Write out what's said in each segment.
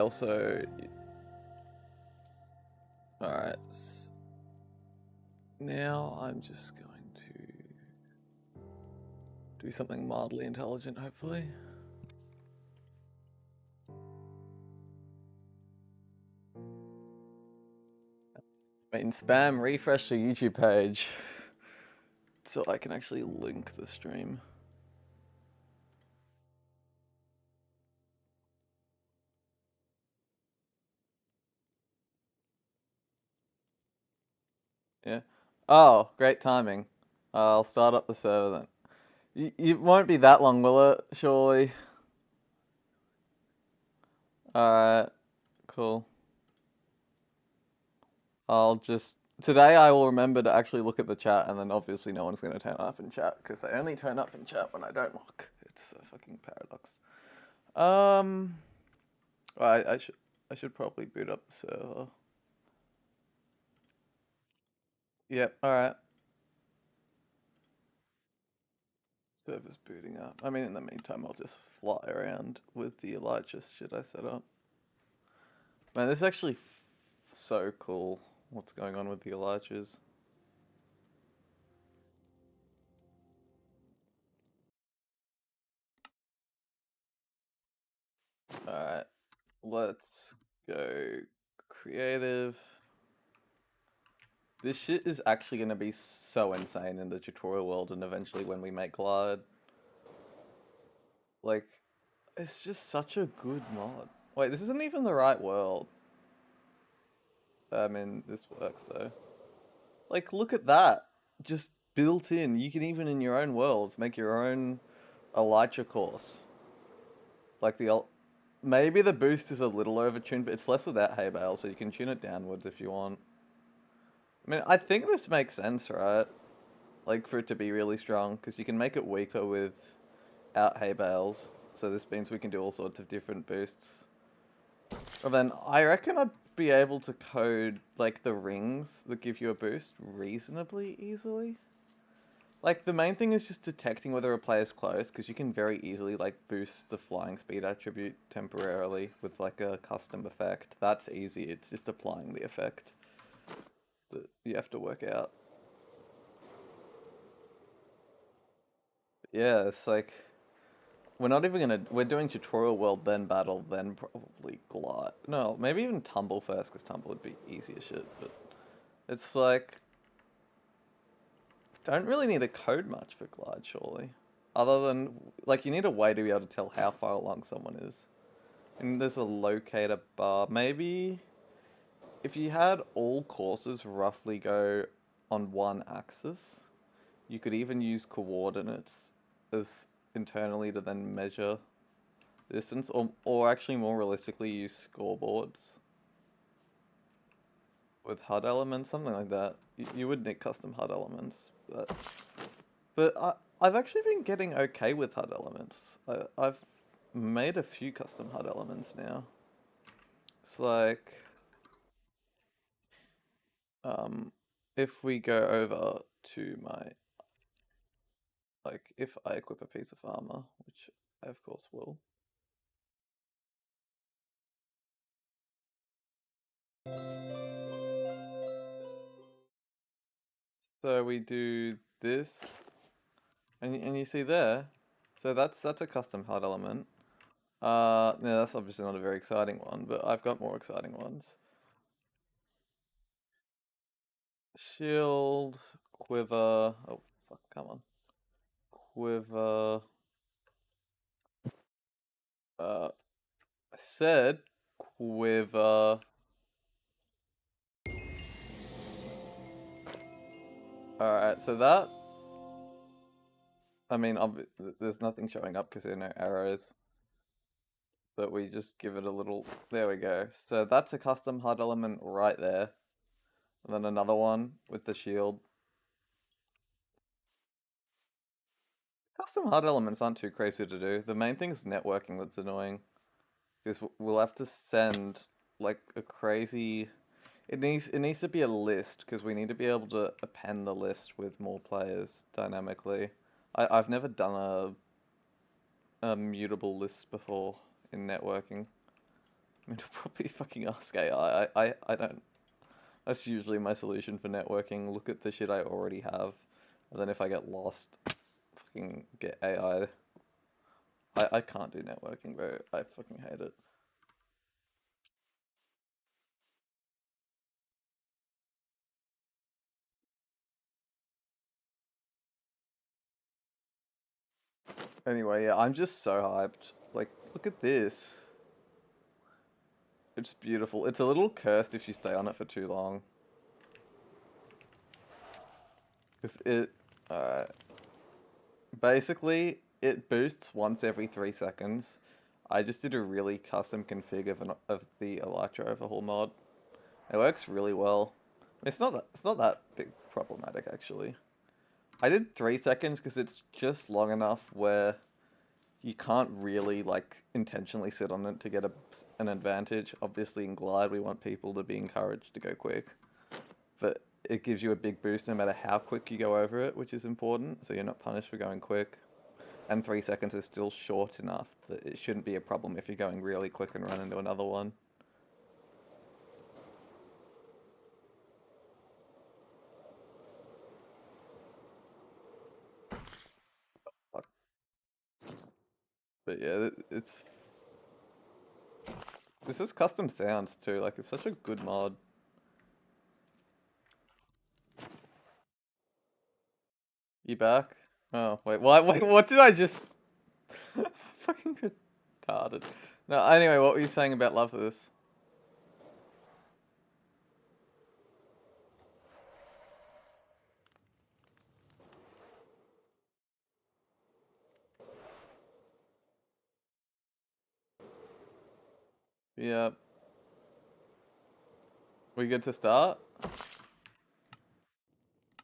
Also, alright. Now I'm just going to do something mildly intelligent, hopefully. Wait, and spam refresh the YouTube page so I can actually link the stream. Yeah. Oh, great timing. I'll start up the server then. It won't be that long, will it? Surely. Alright, cool. Today I will remember to actually look at the chat, and then obviously no one's going to turn up in chat, because they only turn up in chat when I don't look. It's the fucking paradox. I should probably boot up the server. Yep, alright. Server's booting up. I mean, in the meantime, I'll just fly around with the Elijah shit I set up. Man, this is actually so cool, what's going on with the Elijahs. Alright, let's go creative. This shit is actually going to be so insane in the tutorial world and eventually when we make Glide. Like, it's just such a good mod. Wait, this isn't even the right world. I mean, this works though. Like, look at that. Just built in. You can even in your own worlds make your own Elytra course. Like maybe the boost is a little overtuned, but it's less without hay bale, so you can tune it downwards if you want. I mean, I think this makes sense, right? Like, for it to be really strong, because you can make it weaker without hay bales. So this means we can do all sorts of different boosts. Well then, I reckon I'd be able to code, like, the rings that give you a boost reasonably easily. Like, the main thing is just detecting whether a player's close, because you can very easily, like, boost the flying speed attribute temporarily with, like, a custom effect. That's easy, it's just applying the effect that you have to work out. But yeah, it's like, we're doing tutorial world, then battle, then probably glide. No, maybe even tumble first, because tumble would be easy as shit, but it's like, don't really need to code much for glide, surely. Other than, like, you need a way to be able to tell how far along someone is. And there's a locator bar. Maybe if you had all courses roughly go on one axis, you could even use coordinates as internally to then measure distance, or actually more realistically use scoreboards with HUD elements, something like that. You would need custom HUD elements, but I've actually been getting okay with HUD elements. I've made a few custom HUD elements now. It's like, if we go over to my, like, if I equip a piece of armor, which I of course will. So we do this, and you see there, so that's a custom HUD element. No, that's obviously not a very exciting one, but I've got more exciting ones. Shield, quiver, oh fuck, come on. Quiver, I said quiver. Alright, so that, I mean, there's nothing showing up because there are no arrows. But we just give it a little, there we go. So that's a custom HUD element right there. And then another one with the shield. Custom HUD elements aren't too crazy to do. The main thing is networking that's annoying. Because we'll have to send like a crazy, it needs to be a list, because we need to be able to append the list with more players dynamically. I've never done a mutable list before in networking. I mean, to probably fucking ask AI. I don't. That's usually my solution for networking. Look at the shit I already have, and then if I get lost, fucking get AI. I can't do networking, bro. I fucking hate it. Anyway, yeah, I'm just so hyped. Like, look at this. It's beautiful. It's a little cursed if you stay on it for too long. Because uh, basically, it boosts once every 3 seconds. I just did a really custom config of the Elytra overhaul mod. It works really well. It's not that big problematic actually. I did 3 seconds because it's just long enough where you can't really like intentionally sit on it to get an advantage. Obviously in Glide we want people to be encouraged to go quick, but it gives you a big boost no matter how quick you go over it, which is important, so you're not punished for going quick. And 3 seconds is still short enough that it shouldn't be a problem if you're going really quick and run into another one. But yeah, it's this is custom sounds too. Like it's such a good mod. You back? Oh wait, wait, what did I just? Fucking retarded. No, anyway, what were you saying about love for this? Yeah, we good to start?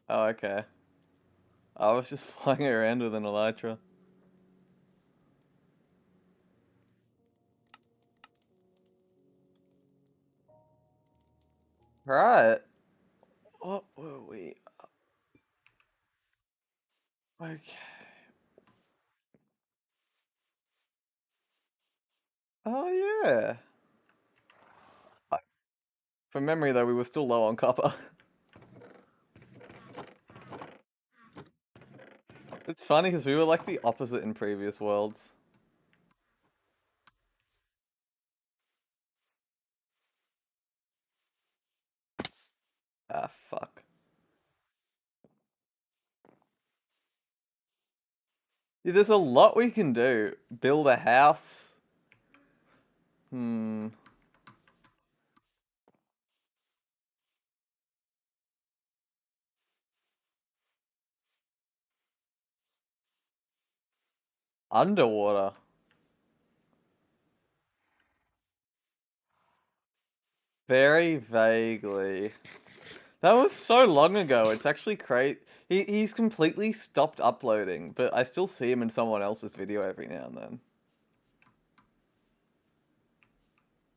Oh, okay. I was just flying around with an elytra. Right. What were we? Okay. Oh yeah. I- From memory though, we were still low on copper. It's funny because we were like the opposite in previous worlds. Ah, fuck. Yeah, there's a lot we can do. Build a house. Hmm. Underwater. Very vaguely. That was so long ago. It's actually crazy. He's completely stopped uploading, but I still see him in someone else's video every now and then.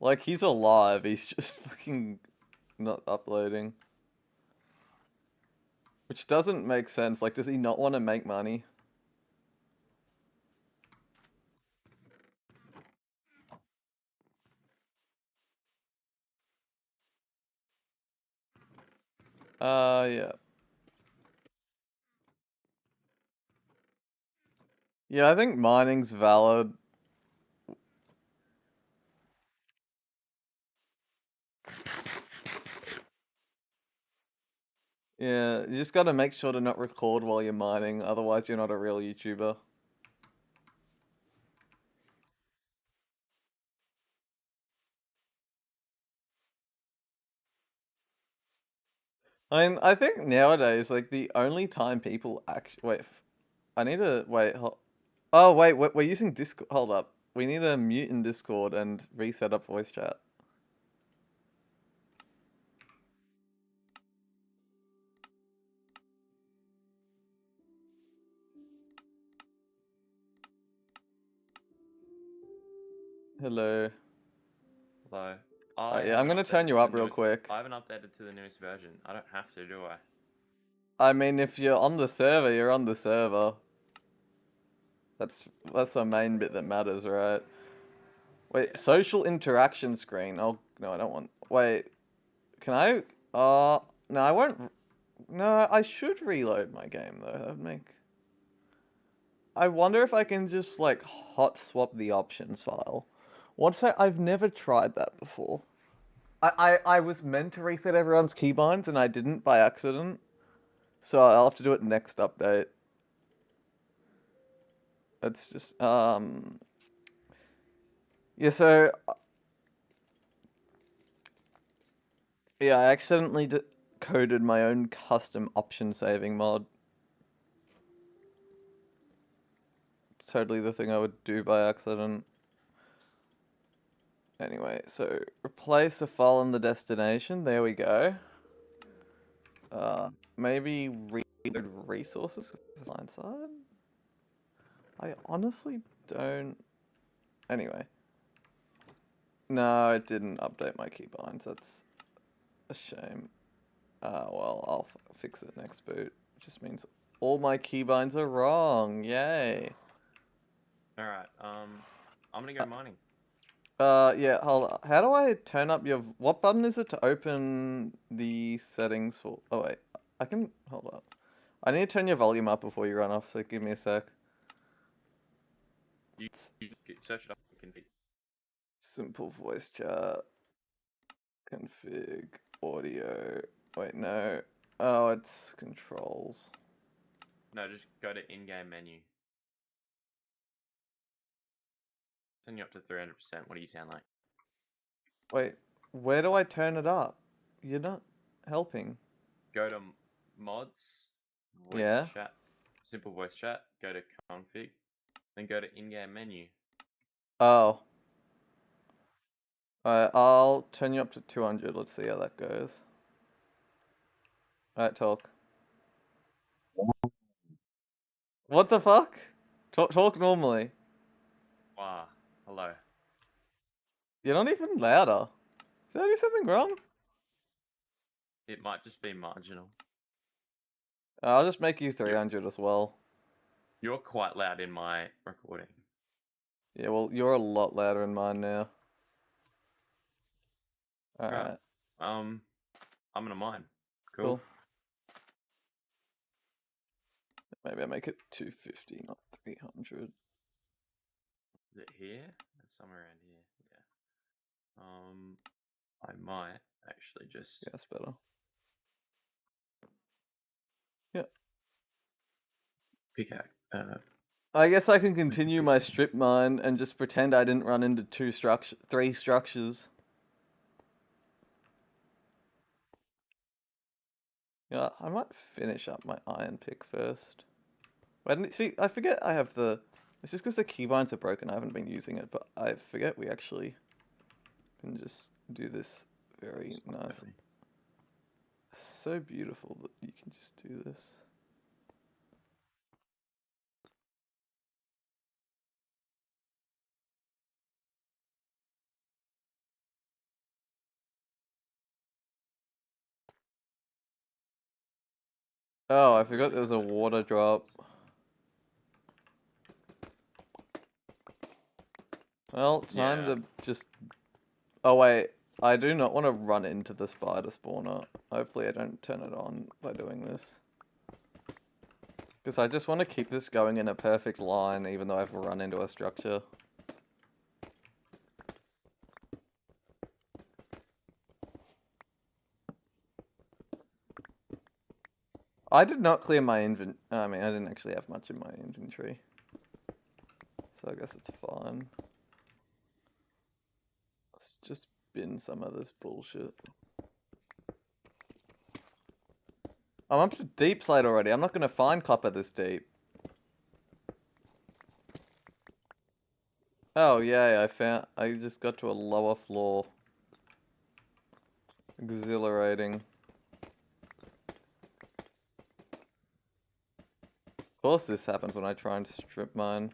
Like he's alive. He's just fucking not uploading, which doesn't make sense. Like, does he not want to make money? Yeah. Yeah, I think mining's valid. Yeah, you just gotta make sure to not record while you're mining, otherwise you're not a real YouTuber. I mean, I think nowadays, like, the only time people actually... Wait, I need to... Wait, oh, wait, we're using Discord. Hold up. We need to mute in Discord and reset up voice chat. Hello. Hello. I Yeah, I'm haven't gonna turn updated you to the up real newest. quick. I haven't updated to the newest version. I don't have to, do I? I mean, if you're on the server, you're on the server. That's the main bit that matters, right? Wait, Yeah. social interaction screen. Oh, no, I don't want... Wait, can I... no, I won't... No, I should reload my game, though. That would make... I wonder if I can just, like, hot swap the options file. I've never tried that before. I was meant to reset everyone's keybinds, and I didn't by accident. So I'll have to do it next update. It's just, Yeah, so... Yeah, I accidentally coded my own custom option saving mod. It's totally the thing I would do by accident. Anyway, so replace the file and the destination. There we go. Maybe reload resources client side. I honestly don't. Anyway, no, it didn't update my keybinds. That's a shame. Well, I'll fix it next boot. It just means all my keybinds are wrong. Yay. All right. I'm gonna go mining. Yeah, hold on. How do I turn up your... What button is it to open the settings for... Oh, wait. I can... Hold up. I need to turn your volume up before you run off, so give me a sec. You search it up. Simple voice chat. Config. Audio. Wait, no. Oh, it's controls. No, just go to in-game menu. Turn you up to 300%. What do you sound like? Wait, where do I turn it up? You're not helping. Go to mods, voice Yeah? chat, simple voice chat. Go to config, then go to in-game menu. Oh. Alright, I'll turn you up to 200. Let's see how that goes. Alright, talk. What the fuck? Talk normally. Wow. Hello. You're not even louder. Is there something wrong? It might just be marginal. I'll just make you 300 as well. You're quite loud in my recording. Yeah, well, you're a lot louder in mine now. Alright. I'm gonna mine. Cool. Maybe I make it 250, not 300. Is it here? It's somewhere around here. Yeah. I might actually just. Yeah, that's better. Yeah. Pickaxe. I guess I can continue my strip mine and just pretend I didn't run into three structures. Yeah, I might finish up my iron pick first. See, I forget I have the... It's just because the keybinds are broken, I haven't been using it, but I forget we actually can just do this very nicely. It's so beautiful that you can just do this. Oh, I forgot there was a water drop. Well, time to just... Oh wait, I do not want to run into the spider spawner. Hopefully I don't turn it on by doing this. Because I just want to keep this going in a perfect line even though I've run into a structure. I did not clear my I mean, I didn't actually have much in my inventory. So I guess it's fine. Let's just bin some of this bullshit. I'm up to deep slate already. I'm not going to find copper this deep. Oh, yay, I just got to a lower floor. Exhilarating. Of course this happens when I try and strip mine.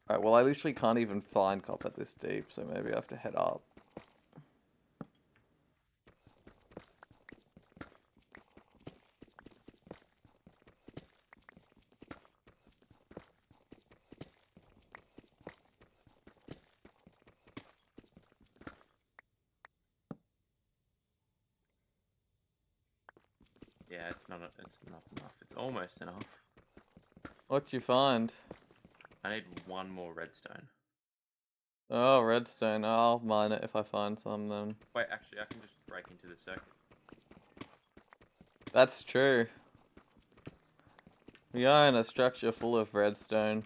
Alright, well I literally can't even find copper this deep, so maybe I have to head up. Yeah, it's not enough. It's almost enough. What'd you find? I need one more redstone. Oh, redstone. I'll mine it if I find some then. Wait, actually, I can just break into the circuit. That's true. We are in a structure full of redstone.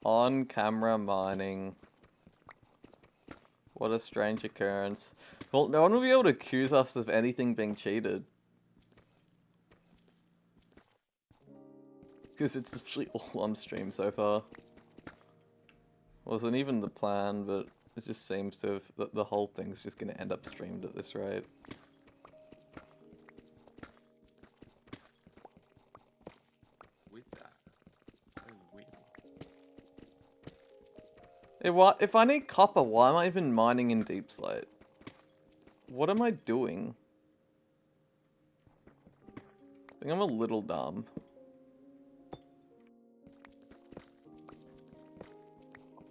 On camera mining. What a strange occurrence. Well, no one will be able to accuse us of anything being cheated. Because it's literally all on stream so far. Wasn't even the plan, but it just seems to have... The whole thing's just going to end up streamed at this rate. With that, that is weird. If I need copper, why am I even mining in deep slate? What am I doing? I think I'm a little dumb.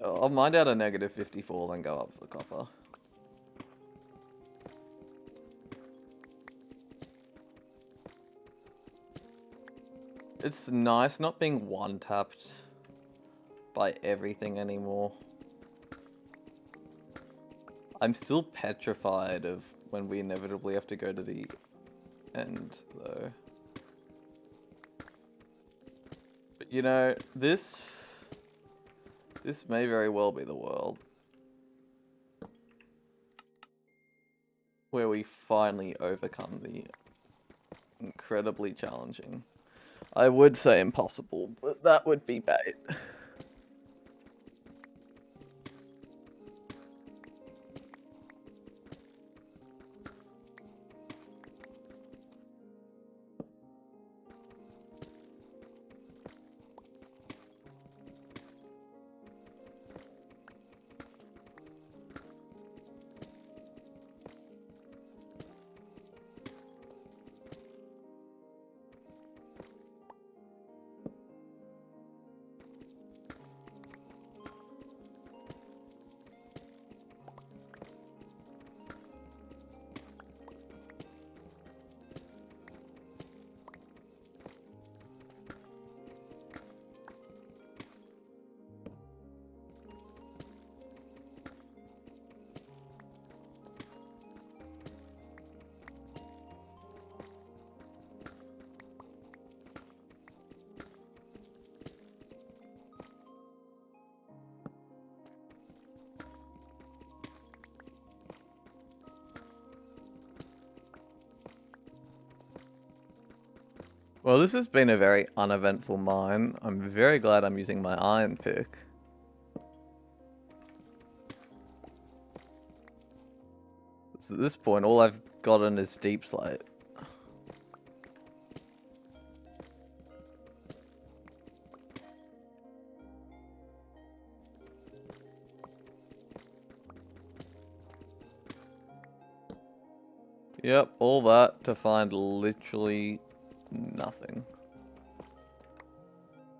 I'll mine out a -54, then go up for copper. It's nice not being one-tapped by everything anymore. I'm still petrified of when we inevitably have to go to the end, though. But you know, this may very well be the world where we finally overcome the incredibly challenging. I would say impossible, but that would be bait. Well, this has been a very uneventful mine. I'm very glad I'm using my iron pick. So at this point, all I've gotten is deep slate. Yep, all that to find literally nothing.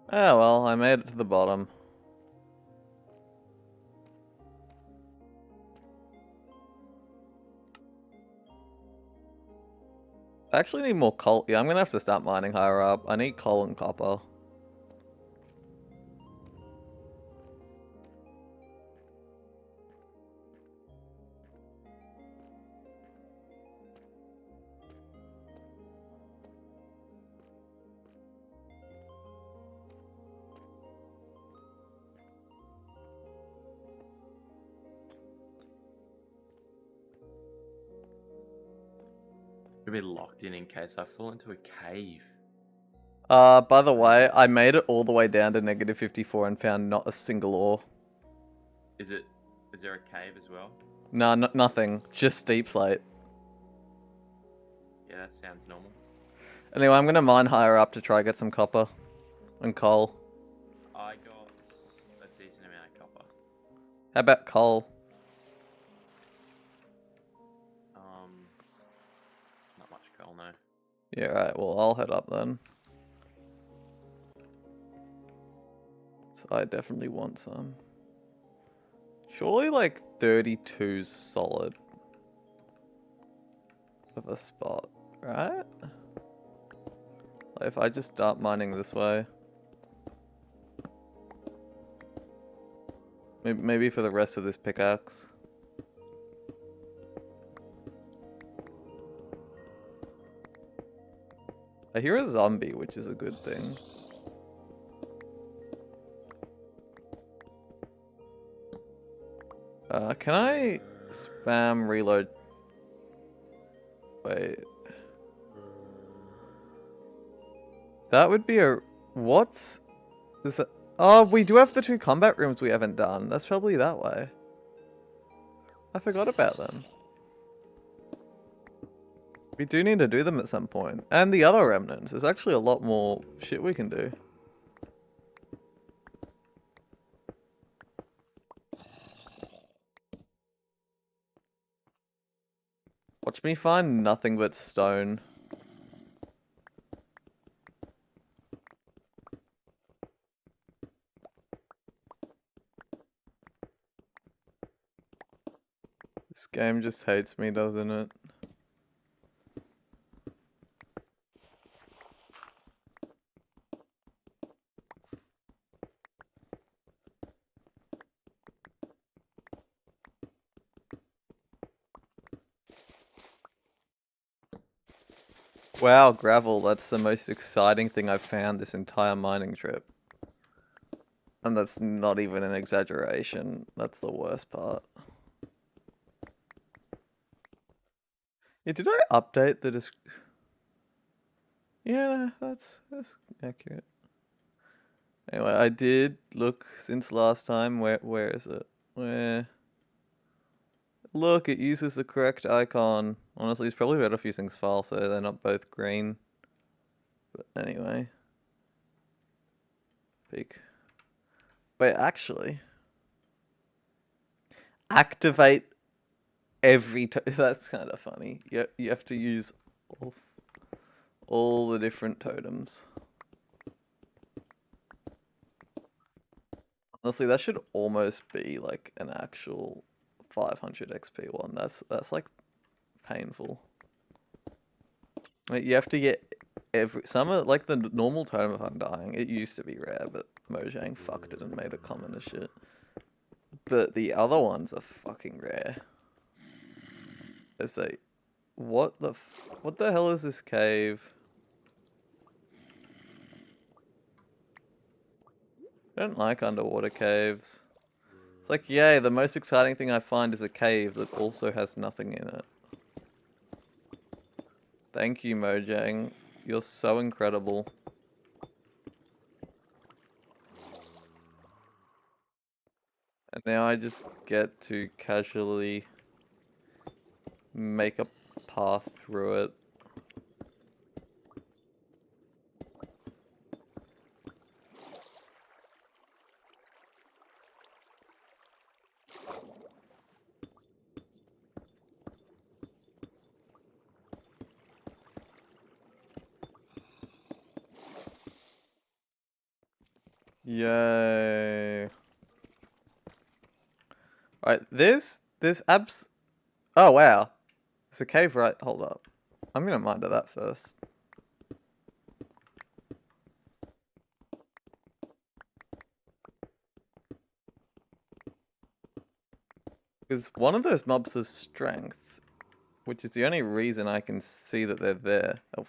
Ah well, I made it to the bottom. I actually need more coal. Yeah, I'm gonna have to start mining higher up. I need coal and copper. You'll be locked in case I fall into a cave. By the way, I made it all the way down to -54 and found not a single ore. Is there a cave as well? No, nothing. Just deep slate. Yeah, that sounds normal. Anyway, I'm gonna mine higher up to try to get some copper and coal. I got a decent amount of copper. How about coal? Not much coal, no. Yeah, right. Well, I'll head up then. So I definitely want some. Surely like 32's solid of a spot, right? Like if I just start mining this way. Maybe for the rest of this pickaxe. I hear a zombie, which is a good thing. Can I spam reload? Wait. That would be a... What? Is that... Oh, we do have the 2 combat rooms we haven't done. That's probably that way. I forgot about them. We do need to do them at some point. And the other remnants. There's actually a lot more shit we can do. Watch me find nothing but stone. This game just hates me, doesn't it? Wow, gravel, that's the most exciting thing I've found this entire mining trip. And that's not even an exaggeration. That's the worst part. Yeah, did I update the Yeah, that's accurate. Anyway, I did look since last time. Where is it? Where? Look, it uses the correct icon. Honestly, it's probably better if using file so they're not both green. But anyway. Big. Wait, actually. Activate every... That's kind of funny. You have to use all the different totems. Honestly, that should almost be like an actual 500 XP one. That's like painful. Like, you have to get some of like the normal totem of Undying. It used to be rare, but Mojang fucked it and made it common as shit. But the other ones are fucking rare. It's like, what the hell is this cave? I don't like underwater caves. It's like, yay, the most exciting thing I find is a cave that also has nothing in it. Thank you, Mojang. You're so incredible. And now I just get to casually make a path through it. Yay. Alright, this abs... Oh, wow. It's a cave, right? Hold up. I'm gonna mine to that first. Because one of those mobs has strength, which is the only reason I can see that they're there. Oh,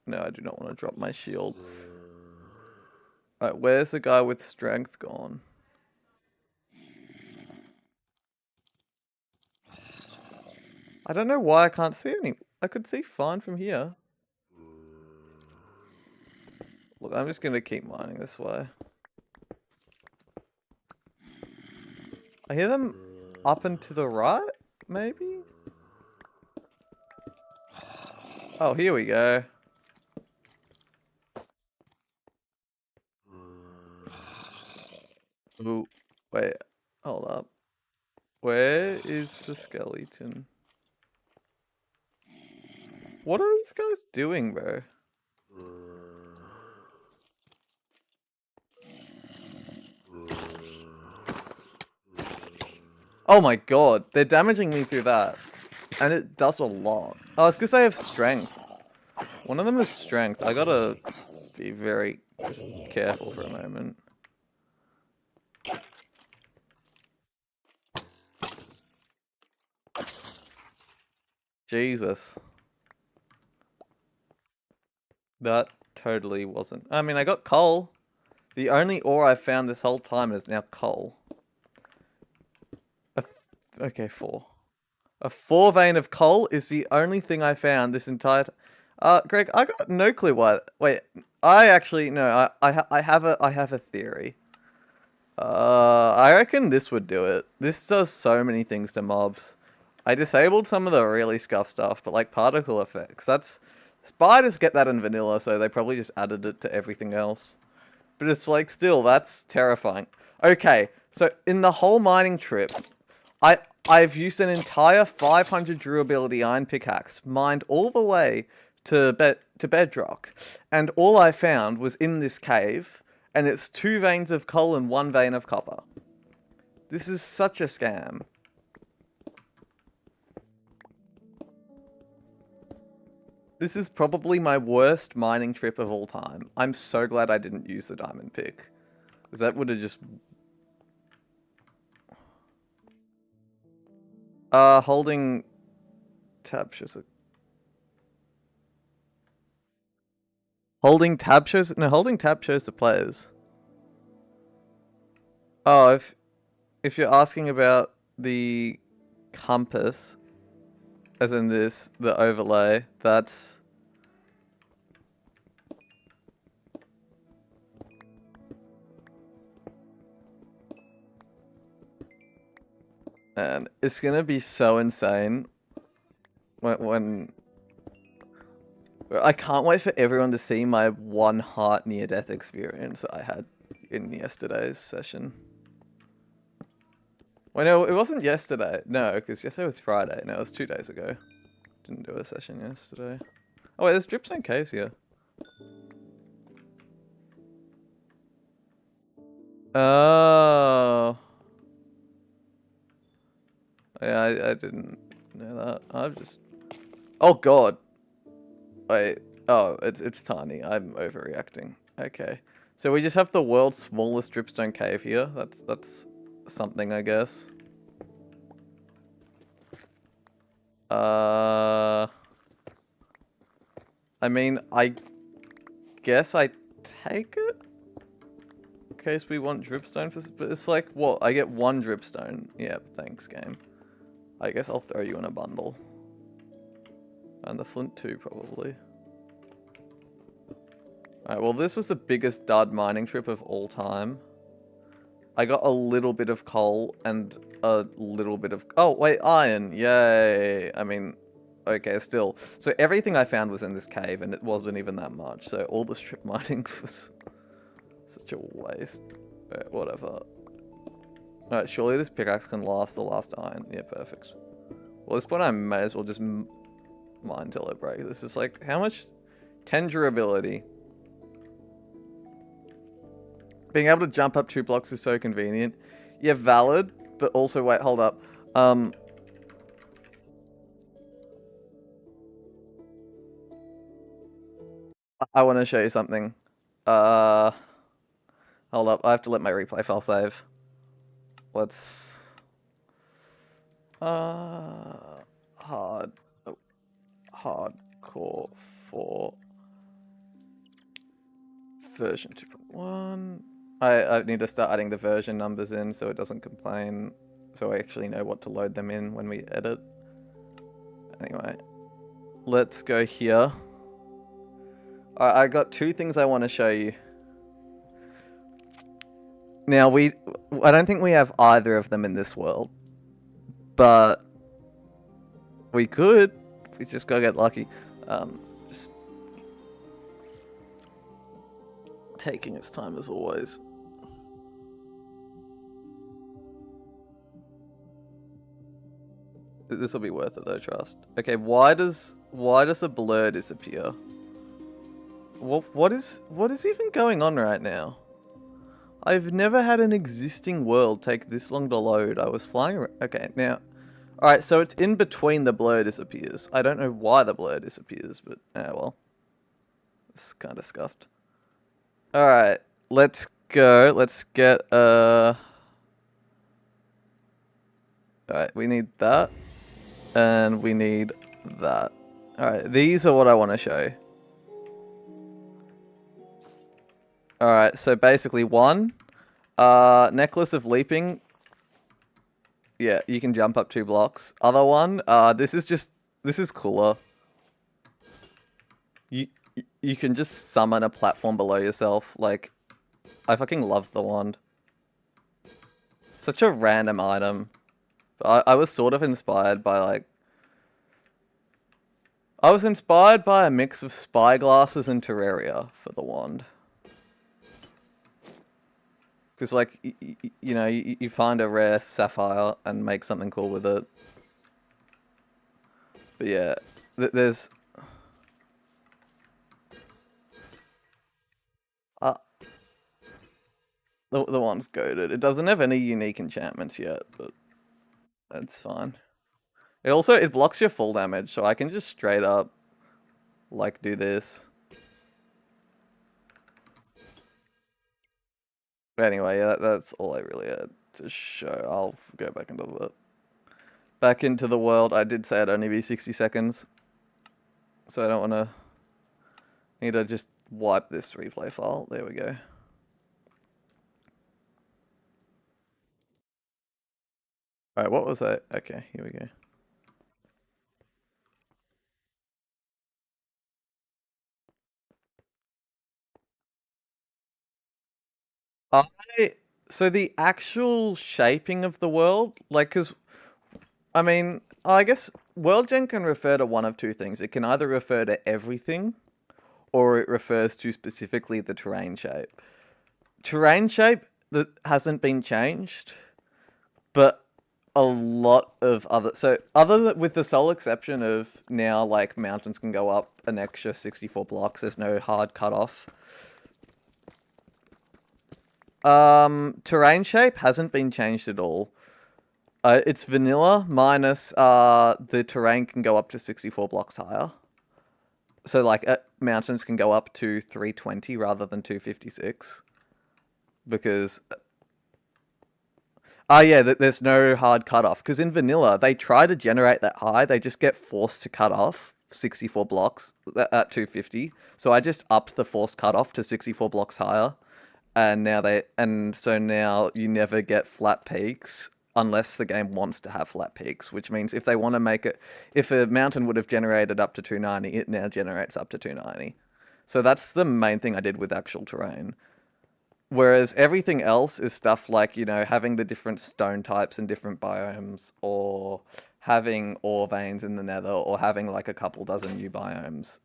no, I do not want to drop my shield. Alright, where's the guy with strength gone? I don't know why I can't see any. I could see fine from here. Look, I'm just gonna keep mining this way. I hear them up and to the right, maybe? Oh, here we go. Ooh, wait, hold up. Where is the skeleton? What are these guys doing, bro? Oh my god, they're damaging me through that. And it does a lot. Oh, it's because they have strength. One of them is strength. I gotta be very just careful for a moment. Jesus. That totally wasn't. I mean, I got coal. The only ore I found this whole time is now coal. Okay, 4. A 4 vein of coal is the only thing I found this entire Greg, I got no clue why. Wait, I actually no. I have a theory. I reckon this would do it. This does so many things to mobs. I disabled some of the really scuff stuff, but like particle effects. That's spiders get that in vanilla, so they probably just added it to everything else. But it's like still that's terrifying. Okay, so in the whole mining trip, I've used an entire 500 durability iron pickaxe, mined all the way to bedrock, and all I found was in this cave, and it's 2 veins of coal and 1 vein of copper. This is such a scam. This is probably my worst mining trip of all time. I'm so glad I didn't use the diamond pick, because that would have just... holding tab shows it. Holding tab shows... No, holding tab shows the players. Oh, if you're asking about the compass, as in this, the overlay, that's... And it's gonna be so insane when I can't wait for everyone to see my 1 heart near-death experience I had in yesterday's session. Well, no, it wasn't yesterday. No, because yesterday was Friday. No, it was 2 days ago. Didn't do a session yesterday. Oh wait, there's dripstone caves here. Oh. Yeah, I didn't know that. I've just... Oh god. Wait. Oh, it's tiny. I'm overreacting. Okay. So we just have the world's smallest dripstone cave here. That's something, I guess. I mean, I guess I take it? In case we want dripstone for... But it's like, what? I get 1 dripstone. Yeah, thanks, game. I guess I'll throw you in a bundle. And the flint too, probably. Alright, well this was the biggest dud mining trip of all time. I got a little bit of coal and a little bit of... Oh, wait, iron! Yay! I mean, okay, still. So everything I found was in this cave, and it wasn't even that much. So all the strip mining was such a waste. But whatever. Alright, surely this pickaxe can last the last iron. Yeah, perfect. Well, at this point I may as well just mine till it breaks. This is like, how much? 10 durability. Being able to jump up 2 blocks is so convenient. Yeah, valid, but also, wait, hold up. I want to show you something. Hold up, I have to let my replay file save. Let's... hardcore 4 version 2.1. I need to start adding the version numbers in so it doesn't complain, so I actually know what to load them in when we edit. Anyway, let's go here. I got 2 things I want to show you. Now, I don't think we have either of them in this world, but we could. We just gotta get lucky. Just taking its time as always. This will be worth it though, trust. Okay, why does a blur disappear? What is even going on right now? I've never had an existing world take this long to load. I was flying around. Okay, now. Alright, so it's in between the blur disappears. I don't know why the blur disappears, but well. It's kind of scuffed. Alright, let's go. Let's get Alright, we need that. And we need that. Alright, these are what I want to show. Alright, so basically one, necklace of leaping. Yeah, you can jump up 2 blocks. Other one, this is cooler. You you can just summon a platform below yourself. Like, I fucking love the wand. Such a random item. I was sort of inspired by like. I was inspired by a mix of spyglasses and Terraria for the wand. Because, like, you know, you find a rare sapphire and make something cool with it. But yeah, there's... Uh, the one's goated. It doesn't have any unique enchantments yet, but that's fine. It blocks your full damage, so I can just straight up, like, do this. But anyway, yeah, that's all I really had to show. I'll go back into the world. I did say it'd only be 60 seconds, so I don't want to need to just wipe this replay file. There we go. Alright, what was that? Okay, here we go. So the actual shaping of the world, like, because, I mean, I guess world gen can refer to one of two things. It can either refer to everything, or it refers to specifically the terrain shape. Terrain shape that hasn't been changed, but a lot of with the sole exception of now, like, mountains can go up an extra 64 blocks. There's no hard cutoff. Terrain shape hasn't been changed at all. It's vanilla minus the terrain can go up to 64 blocks higher. So, like, mountains can go up to 320 rather than 256. Because yeah, there's no hard cutoff. Because in vanilla, they try to generate that high, they just get forced to cut off 64 blocks at 250. So I just upped the forced cutoff to 64 blocks higher. So now you never get flat peaks unless the game wants to have flat peaks, which means if they want to make it, if a mountain would have generated up to 290, it now generates up to 290. So that's the main thing I did with actual terrain. Whereas everything else is stuff like, you know, having the different stone types in different biomes, or having ore veins in the nether, or having like a couple dozen new biomes.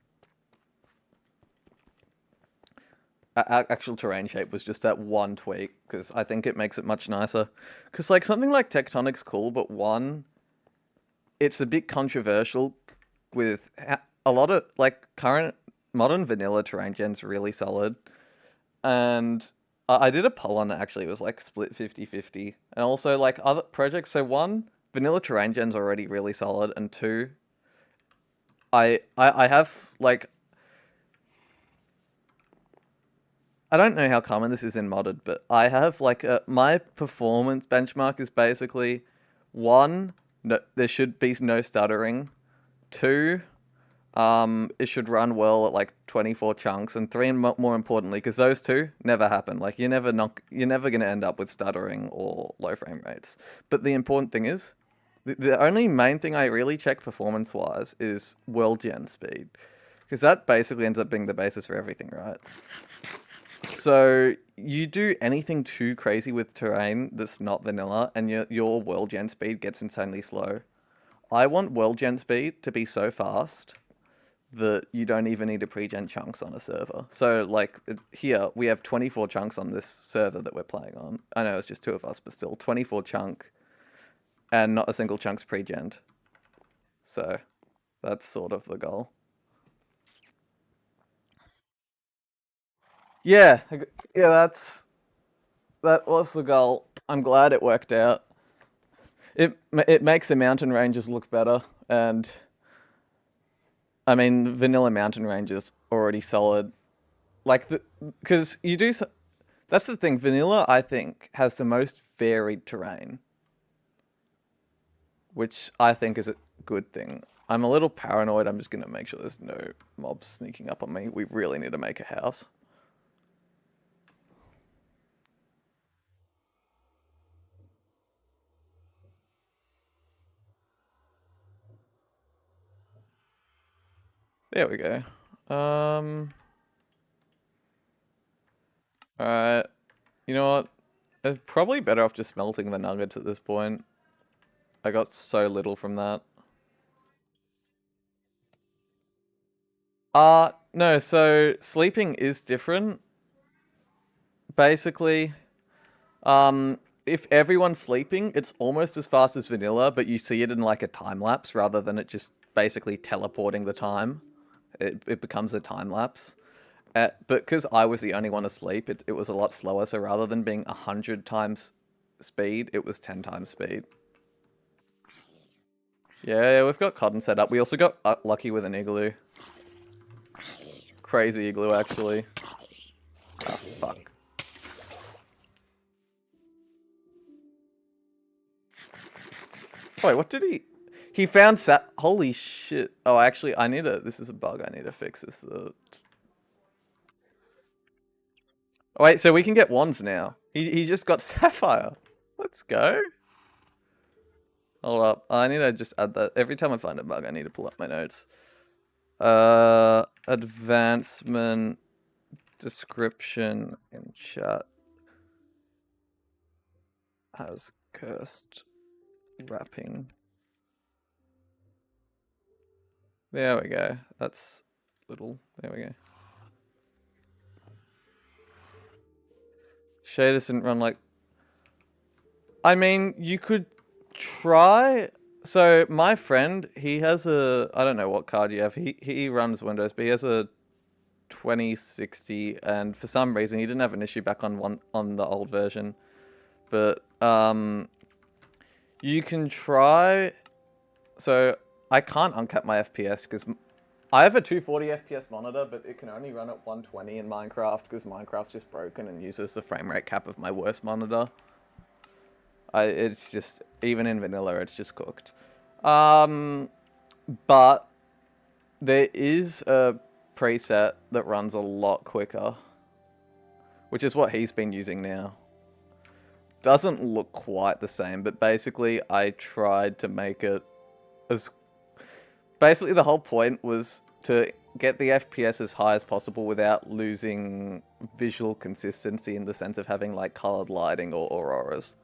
Actual terrain shape was just that one tweak, because I think it makes it much nicer. Because, like, something like Tectonic's cool, but one, it's a bit controversial with a lot of, like, current modern vanilla terrain gen's really solid. And I did a poll on it, actually. It was like split 50-50. And also, like, other projects. So one, vanilla terrain gen's already really solid, and two, I have, like, I don't know how common this is in modded, but I have like my performance benchmark is basically one, no, there should be no stuttering. Two, it should run well at like 24 chunks, and three, and more importantly, because those two never happen. Like you're never gonna end up with stuttering or low frame rates. But the important thing is, the only main thing I really check performance wise is world gen speed, because that basically ends up being the basis for everything, right? So you do anything too crazy with terrain that's not vanilla, and your world gen speed gets insanely slow. I want world gen speed to be so fast that you don't even need to pre-gen chunks on a server. So, like, here we have 24 chunks on this server that we're playing on. I know it's just two of us, but still 24 chunk, and not a single chunk's pre-gen. So that's sort of the goal. Yeah, yeah, That was the goal. I'm glad it worked out. It makes the mountain ranges look better, and I mean vanilla mountain ranges already solid. Like the because you do. That's the thing. Vanilla, I think, has the most varied terrain, which I think is a good thing. I'm a little paranoid. I'm just gonna make sure there's no mobs sneaking up on me. We really need to make a house. There we go. Alright. You know what? It's probably better off just smelting the nuggets at this point. I got so little from that. No, so sleeping is different. Basically, if everyone's sleeping, it's almost as fast as vanilla, but you see it in like a time lapse rather than it just basically teleporting the time. It becomes a time lapse. But because I was the only one asleep, it was a lot slower. So rather than being 100 times speed, it was 10 times speed. Yeah, we've got cotton set up. We also got lucky with an igloo. Crazy igloo, actually. Ah, fuck. Wait, what did he... He found sat... Holy shit. Oh, actually, I need to... This is a bug I need to fix. This the... Oh, wait, so we can get wands now. He just got sapphire. Let's go. Hold up. I need to just add that. Every time I find a bug, I need to pull up my notes. Advancement description in chat has cursed wrapping. There we go. That's little. There we go. Shaders didn't run like... I mean, you could try... So, my friend, he has a... I don't know what card you have. He runs Windows, but he has a 2060, and for some reason, he didn't have an issue back on the old version. But, you can try... So, I can't uncap my FPS, because I have a 240 FPS monitor, but it can only run at 120 in Minecraft, because Minecraft's just broken and uses the frame rate cap of my worst monitor. It's just, even in vanilla, it's just cooked. But there is a preset that runs a lot quicker, which is what he's been using now. Doesn't look quite the same, but basically I tried to make it as... Basically the whole point was to get the FPS as high as possible without losing visual consistency in the sense of having like colored lighting or auroras.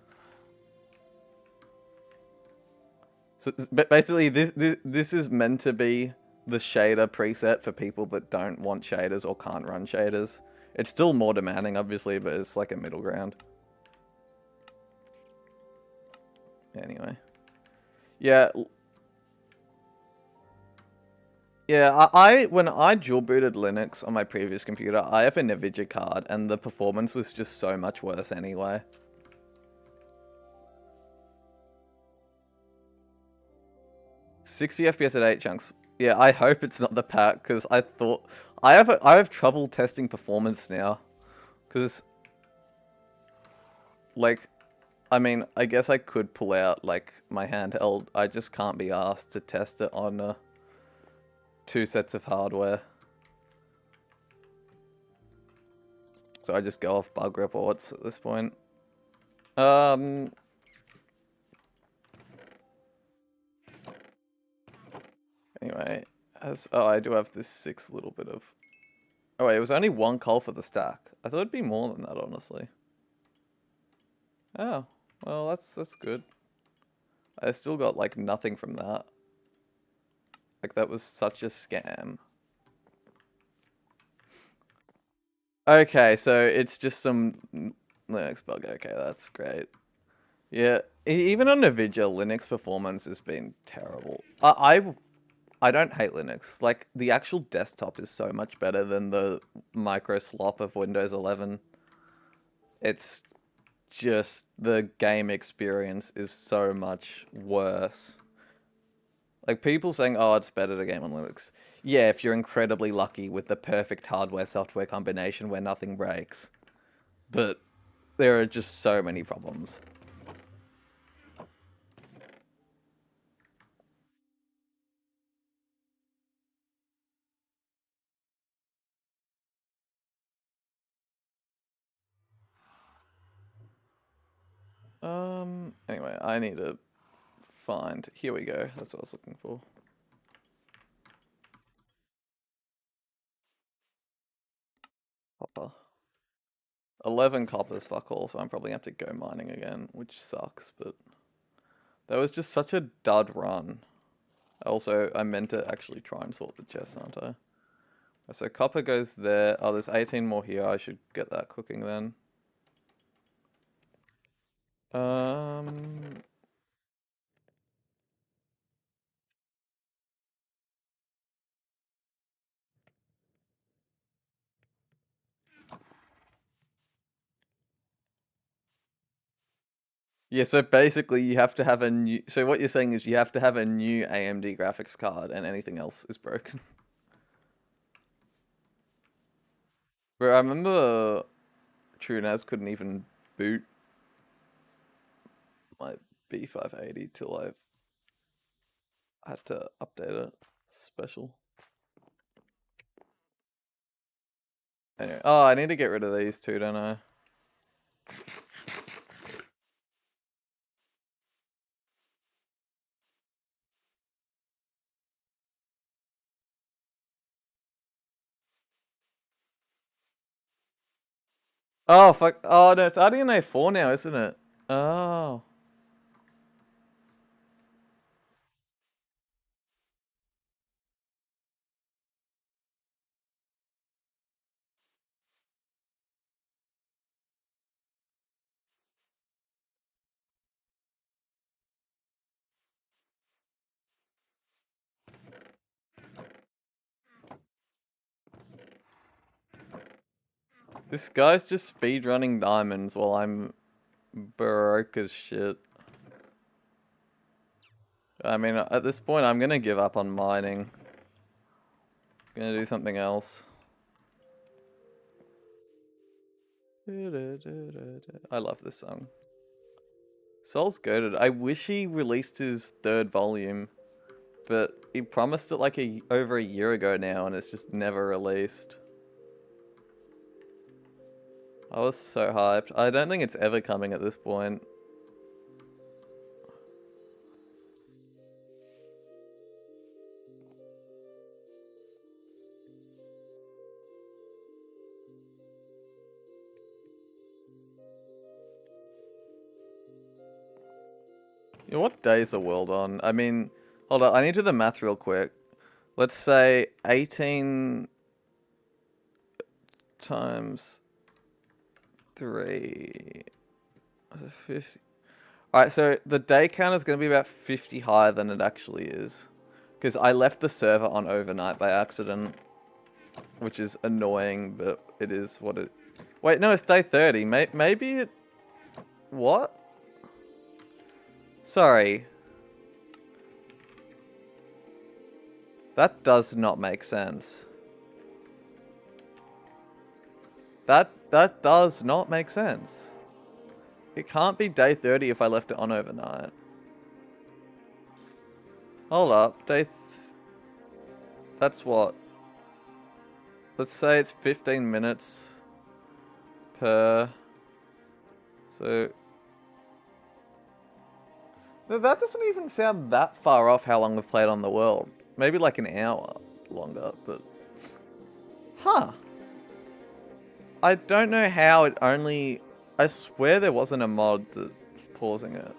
So basically, this is meant to be the shader preset for people that don't want shaders or can't run shaders. It's still more demanding, obviously, but it's like a middle ground. Anyway. Yeah. Yeah, when I dual booted Linux on my previous computer, I have a Nvidia card, and the performance was just so much worse anyway. 60 FPS at 8 chunks. Yeah, I hope it's not the pack, because I have trouble testing performance now. Because, like, I mean, I guess I could pull out, like, my handheld. I just can't be asked to test it on 2 sets of hardware. So I just go off bug reports at this point. Anyway, I do have this 6 little bit of... Oh wait, it was only 1 coal for the stack. I thought it'd be more than that, honestly. Oh, well, that's good. I still got, like, nothing from that. Like, that was such a scam. Okay, so it's just some Linux bug. Okay, that's great. Yeah, even on Nvidia, Linux performance has been terrible. I don't hate Linux. Like, the actual desktop is so much better than the micro slop of Windows 11. It's just the game experience is so much worse. Like people saying, "Oh, it's better to game on Linux." Yeah, if you're incredibly lucky with the perfect hardware-software combination where nothing breaks. But there are just so many problems. Anyway, I need to find. Here we go. That's what I was looking for. Copper. 11 coppers, fuck all, so I'm probably gonna have to go mining again, which sucks, but that was just such a dud run. Also, I meant to actually try and sort the chests, aren't I? So copper goes there. Oh, there's 18 more here. I should get that cooking then. Um, yeah, so basically you have to have a new... So what you're saying is you have to have a new AMD graphics card and anything else is broken. Bro, I remember TrueNAS couldn't even boot my B580 till I've had to update it. Special. Anyway, oh, I need to get rid of these two, don't I? Oh, fuck. Oh, no, it's RDNA 4 now, isn't it? Oh. This guy's just speedrunning diamonds while I'm broke as shit. I mean, at this point, I'm gonna give up on mining. Gonna do something else. I love this song. Sol's goated. I wish he released his third volume, but he promised it like over a year ago now, and it's just never released. I was so hyped. I don't think it's ever coming at this point. You know, what day is the world on? I mean, hold on, I need to do the math real quick. Let's say 18 times 3. So 50. Alright, so the day count is going to be about 50 higher than it actually is. Because I left the server on overnight by accident. Which is annoying, but it is what it... Wait, no, it's day 30. Maybe it... What? Sorry. That does not make sense. That does not make sense. It can't be day 30 if I left it on overnight. Hold up, that's what? Let's say it's 15 minutes per... So... No, that doesn't even sound that far off how long we've played on the world. Maybe like an hour longer, but... Huh. I don't know how it only... I swear there wasn't a mod that's pausing it.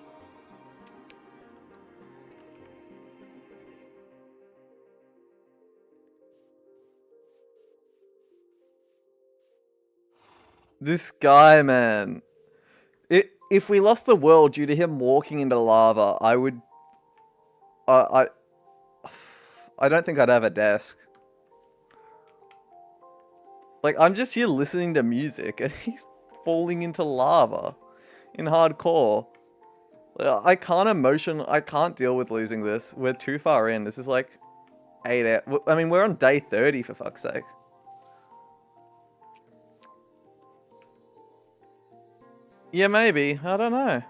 This guy, man. If we lost the world due to him walking into lava, I would... I don't think I'd have a desk. Like, I'm just here listening to music and he's falling into lava. in hardcore. I can't deal with losing this. We're too far in. This is like 8 hours. I mean, we're on day 30 for fuck's sake. Yeah, maybe. I don't know.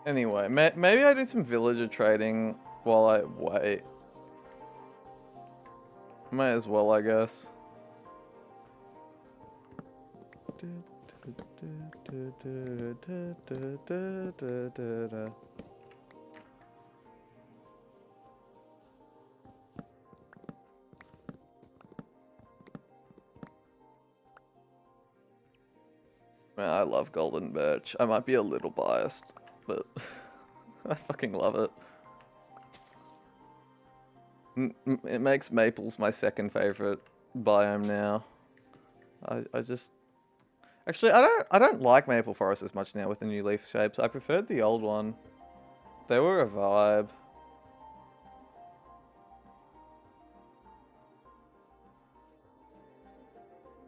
Anyway, maybe I do some villager trading while I wait. Might as well, I guess. Man, I love golden birch. I might be a little biased, but I fucking love it. It makes maples my second favorite biome now. I just actually I don't like maple forest as much now with the new leaf shapes. I preferred the old one. They were a vibe.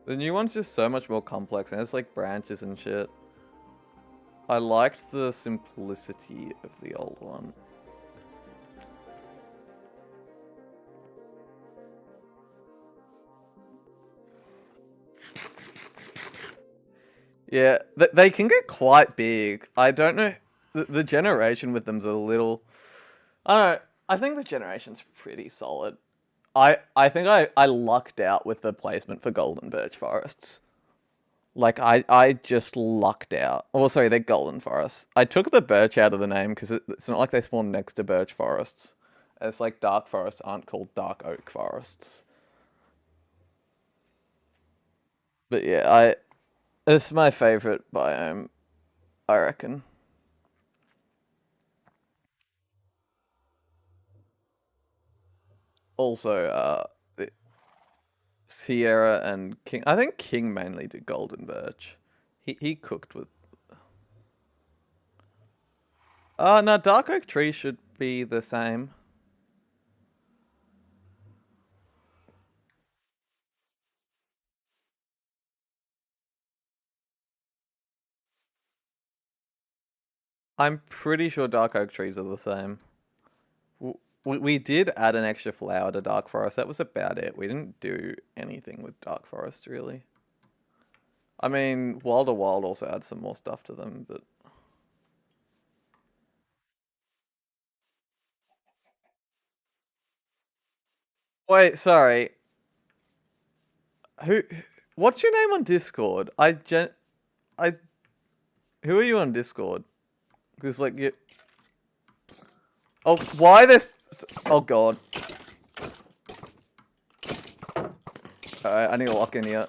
The new one's just so much more complex and it's like branches and shit. I liked the simplicity of the old one. Yeah, they can get quite big. I don't know. The generation with them's a little. I don't know. I think the generation's pretty solid. I think I lucked out with the placement for golden birch forests. Like I just lucked out. Oh, sorry, they're golden forests. I took the birch out of the name because it's not like they spawn next to birch forests. It's like dark forests aren't called dark oak forests. But yeah, it's my favorite biome, I reckon. Also, Sierra and King. I think King mainly did golden birch. He cooked with. No, dark oak tree should be the same. I'm pretty sure dark oak trees are the same. We did add an extra flower to dark forest. That was about it. We didn't do anything with dark forest really. I mean, Wilder Wild also adds some more stuff to them, but wait, sorry. Who? What's your name on Discord? I. Who are you on Discord? Because like you. Oh, why this? Oh god. Alright, I need to lock in here.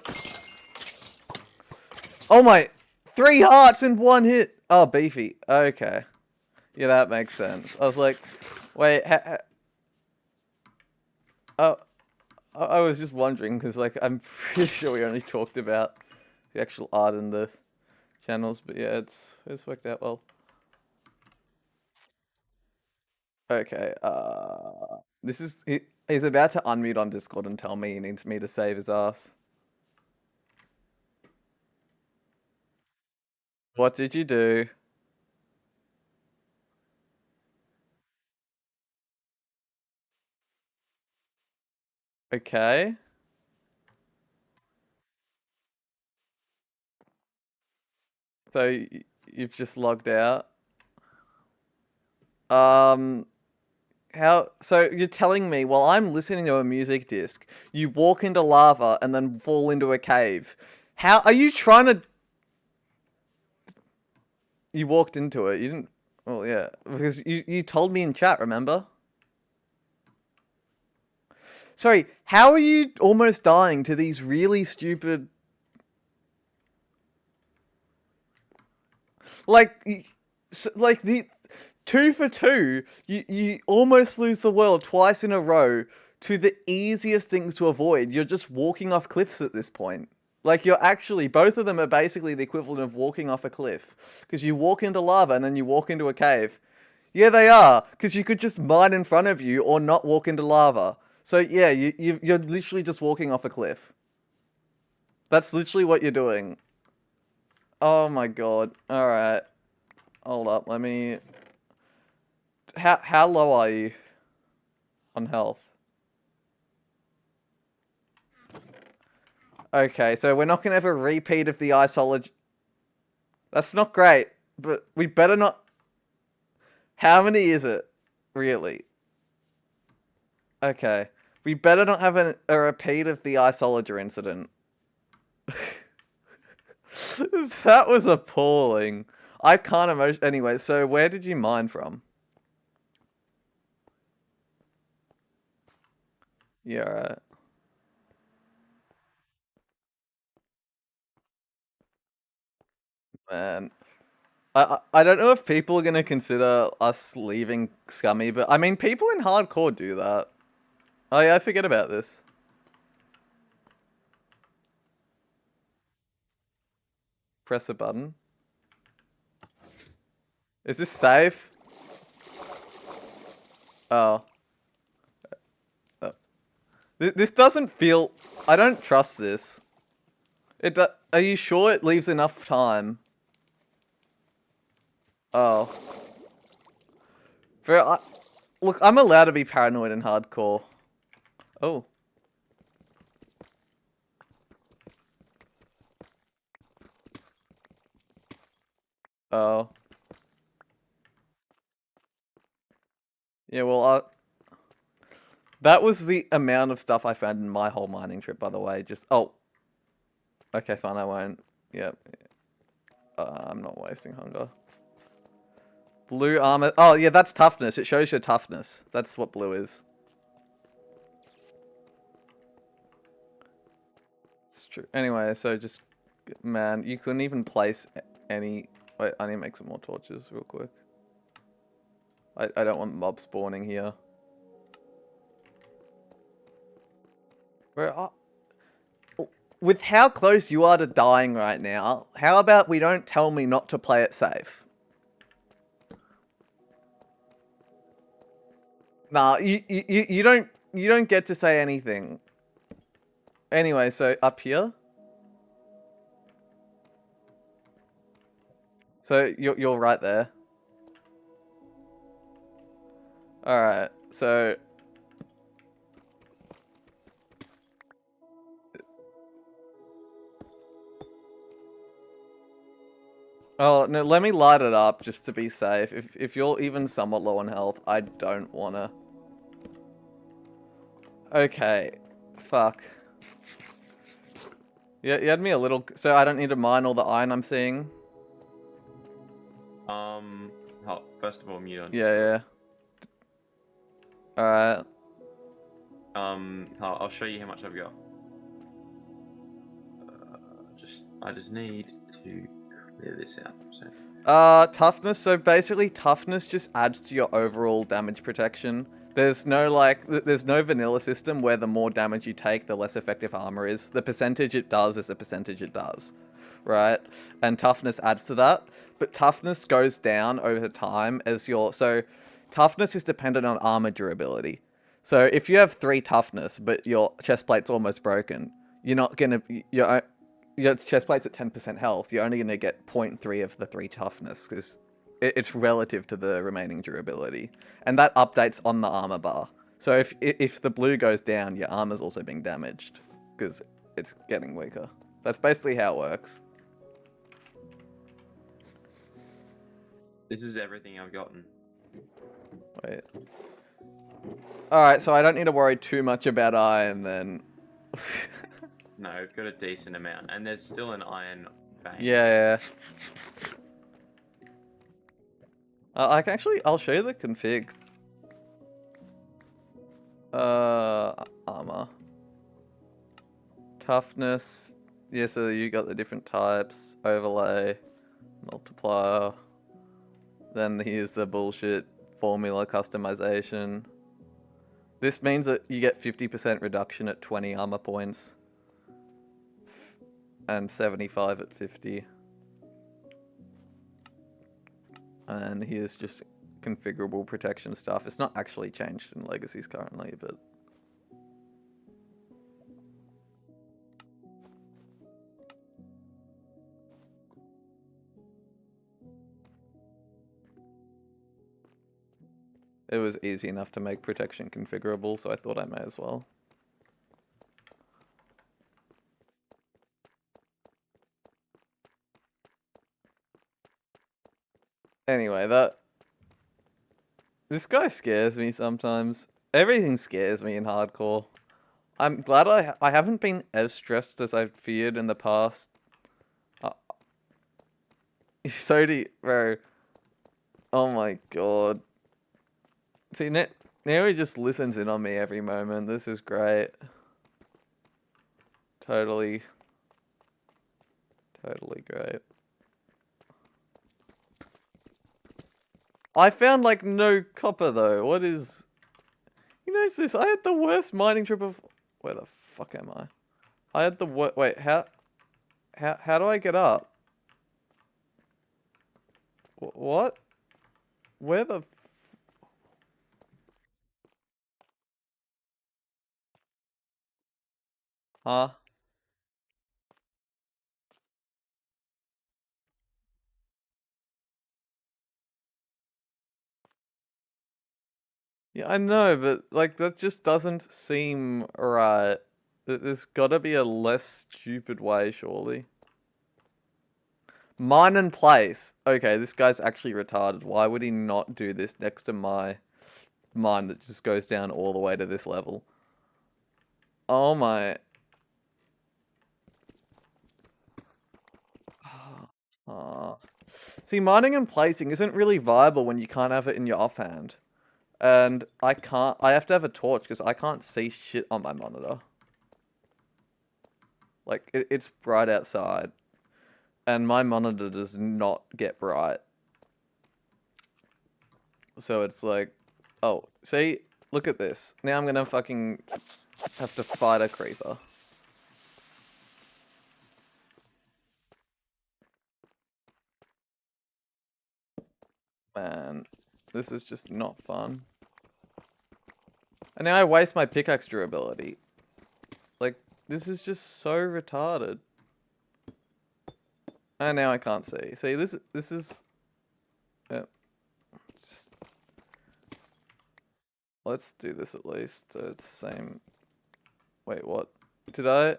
Oh my! 3 hearts in 1 hit! Oh, beefy. Okay. Yeah, that makes sense. I was like, wait, oh, I was just wondering, because like, I'm pretty sure we only talked about the actual art in the channels, but yeah, it's worked out well. Okay, this is, he's about to unmute on Discord and tell me he needs me to save his ass. What did you do? Okay. So, you've just logged out. Um, so you're telling me while I'm listening to a music disc, you walk into lava and then fall into a cave. How are you trying to? You walked into it. You didn't. Oh yeah, because you told me in chat. Remember? Sorry. How are you almost dying to these really stupid? Like, like the 2 for 2. You almost lose the world twice in a row to the easiest things to avoid. You're just walking off cliffs at this point. Like you're actually, both of them are basically the equivalent of walking off a cliff. Because you walk into lava and then you walk into a cave. Yeah, they are. Because you could just mine in front of you or not walk into lava. So yeah, you're literally just walking off a cliff. That's literally what you're doing. Oh my god. All right. Hold up. Let me. How low are you on health? Okay, so we're not gonna have a repeat of the isology. That's not great, but we better not. How many is it, really? Okay, we better not have a repeat of the isologer incident. That was appalling. I can't imagine. Anyway, so where did you mine from? Yeah, right. Man. I don't know if people are gonna consider us leaving scummy, but I mean, people in hardcore do that. Oh yeah, I forget about this. Press a button. Is this safe? Oh. This doesn't feel... I don't trust this. Are you sure it leaves enough time? Oh. Look, I'm allowed to be paranoid in hardcore. Oh. Oh. Yeah, well, that was the amount of stuff I found in my whole mining trip, by the way. Just... Oh. Okay, fine, I won't. Yep. I'm not wasting hunger. Blue armor. Oh, yeah, that's toughness. It shows your toughness. That's what blue is. It's true. Anyway, so just... Man, you couldn't even place any... Wait, I need to make some more torches real quick. I don't want mob spawning here. Bro, with how close you are to dying right now, how about we don't tell me not to play it safe? Nah, you don't get to say anything. Anyway, so up here. So you're right there. All right. So oh no, let me light it up just to be safe. If you're even somewhat low on health, I don't wanna. Okay. Fuck. Yeah, you had me a little... So I don't need to mine all the iron I'm seeing? First of all, mute on Yeah, yeah. Alright. I'll show you how much I've got. I just need to clear this out. So. Toughness. So basically, toughness just adds to your overall damage protection. There's no there's no vanilla system where the more damage you take, the less effective armor is. The percentage it does is the percentage it does, right? And toughness adds to that. But toughness goes down over time as toughness is dependent on armor durability. So if you have 3 toughness, but your chest plate's almost broken, you're not gonna your chest plate's at 10% health, you're only going to get 0.3 of the 3 toughness, because it's relative to the remaining durability. And that updates on the armor bar. So if the blue goes down, your armor's also being damaged, because it's getting weaker. That's basically how it works. This is everything I've gotten. Wait. Alright, so I don't need to worry too much about iron then. No, I've got a decent amount, and there's still an iron vein. Yeah. I'll show you the config. Armor. Toughness. Yeah, so you got the different types. Overlay. Multiplier. Then here's the bullshit formula customization. This means that you get 50% reduction at 20 armor points. And 75 at 50. And here's just configurable protection stuff. It's not actually changed in Legacies currently, but it was easy enough to make protection configurable, so I thought I may as well. Anyway, this guy scares me sometimes. Everything scares me in hardcore. I'm glad I haven't been as stressed as I've feared in the past. Uh, bro. Oh my god. See, now he just listens in on me every moment. This is great. Totally, totally great. I found like no copper though. What is? You knows this? I had the worst mining trip of. Where the fuck am I? I had the wait. How do I get up? What? Where the? Huh? Yeah, I know, but like that just doesn't seem right. There's gotta be a less stupid way, surely. Mine in place. Okay, this guy's actually retarded. Why would he not do this next to my mine that just goes down all the way to this level? Oh my. See, mining and placing isn't really viable when you can't have it in your offhand. And I have to have a torch because I can't see shit on my monitor. Like, it's bright outside. And my monitor does not get bright. So it's like, oh, see, look at this. Now I'm gonna fucking have to fight a creeper. Man, this is just not fun. And now I waste my pickaxe durability. Like, this is just so retarded. And now I can't see. See, this is... just, let's do this at least. So it's the same... Wait, what? Did I...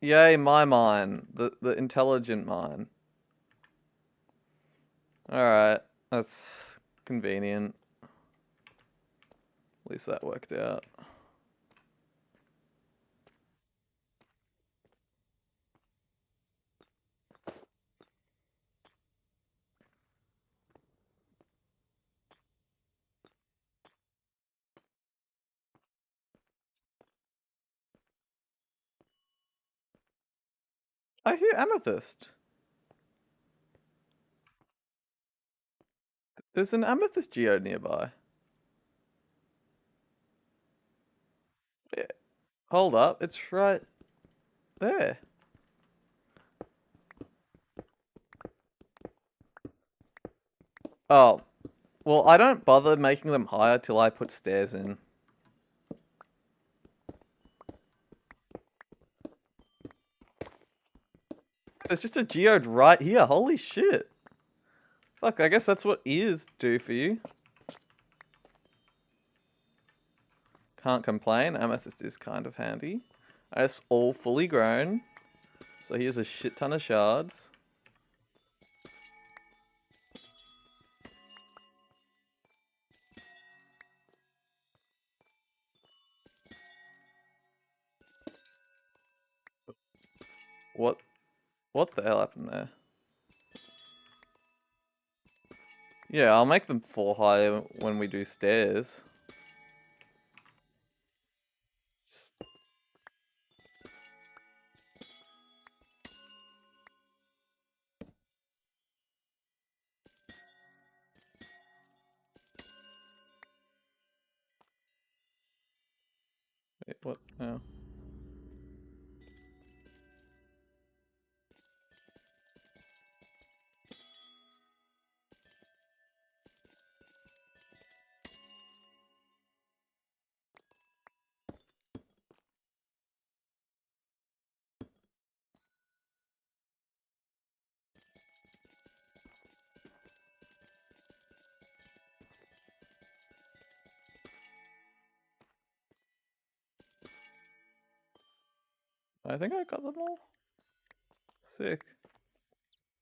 Yay, my mine. The intelligent mine. Alright, that's convenient. At least that worked out. I hear amethyst. There's an amethyst geode nearby. Yeah. Hold up, it's right there. Oh, well, I don't bother making them higher till I put stairs in. There's just a geode right here. Holy shit. Fuck, I guess that's what ears do for you. Can't complain. Amethyst is kind of handy. And it's all fully grown. So here's a shit ton of shards. What? What the hell happened there? Yeah, I'll make them fall higher when we do stairs. Just... Wait, what? Oh. I think I got them all. Sick.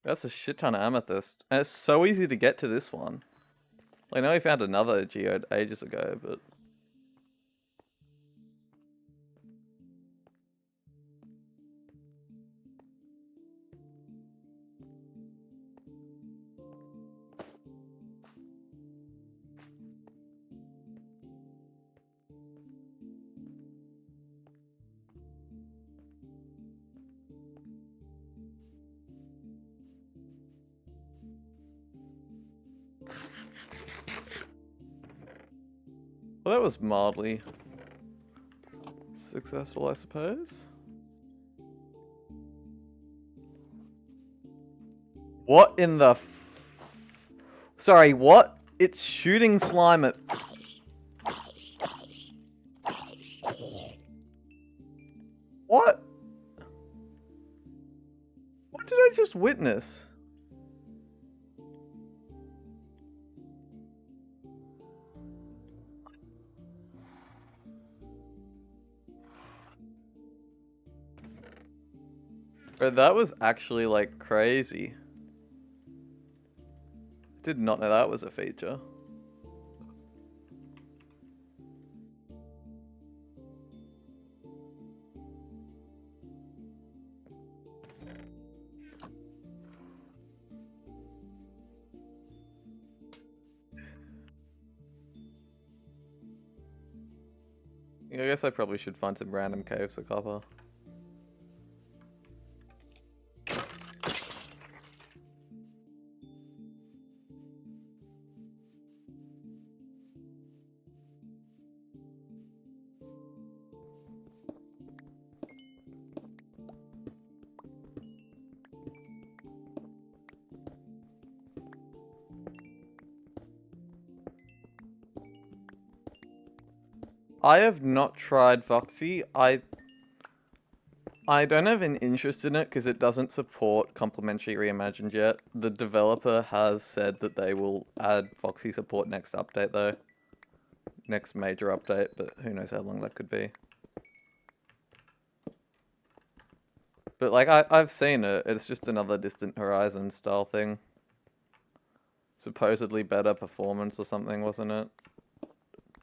That's a shit ton of amethyst. And it's so easy to get to this one. Like, I know we found another geode ages ago, but... Well, that was mildly successful, I suppose. What in the Sorry, what? It's shooting slime at... What? What did I just witness? Bro, that was actually, like, crazy. Did not know that was a feature. Yeah, I guess I probably should find some random caves of copper. I have not tried Foxy. I don't have an interest in it because it doesn't support complementary reimagined yet. The developer has said that they will add Foxy support next update though. Next major update, but who knows how long that could be. But like I've seen it, it's just another Distant Horizon style thing. Supposedly better performance or something, wasn't it?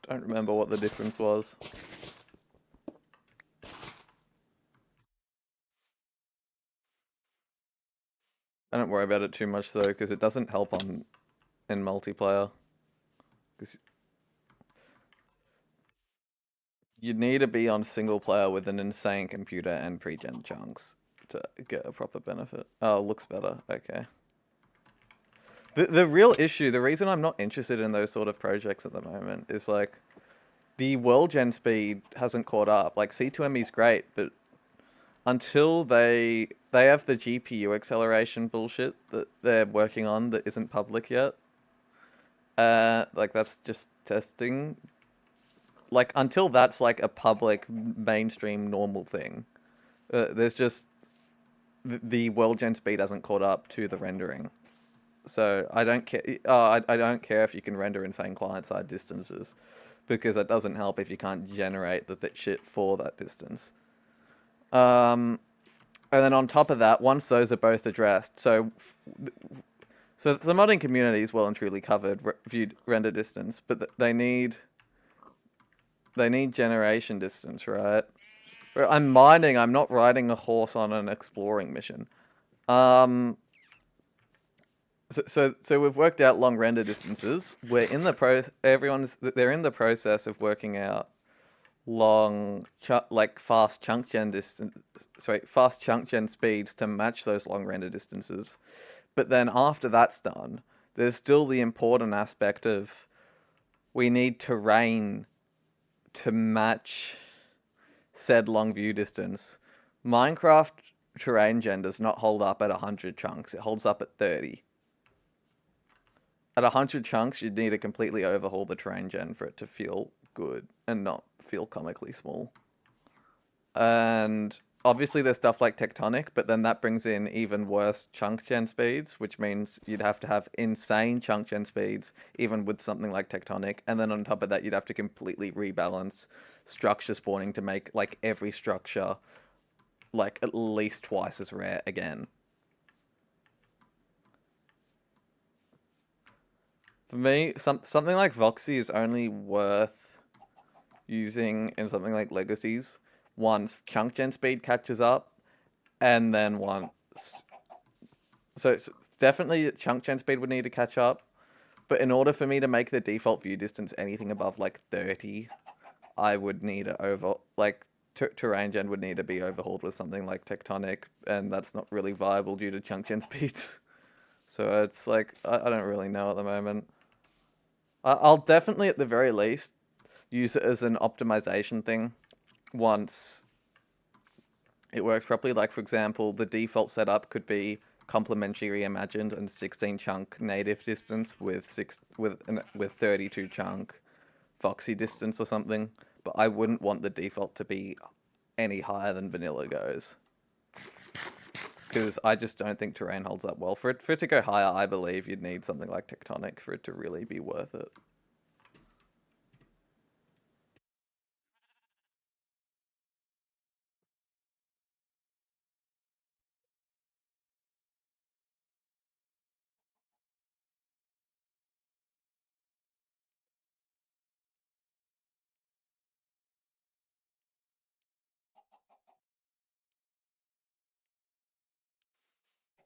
Don't remember what the difference was. I don't worry about it too much though, because it doesn't help in multiplayer. Because you need to be on single player with an insane computer and pre-gen chunks to get a proper benefit. Oh, looks better. Okay. The real issue, the reason I'm not interested in those sort of projects at the moment is like the world gen speed hasn't caught up. Like C2ME is great, but until they have the GPU acceleration bullshit that they're working on that isn't public yet. Like that's just testing. Like until that's like a public mainstream normal thing, there's just the world gen speed hasn't caught up to the rendering. So I don't care. I don't care if you can render insane client-side distances, because it doesn't help if you can't generate the shit for that distance. And then on top of that, once those are both addressed, so the modding community is well and truly covered viewed render distance, but they need generation distance, right? I'm mining. I'm not riding a horse on an exploring mission. So we've worked out long render distances. We're in the they're in the process of working out fast chunk gen speeds to match those long render distances. But then after that's done, there's still the important aspect of we need terrain to match said long view distance. Minecraft terrain gen does not hold up at 100 chunks. It holds up at 30. At 100 chunks, you'd need to completely overhaul the terrain gen for it to feel good and not feel comically small. And obviously there's stuff like Tectonic, but then that brings in even worse chunk gen speeds, which means you'd have to have insane chunk gen speeds, even with something like Tectonic. And then on top of that, you'd have to completely rebalance structure spawning to make like every structure like at least twice as rare again. For me, something like Voxy is only worth using in something like Legacies once chunk gen speed catches up, and then once. So definitely chunk gen speed would need to catch up, but in order for me to make the default view distance anything above like 30, I would need to terrain gen would need to be overhauled with something like Tectonic, and that's not really viable due to chunk gen speeds. So it's like I don't really know at the moment. I'll definitely at the very least use it as an optimization thing once it works properly. Like for example, the default setup could be complementary reimagined and 16 chunk native distance with 32 chunk Foxy distance or something. But I wouldn't want the default to be any higher than vanilla goes, because I just don't think terrain holds up well. For it to go higher, I believe you'd need something like Tectonic for it to really be worth it.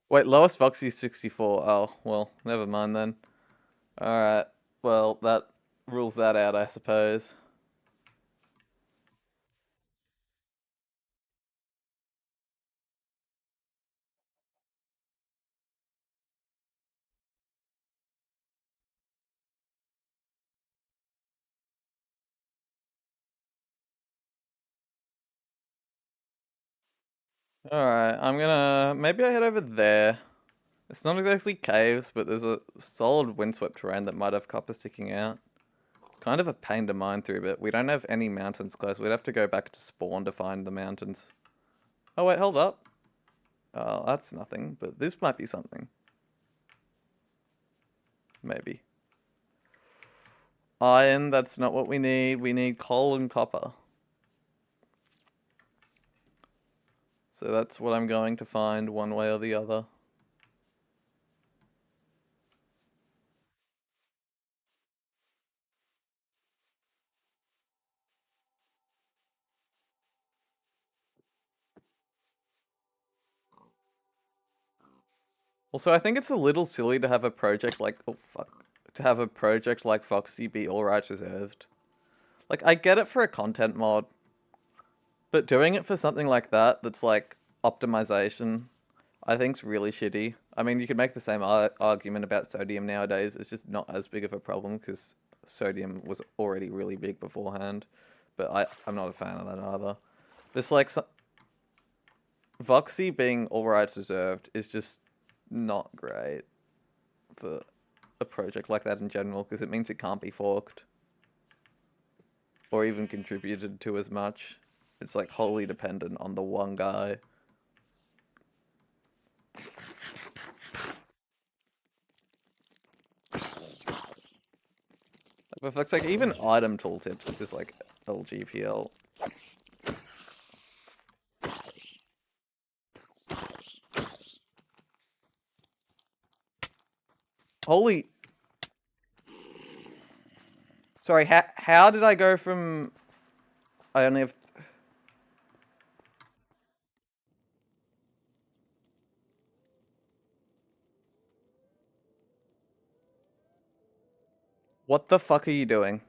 Wait, lowest Foxy is 64. Oh, well, never mind then. Alright, well, that rules that out, I suppose. Alright, I'm gonna... Maybe I head over there. It's not exactly caves, but there's a solid windswept terrain that might have copper sticking out. Kind of a pain to mine through, but we don't have any mountains close. We'd have to go back to spawn to find the mountains. Oh wait, hold up. Oh, that's nothing, but this might be something. Maybe. Iron, that's not what we need. We need coal and copper. So that's what I'm going to find one way or the other. Also, I think it's a little silly to have a project like... Oh, fuck. To have a project like Foxy be alright reserved. Like, I get it for a content mod, but doing it for something like that, that's like optimization, I think's really shitty. I mean, you could make the same argument about sodium nowadays. It's just not as big of a problem because sodium was already really big beforehand. But I'm not a fan of that either. This like Voxy being all rights reserved is just not great for a project like that in general, because it means it can't be forked or even contributed to as much. It's like wholly dependent on the one guy. But it looks like even item tooltips is like LGPL. Holy... Sorry, how did I go from... I only have... What the fuck are you doing?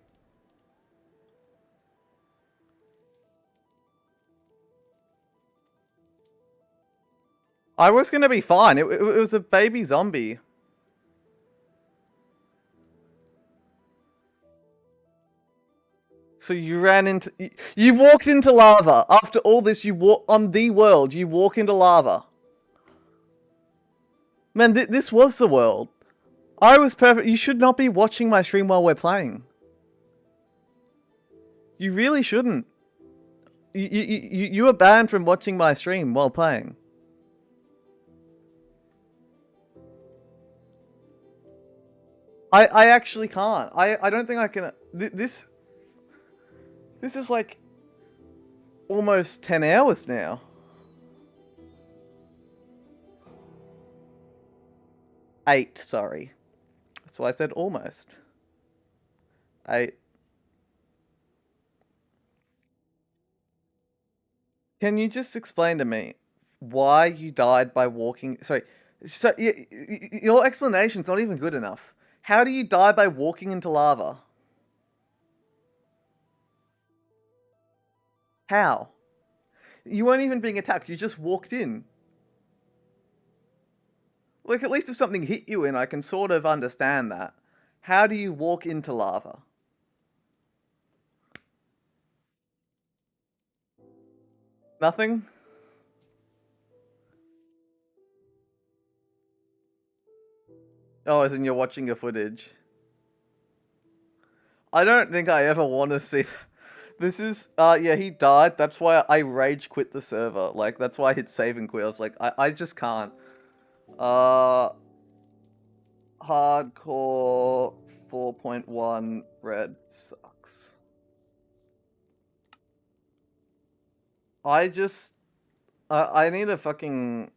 I was gonna be fine. It was a baby zombie. So you ran into... You walked into lava. After all this, you walk... On the world, you walk into lava. Man, this was the world. I was perfect. You should not be watching my stream while we're playing. You really shouldn't. You are banned from watching my stream while playing. I actually can't. I don't think I can... This is like almost 10 hours now. 8, sorry. That's why I said almost. 8. Can you just explain to me why you died by walking? Sorry, so your explanation's not even good enough. How do you die by walking into lava? How? You weren't even being attacked. You just walked in. Like, at least if something hit you in, I can sort of understand that. How do you walk into lava? Nothing? Oh, as in you're watching your footage. I don't think I ever want to see. This is, yeah, he died. That's why I rage quit the server. Like, that's why I hit save and quit. I was like, I just can't. Uh, hardcore 4.1 red sucks. I just, I need a fucking.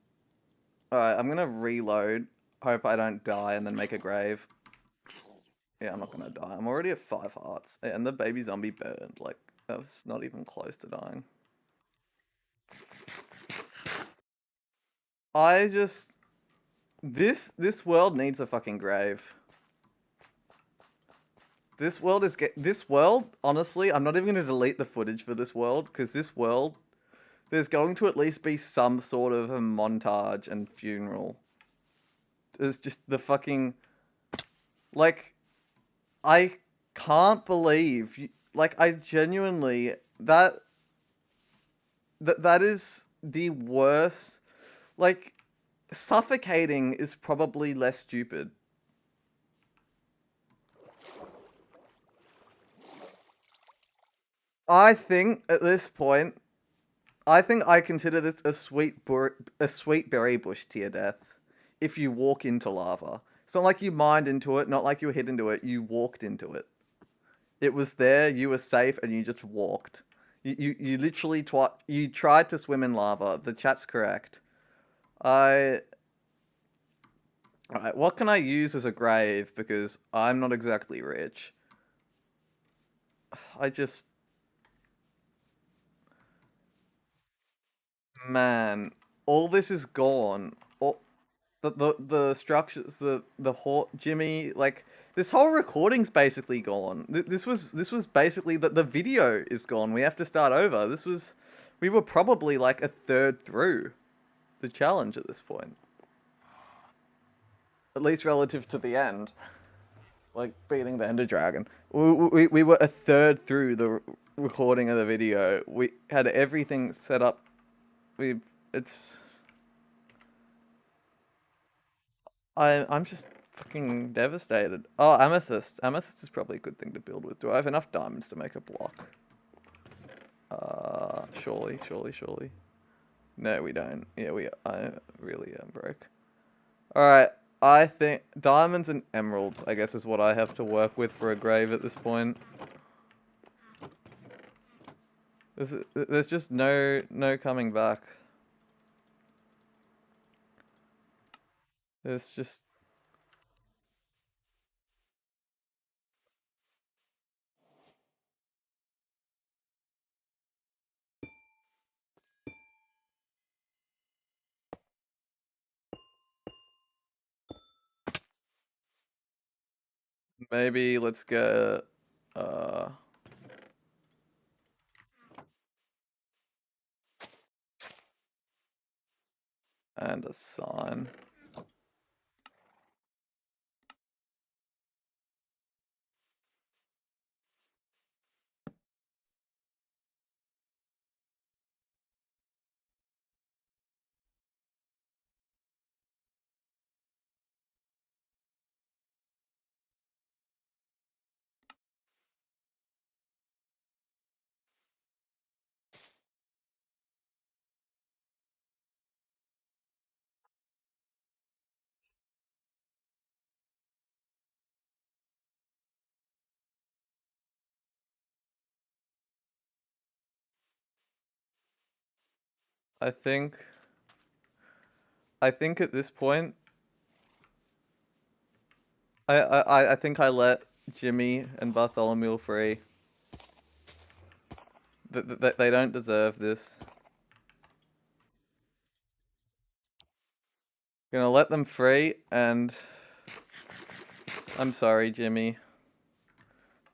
Alright, I'm gonna reload. Hope I don't die and then make a grave. Yeah, I'm not gonna die. I'm already at 5 hearts. And the baby zombie burned. Like, that was not even close to dying. I just. This world needs a fucking grave. This world is this world, honestly, I'm not even going to delete the footage for this world because this world there's going to at least be some sort of a montage and funeral. It's just the fucking like I can't believe like I genuinely that is the worst. Like suffocating is probably less stupid. I think at this point I think I consider this a sweet berry bush to your death. If you walk into lava, it's not like you mined into it, not like you hit into it. You walked into it. It was there. You were safe, and you just walked. You literally you tried to swim in lava. The chat's correct. I. Alright, what can I use as a grave? Because I'm not exactly rich. I just. Man. All this is gone. All, the structures, Jimmy, like this whole recording's basically gone. This was basically the video is gone. We have to start over. We were probably like a third through the challenge at this point, at least relative to the end, like beating the Ender Dragon. We were a third through the recording of the video. We had everything set up. We it's I'm just fucking devastated. Oh, amethyst. Amethyst is probably a good thing to build with. Do I have enough diamonds to make a block? Surely. No, we don't. Yeah, I really am broke. Alright, I think diamonds and emeralds, I guess, is what I have to work with for a grave at this point. There's just no coming back. There's just maybe let's get uh and a sign. I think I think at this point I think I let Jimmy and Bartholomew free. They don't deserve this. Gonna let them free, and I'm sorry, Jimmy.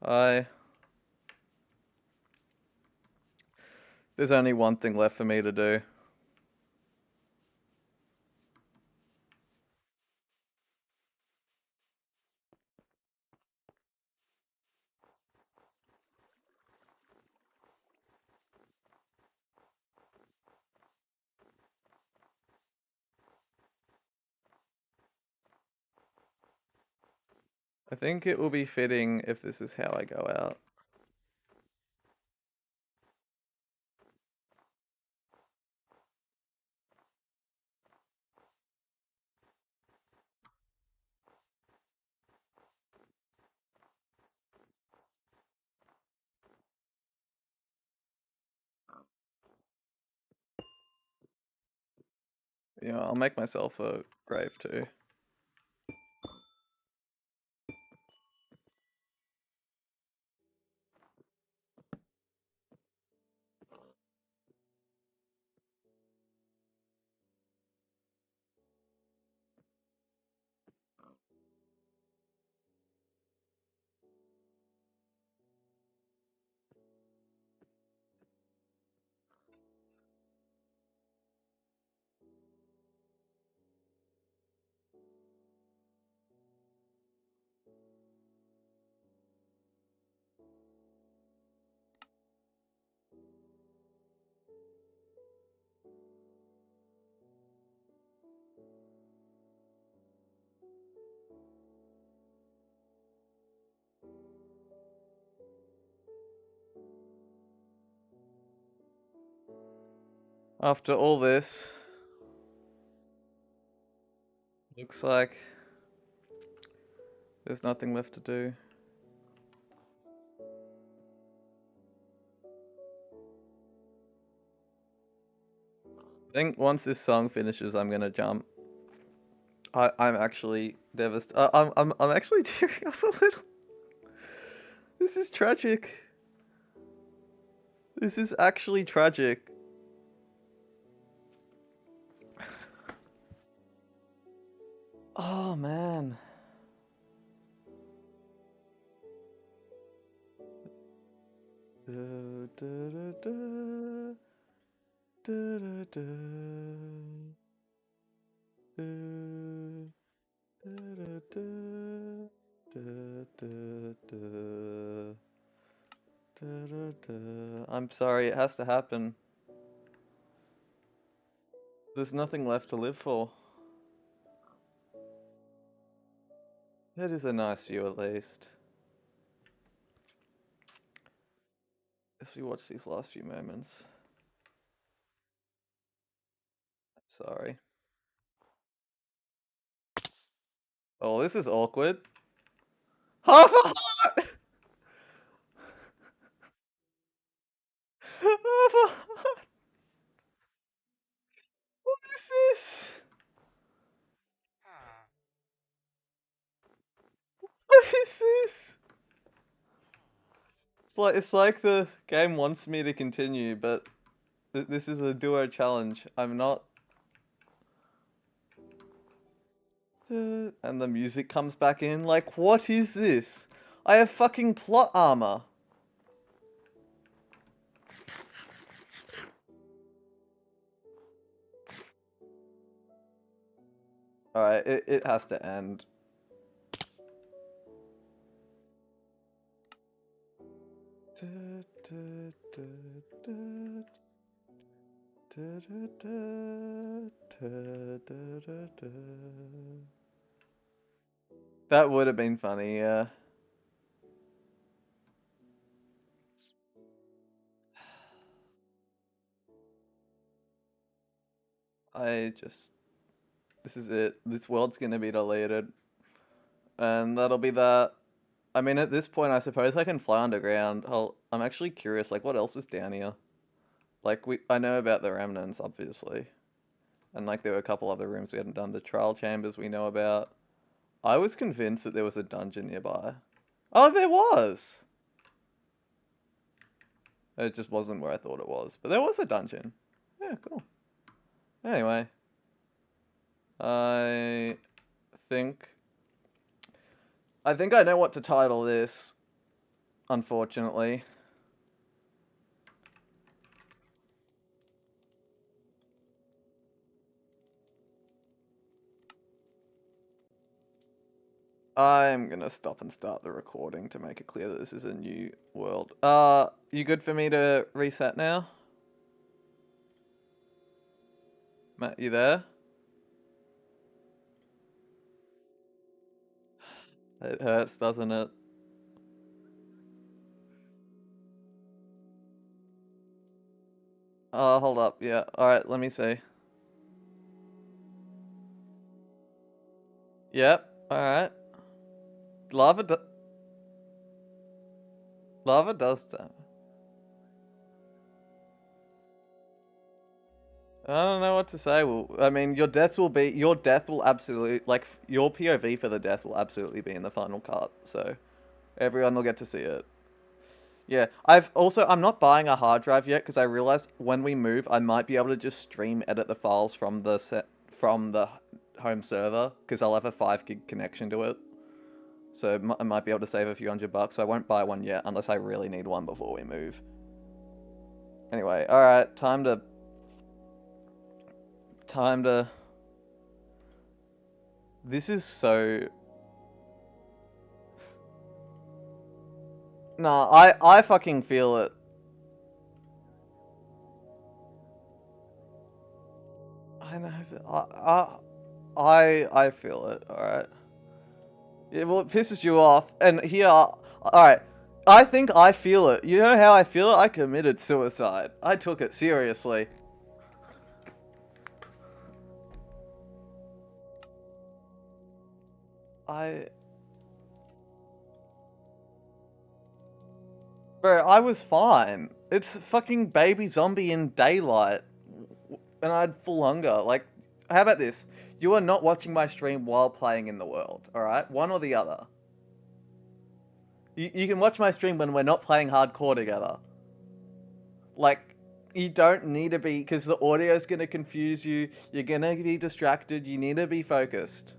I There's only one thing left for me to do. I think it will be fitting if this is how I go out. Yeah, I'll make myself a grave too. After all this, looks like there's nothing left to do. I think once this song finishes, I'm gonna jump. I'm actually devastated. I'm actually tearing up a little. This is tragic. This is actually tragic. Oh man. Da, da, da, da, da, da, da, da, da, da, da, da, da, da, da, da. I'm sorry, it has to happen. There's nothing left to live for. That is a nice view, at least. As we watch these last few moments. Sorry. Oh, this is awkward. Half a heart! Half a heart! What is this? What is this? It's like the game wants me to continue, but this is a duo challenge. I'm not. And the music comes back in. Like, what is this? I have fucking plot armor. Alright, it has to end. That would have been funny, yeah. This is it. This world's gonna be deleted. And that'll be that. I mean, at this point, I suppose I can fly underground. I'm actually curious, like, what else is down here? Like, I know about the remnants, obviously. And, like, there were a couple other rooms we hadn't done. The trial chambers we know about. I was convinced that there was a dungeon nearby. Oh, there was! It just wasn't where I thought it was. But there was a dungeon. Yeah, cool. Anyway. I think... I think I know what to title this. Unfortunately. I'm gonna stop and start the recording to make it clear that this is a new world. You good for me to reset now? Matt, you there? It hurts, doesn't it? Oh, hold up. Yeah. Alright, let me see. Yep. Alright. Lava, lava does damage. I don't know what to say. Well, I mean, your death will absolutely, like, your POV for the death will absolutely be in the final cut, so everyone will get to see it. Yeah, I'm not buying a hard drive yet because I realized when we move, I might be able to just stream edit the files from the home server because I'll have a 5 gig connection to it. So I might be able to save a few $100, so I won't buy one yet unless I really need one before we move. Anyway, alright, time to... This is so... Nah, I fucking feel it. I know, but I feel it, alright? Yeah, well, it pisses you off, and here, alright, I think I feel it. You know how I feel it? I committed suicide. I took it seriously. Bro, I was fine. It's fucking baby zombie in daylight, and I had full hunger. Like, how about this? You are not watching my stream while playing in the world, alright? One or the other. You can watch my stream when we're not playing hardcore together. Like, you don't need to be, because the audio's gonna confuse you, you're gonna be distracted, you need to be focused.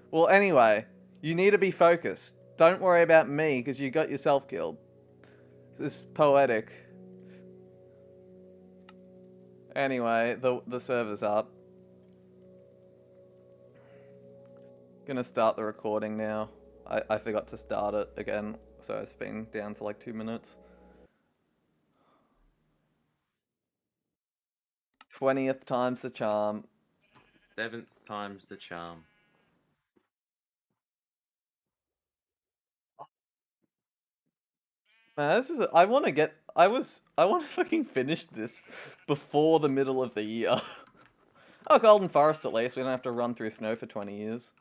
Well, anyway, you need to be focused. Don't worry about me, because you got yourself killed. This is poetic. Anyway, the server's up. Gonna start the recording now. I forgot to start it again, so it's been down for like 2 minutes. 20th time's the charm. 7th time's the charm. Man, this is. I want to get. I want to fucking finish this before the middle of the year. Oh, Golden Forest at least. We don't have to run through snow for 20 years.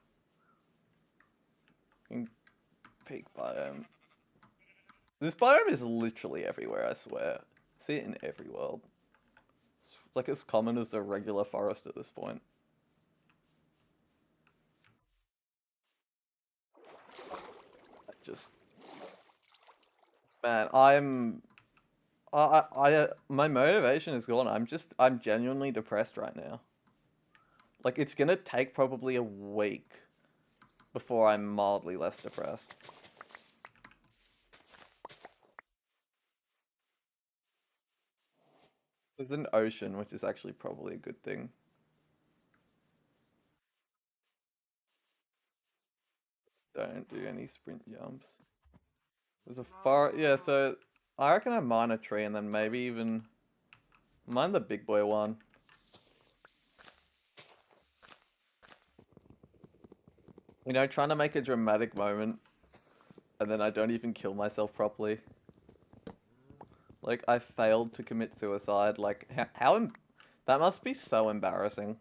Peak biome. This biome is literally everywhere, I swear. See it in every world. It's like as common as a regular forest at this point. I just... Man, my motivation is gone. I'm genuinely depressed right now. Like, it's gonna take probably a week before I'm mildly less depressed. There's an ocean, which is actually probably a good thing. Don't do any sprint jumps. There's a yeah, so I reckon I mine a tree and then maybe even mine the big boy one. You know, trying to make a dramatic moment and then I don't even kill myself properly. Like, I failed to commit suicide. Like, that must be so embarrassing.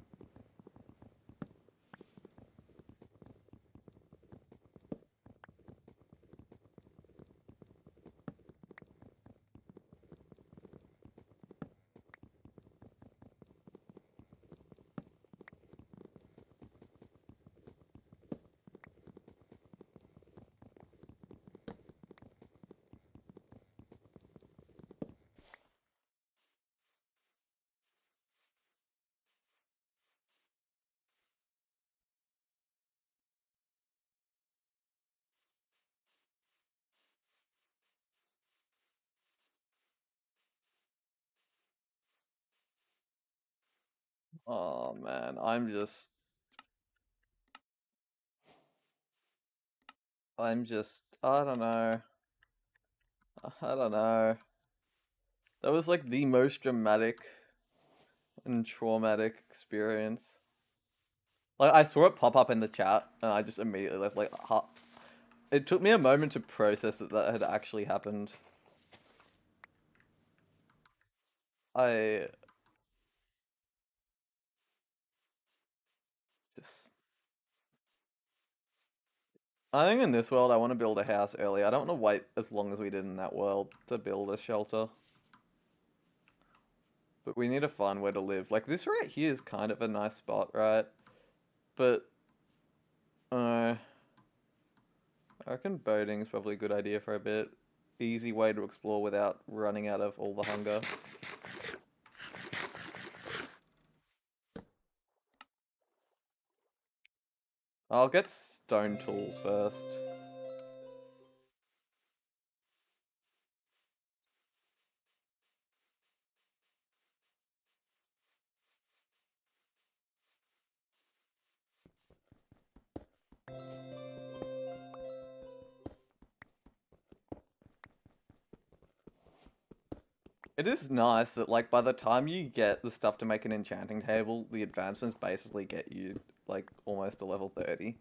Oh man, I'm just, I don't know. I don't know. That was like the most dramatic and traumatic experience. Like I saw it pop up in the chat, and I just immediately left. Like, it took me a moment to process that that had actually happened. I just, I think in this world, I want to build a house early. I don't want to wait as long as we did in that world to build a shelter. But we need to find where to live. Like this right here is kind of a nice spot, right? But I reckon boating is probably a good idea for a bit. Easy way to explore without running out of all the hunger. I'll get stone tools first. It is nice that like by the time you get the stuff to make an enchanting table, the advancements basically get you like almost to level 30.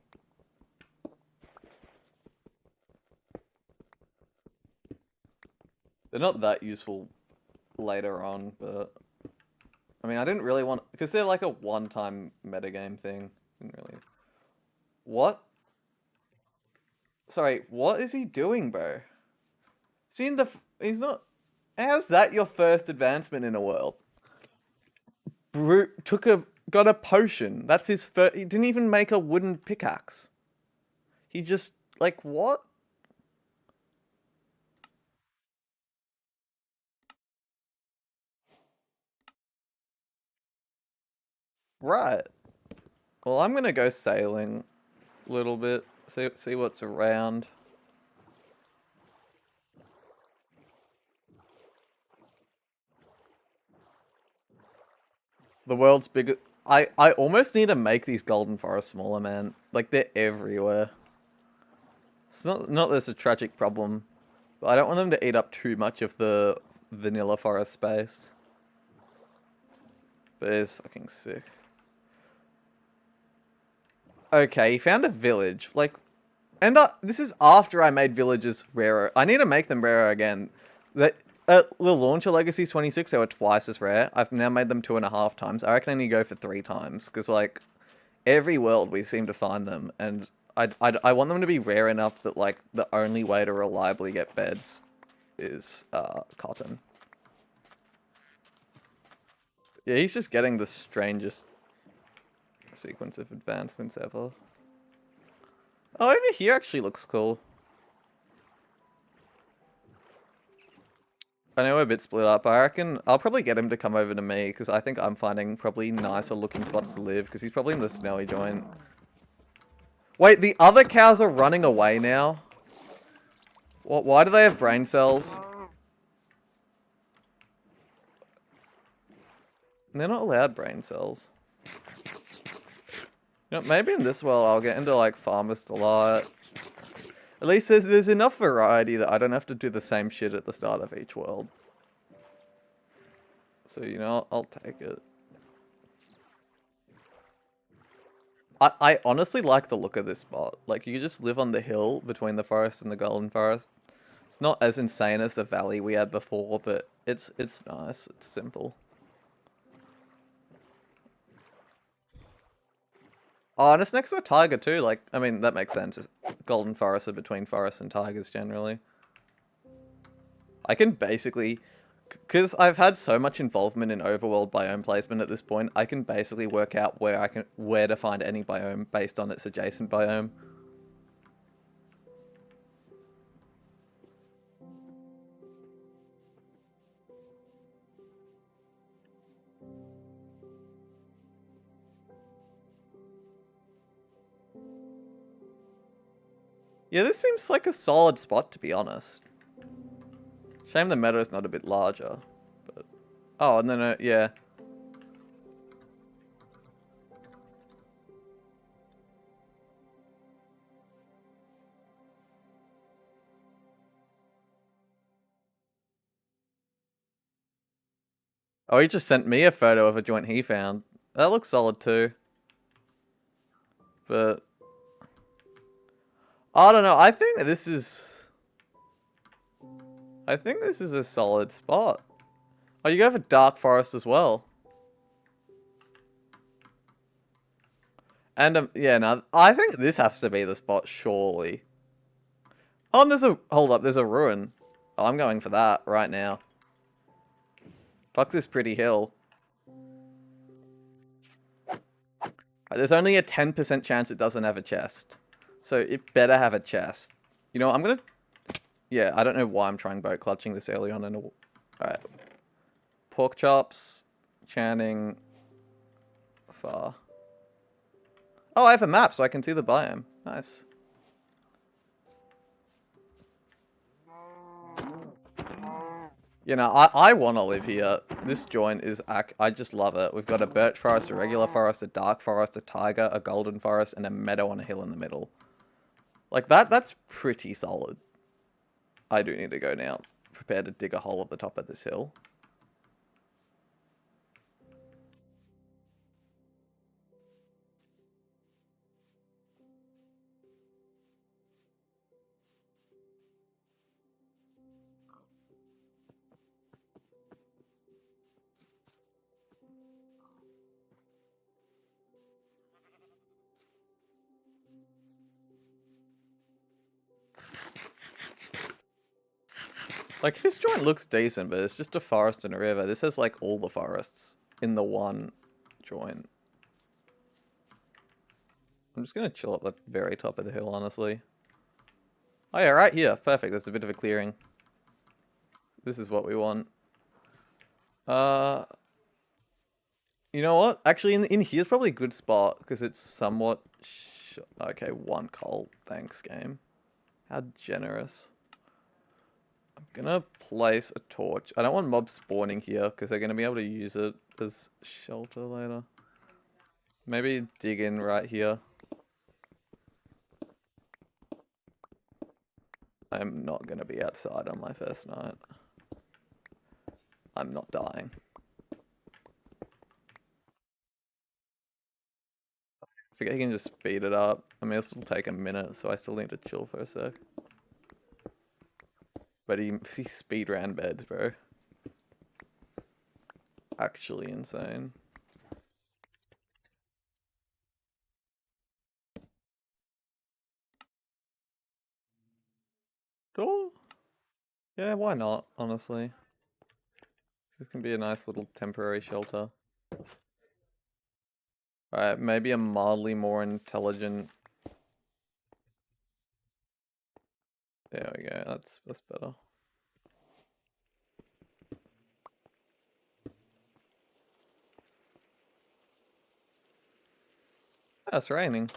They're not that useful later on, but I mean I didn't really want because they're like a one-time metagame thing. Didn't really. What? Sorry, what is he doing, bro? Seeing the he's not. How's that your first advancement in a world? Brute got a potion. That's his first. He didn't even make a wooden pickaxe. He just like what? Right. Well, I'm gonna go sailing a little bit. See what's around. The world's biggest. I almost need to make these golden forests smaller, man. Like they're everywhere. It's not that it's a tragic problem, but I don't want them to eat up too much of the vanilla forest space. But it is fucking sick. Okay, he found a village. Like, and this is after I made villages rarer. I need to make them rarer again. That at the launch of Legacies 26, they were twice as rare. I've now made them 2.5 times. I reckon I need to go for 3 times because like every world we seem to find them, and I want them to be rare enough that like the only way to reliably get beds is cotton. Yeah, he's just getting the strangest sequence of advancements ever. Oh, over here actually looks cool. I know we're a bit split up. I reckon I'll probably get him to come over to me because I think I'm finding probably nicer looking spots to live because he's probably in the snowy joint. Wait, the other cows are running away now? What? Why do they have brain cells? They're not allowed brain cells. You know, maybe in this world I'll get into like Farmer's Delight. At least there's enough variety that I don't have to do the same shit at the start of each world. So, you know, I'll take it. I honestly like the look of this spot. Like, you just live on the hill between the forest and the golden forest. It's not as insane as the valley we had before, but it's nice. It's simple. Oh, and it's next to a tiger too. Like, I mean, that makes sense. Golden forests are between forests and tigers generally. I can basically, because I've had so much involvement in overworld biome placement at this point, I can basically work out where to find any biome based on its adjacent biome. Yeah, this seems like a solid spot to be honest. Shame the meadow's not a bit larger, but oh, and then yeah. Oh, he just sent me a photo of a joint he found. That looks solid too. But I don't know. I think this is a solid spot. Oh, you go for Dark Forest as well. And yeah, no, I think this has to be the spot, surely. Oh, and hold up, there's a ruin. Oh, I'm going for that right now. Fuck this pretty hill. There's only a 10% chance it doesn't have a chest. So it better have a chest. You know what, I'm gonna... Yeah, I don't know why I'm trying boat clutching this early on in a... Alright. Pork chops, Channing, far. Oh, I have a map so I can see the biome. Nice. You know, I want to live here. This joint is... I just love it. We've got a birch forest, a regular forest, a dark forest, a taiga, a golden forest, and a meadow on a hill in the middle. Like, that's pretty solid. I do need to go now. Prepare to dig a hole at the top of this hill. Like, this joint looks decent, but it's just a forest and a river. This has, like, all the forests in the one joint. I'm just gonna chill at the very top of the hill, honestly. Oh yeah, right here. Perfect. There's a bit of a clearing. This is what we want. You know what? Actually, in here's probably a good spot, because it's somewhat... Okay, one coal. Thanks, game. How generous. I'm gonna place a torch. I don't want mobs spawning here, because they're gonna be able to use it as shelter later. Maybe dig in right here. I'm not gonna be outside on my first night. I'm not dying. I think I can just speed it up. I mean, it'll still take a minute, so I still need to chill for a sec. But he speed ran beds, bro. Actually insane. Door? Yeah, why not, honestly? This can be a nice little temporary shelter. Alright, maybe a mildly more intelligent... There we go, that's better. Oh, it's raining.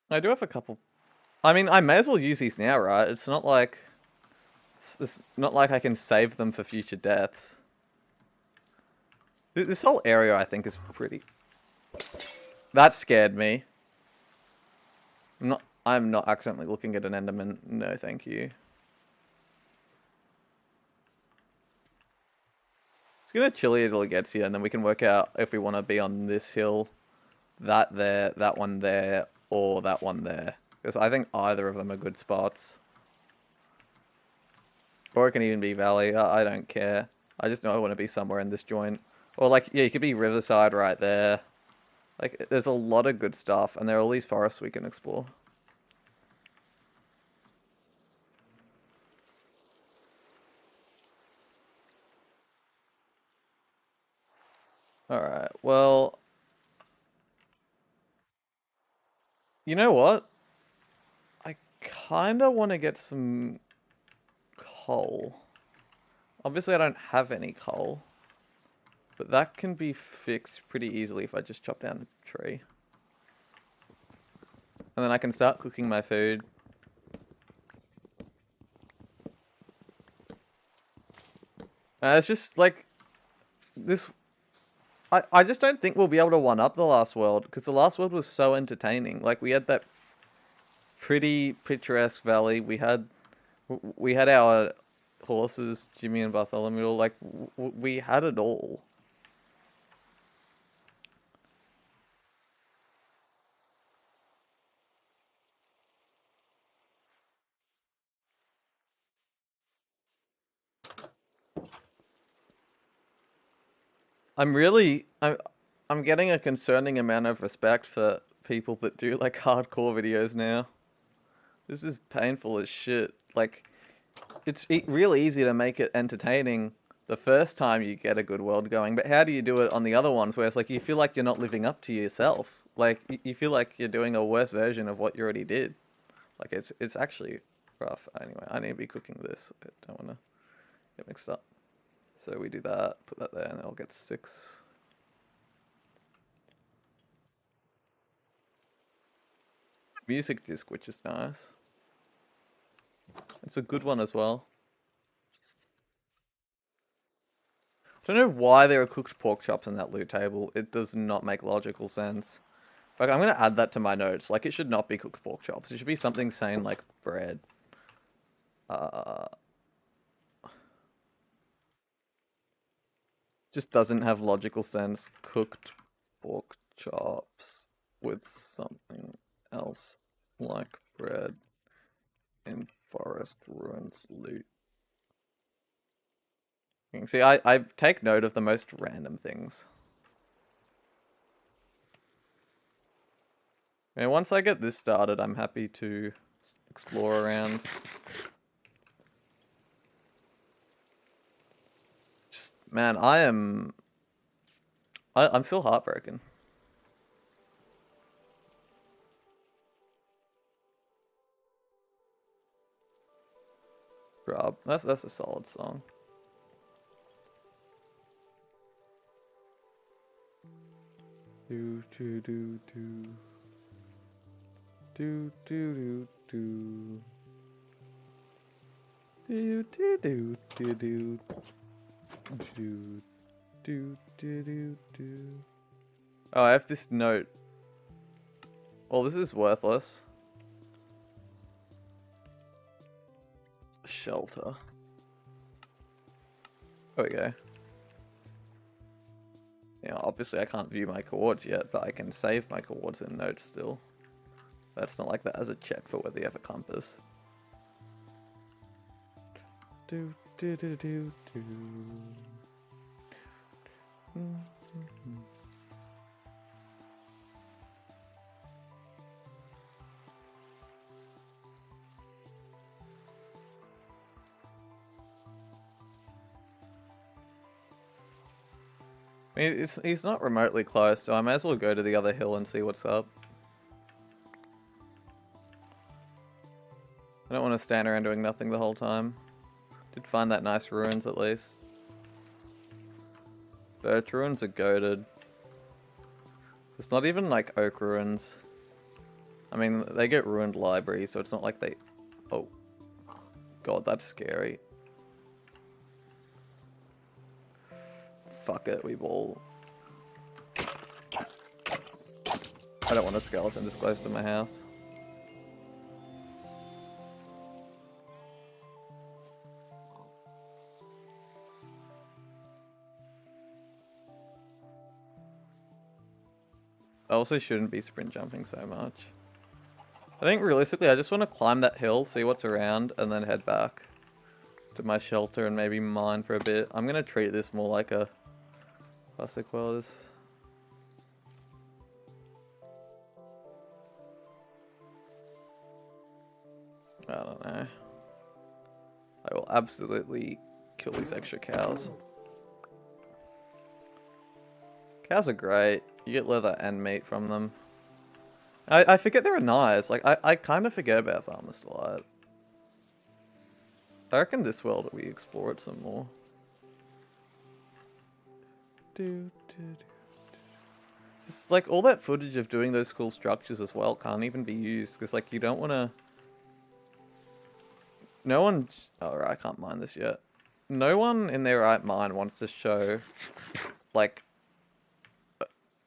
I do have a couple... I mean, I may as well use these now, right? It's not like... It's not like I can save them for future deaths. This whole area, I think, is pretty... That scared me. I'm not accidentally looking at an Enderman. No, thank you. It's gonna chill here till it gets here, and then we can work out if we want to be on this hill, that there, that one there, or that one there. Because I think either of them are good spots. Or it can even be valley. I don't care. I just know I want to be somewhere in this joint. Or like, yeah, you could be riverside right there. Like, there's a lot of good stuff, and there are all these forests we can explore. Alright, well... You know what? I kinda want to get some coal. Obviously I don't have any coal. But that can be fixed pretty easily if I just chop down a tree. And then I can start cooking my food. It's just like this. I just don't think we'll be able to one up the last world because the last world was so entertaining. Like we had that pretty picturesque valley. We had our horses, Jimmy and Bartholomew. Like we had it all. I'm getting a concerning amount of respect for people that do like hardcore videos now. This is painful as shit. Like it's real easy to make it entertaining the first time you get a good world going, but how do you do it on the other ones where it's like you feel like you're not living up to yourself? Like you feel like you're doing a worse version of what you already did. Like it's actually rough. Anyway, I need to be cooking this. I don't want to get mixed up. So we do that, put that there, and I'll get 6. Music disc, which is nice. It's a good one as well. I don't know why there are cooked pork chops in that loot table. It does not make logical sense. Like, I'm gonna add that to my notes. Like, it should not be cooked pork chops. It should be something saying like bread. Uh, just doesn't have logical sense. Cooked pork chops with something else like bread in forest ruins loot. You can see, I take note of the most random things. And once I get this started, I'm happy to explore around. Just, man, I'm still heartbroken. Rob, that's a solid song. Do do do do do do do do do do do do do do do do do. Oh, I have this note. Well, this is worthless. Shelter. There we go. Yeah, obviously I can't view my coords yet, but I can save my coords in notes still. That's not like that as a check for whether you have a compass. Do do do do do. I mean, he's not remotely close, so I may as well go to the other hill and see what's up. I don't want to stand around doing nothing the whole time. Did find that nice ruins at least. Birch ruins are goated. It's not even like oak ruins. I mean, they get ruined libraries, so it's not like they... Oh. God, that's scary. Fuck it, we ball. I don't want a skeleton this close to my house. I also shouldn't be sprint jumping so much. I think realistically I just want to climb that hill, see what's around, and then head back to my shelter and maybe mine for a bit. I'm gonna treat this more like a classic world. I don't know. I will absolutely kill these extra cows. Cows are great. You get leather and meat from them. I forget there are knives. Like, I kind of forget about Farmer's Delight. I reckon this world we explore it some more. Just like all that footage of doing those cool structures as well can't even be used because like you don't want to. No one. Oh, right, I can't mine this yet. no one in their right mind wants to show, like,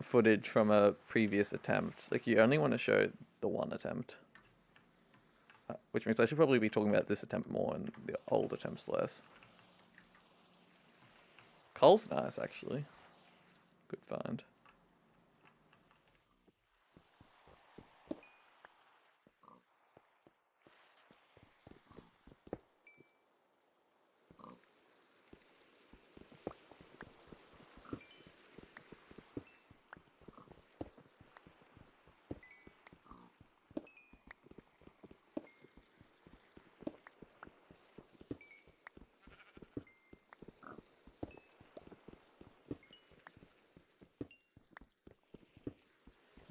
footage from a previous attempt. Like, you only want to show the one attempt. Which means I should probably be talking about this attempt more and the old attempts less. Coal's nice, actually. Good find.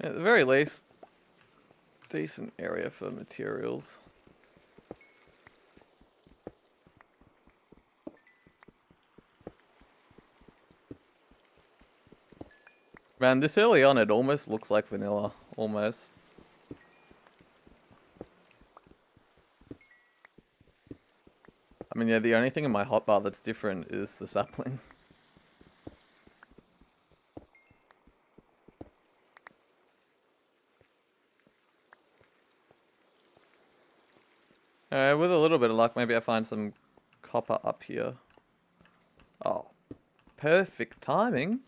At the very least, decent area for materials. Man, this early on, it almost looks like vanilla. Almost. I mean, yeah, the only thing in my hotbar that's different is the sapling. With a little bit of luck, maybe I find some copper up here. Oh, perfect timing.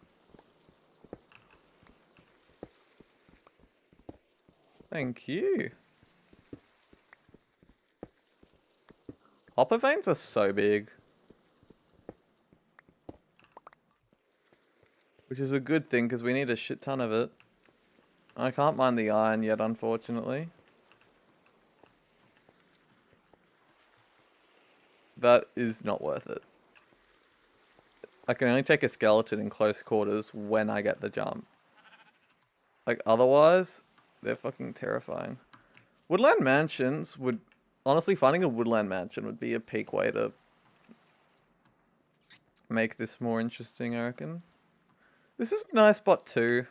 Thank you. Hopper veins are so big. Which is a good thing, because we need a shit ton of it. I can't mine the iron yet, unfortunately. That is not worth it. I can only take a skeleton in close quarters when I get the jump. Like, otherwise, they're fucking terrifying. Woodland mansions would... Honestly, finding a woodland mansion would be a peak way to make this more interesting, I reckon. This is a nice spot too.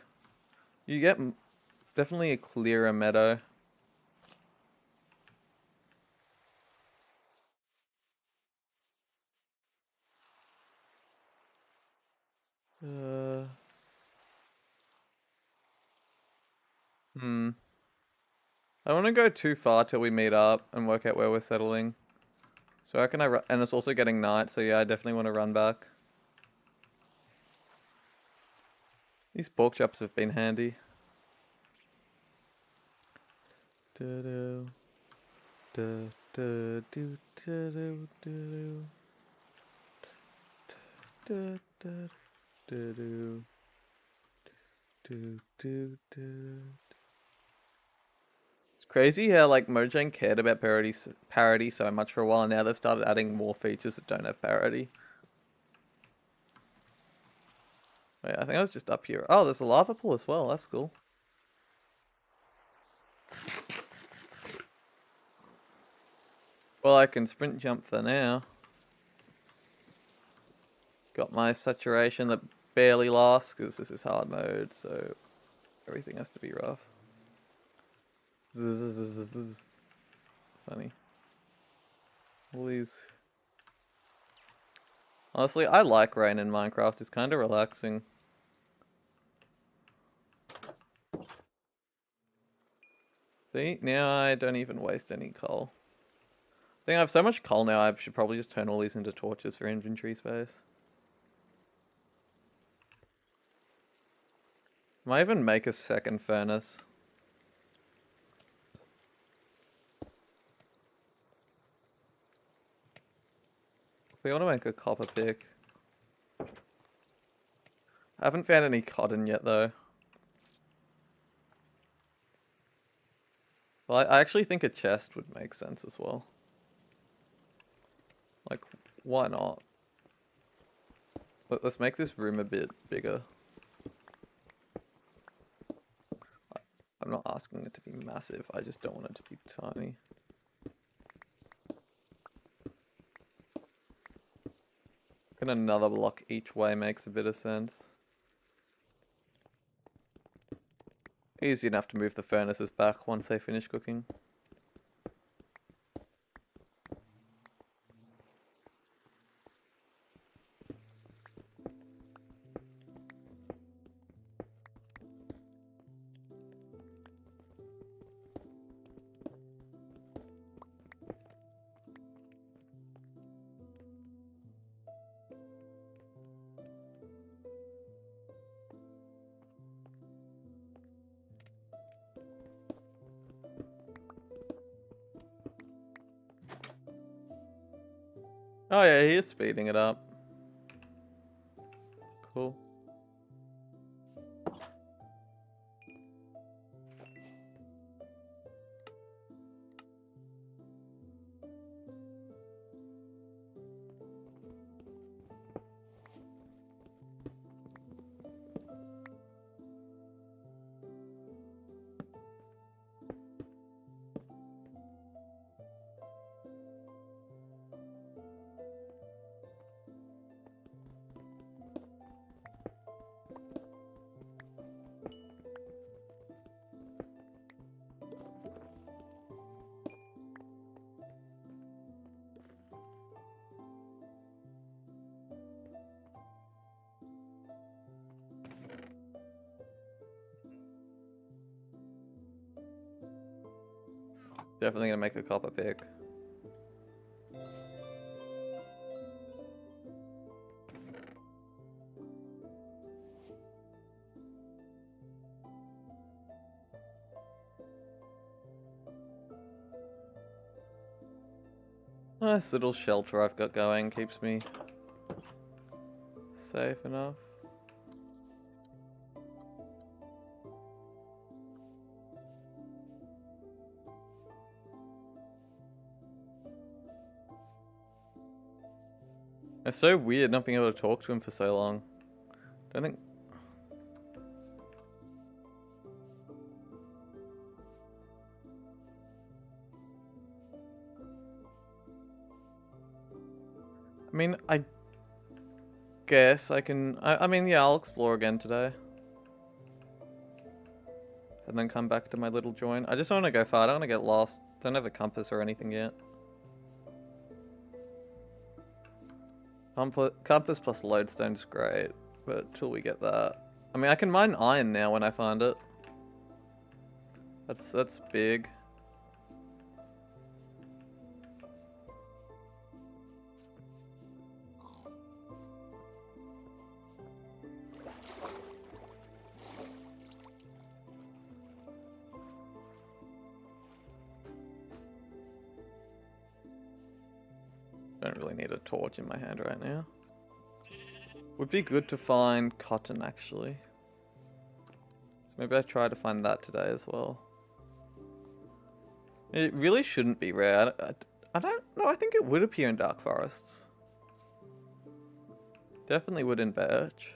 You get definitely a clearer meadow. Uh, hmm. I don't want to go too far till we meet up and work out where we're settling. So I reckon and it's also getting night, so yeah, I definitely want to run back. These pork chops have been handy. Do do do do do do do do do do do do do. It's crazy how like Mojang cared about parody so much for a while, and now they've started adding more features that don't have parody. Wait, I think I was just up here. Oh, there's a lava pool as well. That's cool. Well, I can sprint jump for now. Got my saturation that barely lasts because this is hard mode, so everything has to be rough. Zzz. Funny. All these. Honestly, I like rain in Minecraft. It's kind of relaxing. See, now I don't even waste any coal. I think I have so much coal now, I should probably just turn all these into torches for inventory space. Might even make a second furnace. We want to make a copper pick. I haven't found any cotton yet, though. Well, I actually think a chest would make sense as well. Like, why not? Let's make this room a bit bigger. I'm not asking it to be massive, I just don't want it to be tiny. And another block each way makes a bit of sense. Easy enough to move the furnaces back once they finish cooking. Oh yeah, he is speeding it up. Cool. Definitely gonna make a copper pick. Nice little shelter I've got going, keeps me safe enough. It's so weird not being able to talk to him for so long. Don't think... I mean, I guess I can... I mean, yeah, I'll explore again today. And then come back to my little joint. I just want to go far. I don't want to get lost. Don't have a compass or anything yet. Compass plus lodestone's great, but till we get that... I mean, I can mine iron now when I find it. That's big. Don't really need a torch in my hand right now. Would be good to find cotton, actually. So maybe I try to find that today as well. It really shouldn't be rare. I don't know. I think it would appear in dark forests. Definitely would in birch.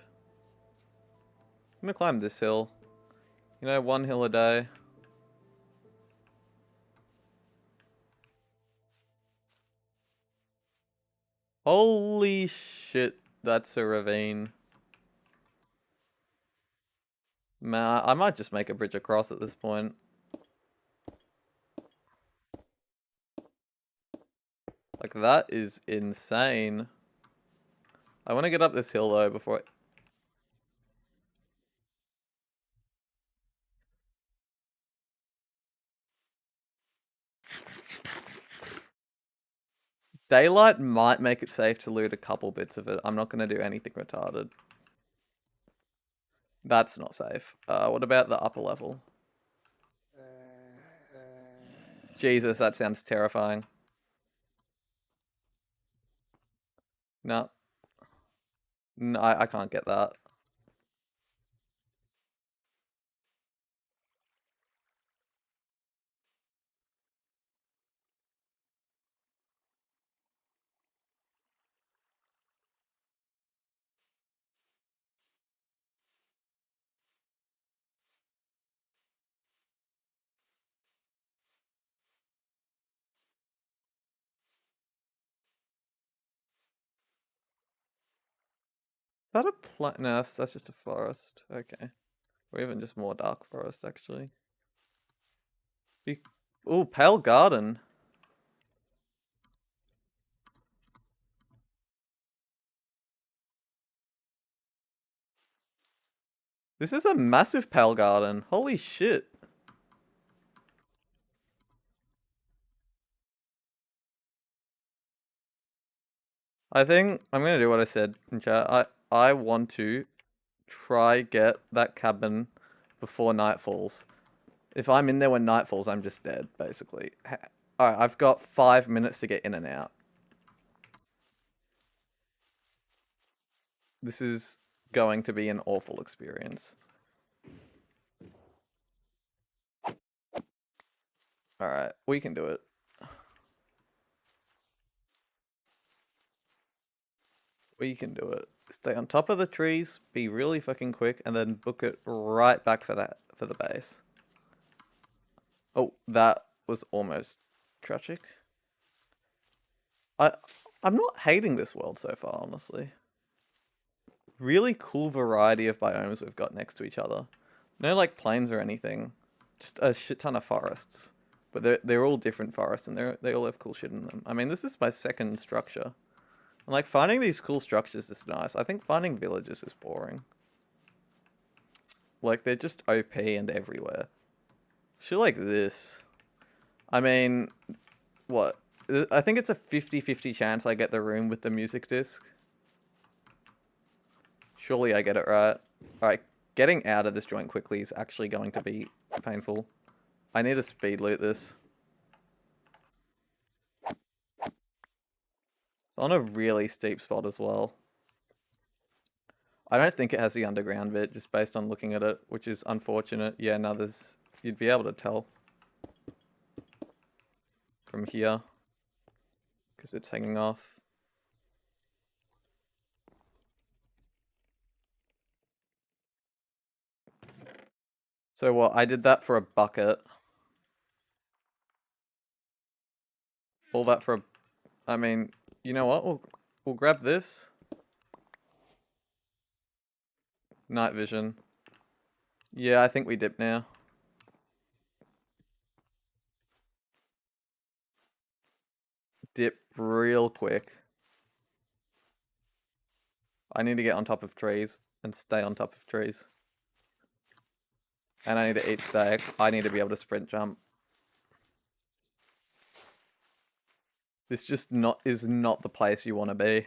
I'm gonna climb this hill. You know, one hill a day. Holy shit, that's a ravine. Man, I might just make a bridge across at this point. Like, that is insane. I want to get up this hill, though, before... Daylight might make it safe to loot a couple bits of it. I'm not going to do anything retarded. That's not safe. What about the upper level? Jesus, that sounds terrifying. No. No, I can't get that. Is that a plant? No, that's just a forest. Okay. Or even just more dark forest, actually. Oh, Pale Garden. This is a massive Pale Garden. Holy shit. I think I'm gonna do what I said in chat. I want to try get that cabin before night falls. If I'm in there when night falls, I'm just dead, basically. Alright, I've got 5 minutes to get in and out. This is going to be an awful experience. Alright, we can do it. We can do it. Stay on top of the trees, be really fucking quick, and then book it right back for the base. Oh, that was almost tragic. I I'm not hating this world so far, honestly. Really cool variety of biomes we've got next to each other. No like plains or anything. Just a shit ton of forests. But they're all different forests and they all have cool shit in them. I mean, this is my second structure. And like finding these cool structures is nice. I think finding villages is boring. Like they're just OP and everywhere. Shit like this. I mean, what? I think it's a 50-50 chance I get the room with the music disc. Surely I get it right. Alright, getting out of this joint quickly is actually going to be painful. I need to speed loot this. It's on a really steep spot as well. I don't think it has the underground bit, just based on looking at it, which is unfortunate. Yeah, no, there's... You'd be able to tell from here. Because it's hanging off. So what, I did that for a bucket. All that for a... I mean, you know what? We'll grab this. Night vision. Yeah, I think we dip now. Dip real quick. I need to get on top of trees and stay on top of trees. And I need to eat steak. I need to be able to sprint jump. This just is not the place you want to be.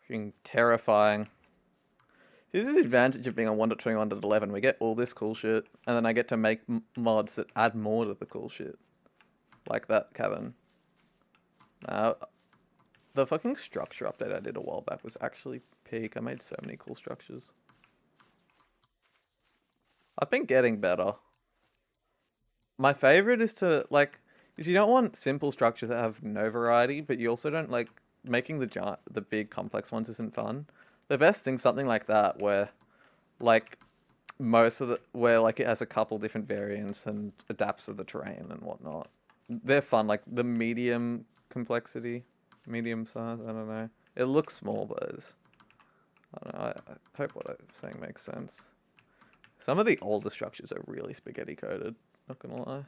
Fucking terrifying. This is the advantage of being on 1.21.11. We get all this cool shit, and then I get to make mods that add more to the cool shit. Like that cabin. The fucking structure update I did a while back was actually peak. I made so many cool structures. I've been getting better. My favorite is to, like, if you don't want simple structures that have no variety, but you also don't, like, making the big complex ones isn't fun. The best thing, something like that, where, like, where, like, it has a couple different variants and adapts to the terrain and whatnot. They're fun, like, the medium complexity, medium size, I don't know. It looks small, but it's, I don't know, I hope what I'm saying makes sense. Some of the older structures are really spaghetti coated, not gonna lie.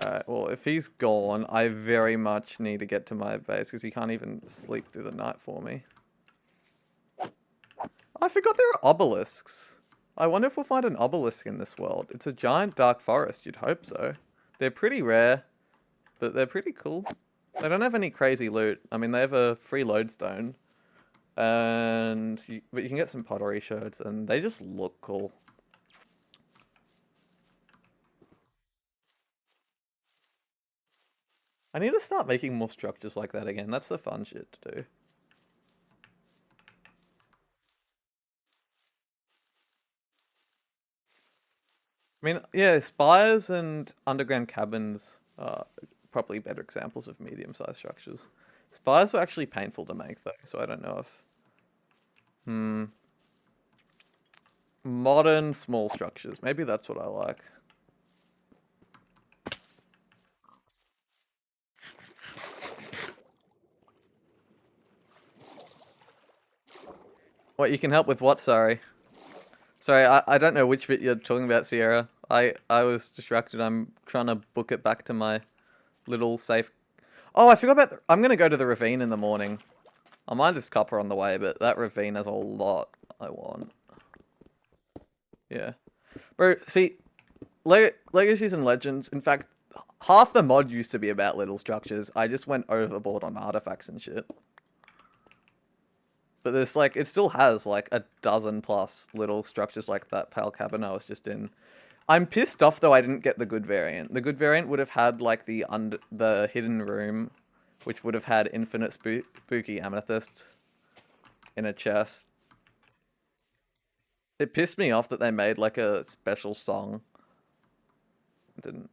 Alright, well, if he's gone, I very much need to get to my base because he can't even sleep through the night for me. I forgot there are obelisks. I wonder if we'll find an obelisk in this world. It's a giant dark forest, you'd hope so. They're pretty rare, but they're pretty cool. They don't have any crazy loot. I mean, they have a free lodestone. But you can get some pottery shards, and they just look cool. I need to start making more structures like that again. That's the fun shit to do. I mean, yeah, spires and underground cabins are probably better examples of medium-sized structures. Spires were actually painful to make, though, so I don't know if... Modern small structures. Maybe that's what I like. What, you can help with what, sorry? Sorry, I don't know which bit you're talking about, Sierra. I was distracted. I'm trying to book it back to my little safe... Oh, I forgot about... I'm going to go to the ravine in the morning. I'll mine this copper on the way, but that ravine has a lot I want. Yeah. Bro, see, Legacies and Legends, in fact, half the mod used to be about little structures. I just went overboard on artifacts and shit. But there's like, it still has like a dozen plus little structures like that pale cabin I was just in. I'm pissed off though I didn't get the good variant. The good variant would have had like the hidden room, which would have had infinite spooky amethyst in a chest. It pissed me off that they made like a special song. It didn't.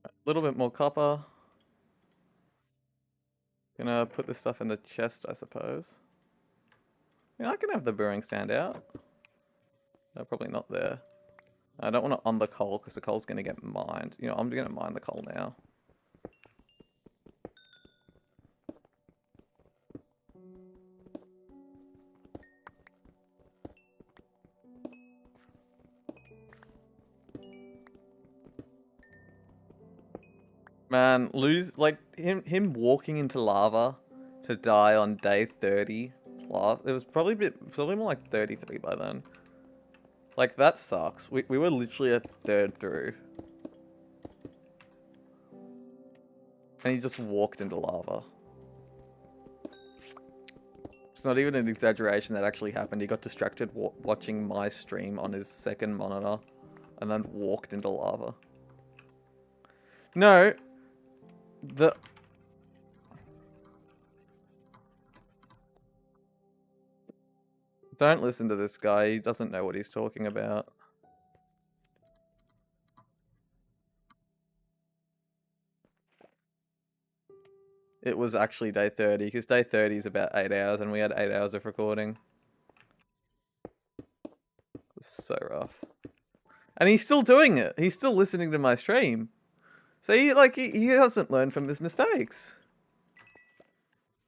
A little bit more copper. Gonna put this stuff in the chest, I suppose. I can have the brewing stand out. No, probably not there. I don't want to on the coal because the coal's gonna get mined. I'm gonna mine the coal now. Man, him walking into lava to die on day 30 plus. It was probably more like 33 by then. Like that sucks. We were literally a third through. And he just walked into lava. It's not even an exaggeration, that actually happened. He got distracted watching my stream on his second monitor and then walked into lava. No, don't listen to this guy. He doesn't know what he's talking about. It was actually day 30, because day 30 is about 8 hours, and we had 8 hours of recording. It was so rough. And he's still doing it. He's still listening to my stream. So he hasn't learned from his mistakes.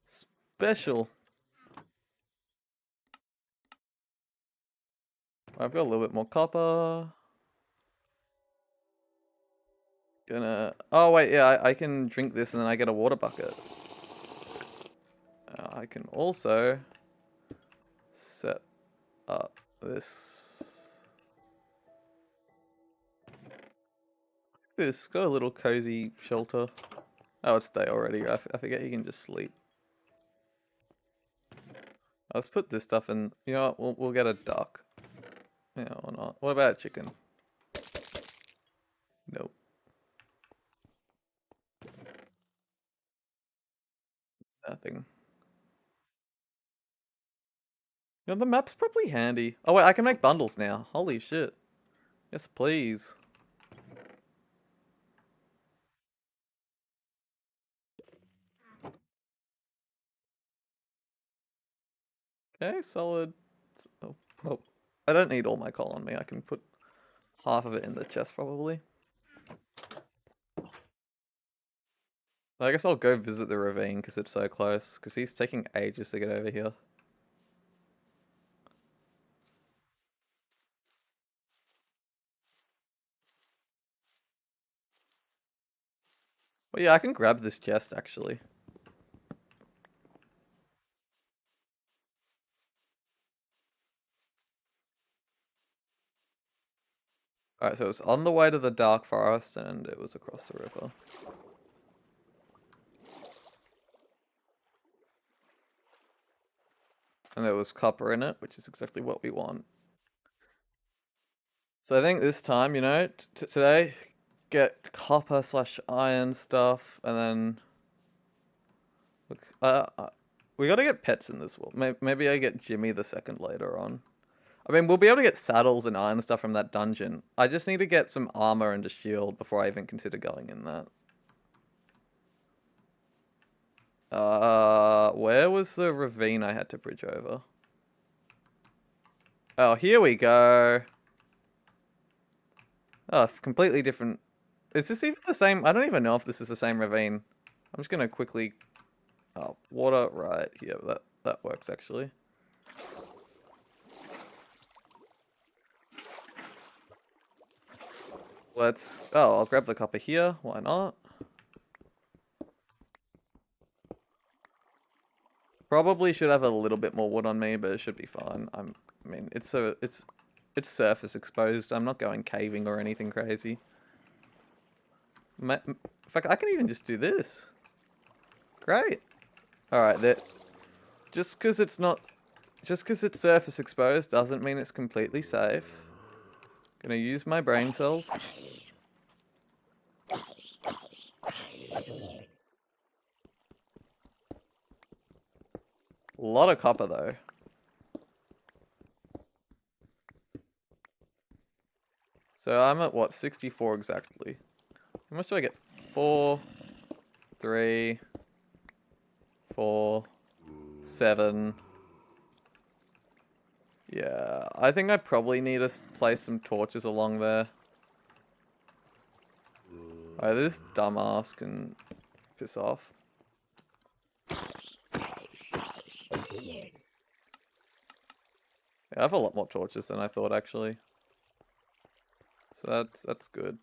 Special. I've got a little bit more copper. Oh wait, yeah, I can drink this and then I get a water bucket. I can also set up this. This got a little cozy shelter. Oh, it's day already. I forget you can just sleep. Let's put this stuff in. You know what? We'll get a duck. Yeah, or not. What about a chicken? Nope. Nothing. The map's probably handy. Oh wait, I can make bundles now. Holy shit. Yes, please. Okay, solid. Oh, I don't need all my coal on me. I can put half of it in the chest probably. I guess I'll go visit the ravine because it's so close. Because he's taking ages to get over here. Well, yeah, I can grab this chest actually. Alright, so it was on the way to the dark forest and it was across the river. And there was copper in it, which is exactly what we want. So I think this time, today, get copper / iron stuff, and then look. We gotta get pets in this world. Maybe I get Jimmy the second later on. I mean, we'll be able to get saddles and iron stuff from that dungeon. I just need to get some armor and a shield before I even consider going in that. Where was the ravine I had to bridge over? Oh, here we go. Oh, completely different. Is this even the same? I don't even know if this is the same ravine. I'm just gonna quickly... Oh, water right here. That works, actually. Let's... Oh, I'll grab the copper here. Why not? Probably should have a little bit more wood on me, but it should be fine. I mean, it's surface exposed. I'm not going caving or anything crazy. In fact, I can even just do this. Great. All right, that just because it's surface exposed doesn't mean it's completely safe. Gonna use my brain cells. A lot of copper though. So I'm at what, 64 exactly. How much do I get? 4, 3, 4, 7. Yeah, I think I probably need to place some torches along there. Alright, this dumbass can piss off. Yeah, I have a lot more torches than I thought, actually. So that's good.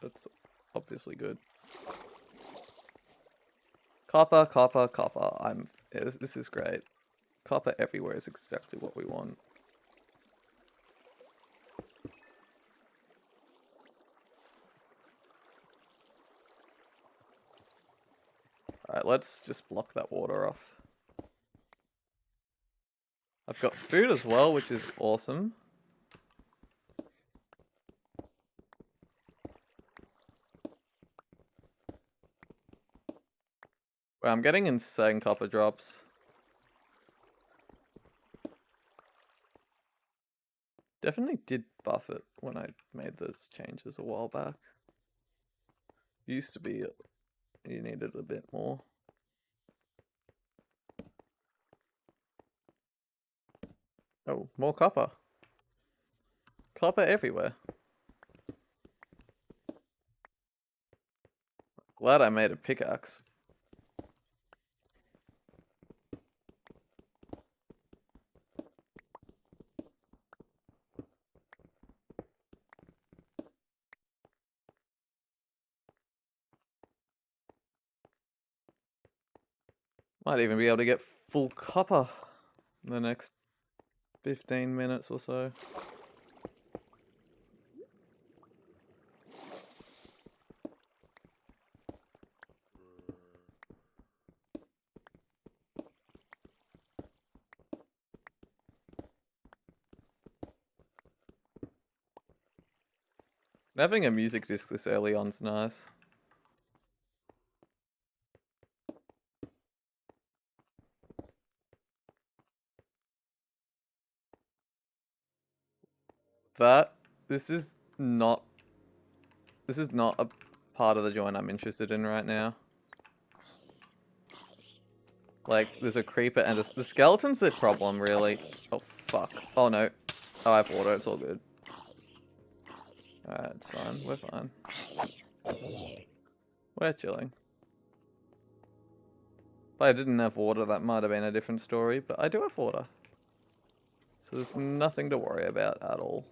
That's obviously good. Copper, copper, copper. This is great. Copper everywhere is exactly what we want. Alright, let's just block that water off. I've got food as well, which is awesome. Well, I'm getting insane copper drops. Definitely did buff it when I made those changes a while back. Used to be you needed a bit more. Oh, more copper. Copper everywhere. Glad I made a pickaxe. Might even be able to get full copper in the next 15 minutes or so. Having a music disc this early on's nice. This is not a part of the joint I'm interested in right now. Like, there's a creeper and the skeleton's the problem, really. Oh, fuck. Oh, no. Oh, I have water. It's all good. Alright, it's fine. We're fine. We're chilling. If I didn't have water, that might have been a different story, but I do have water. So there's nothing to worry about at all.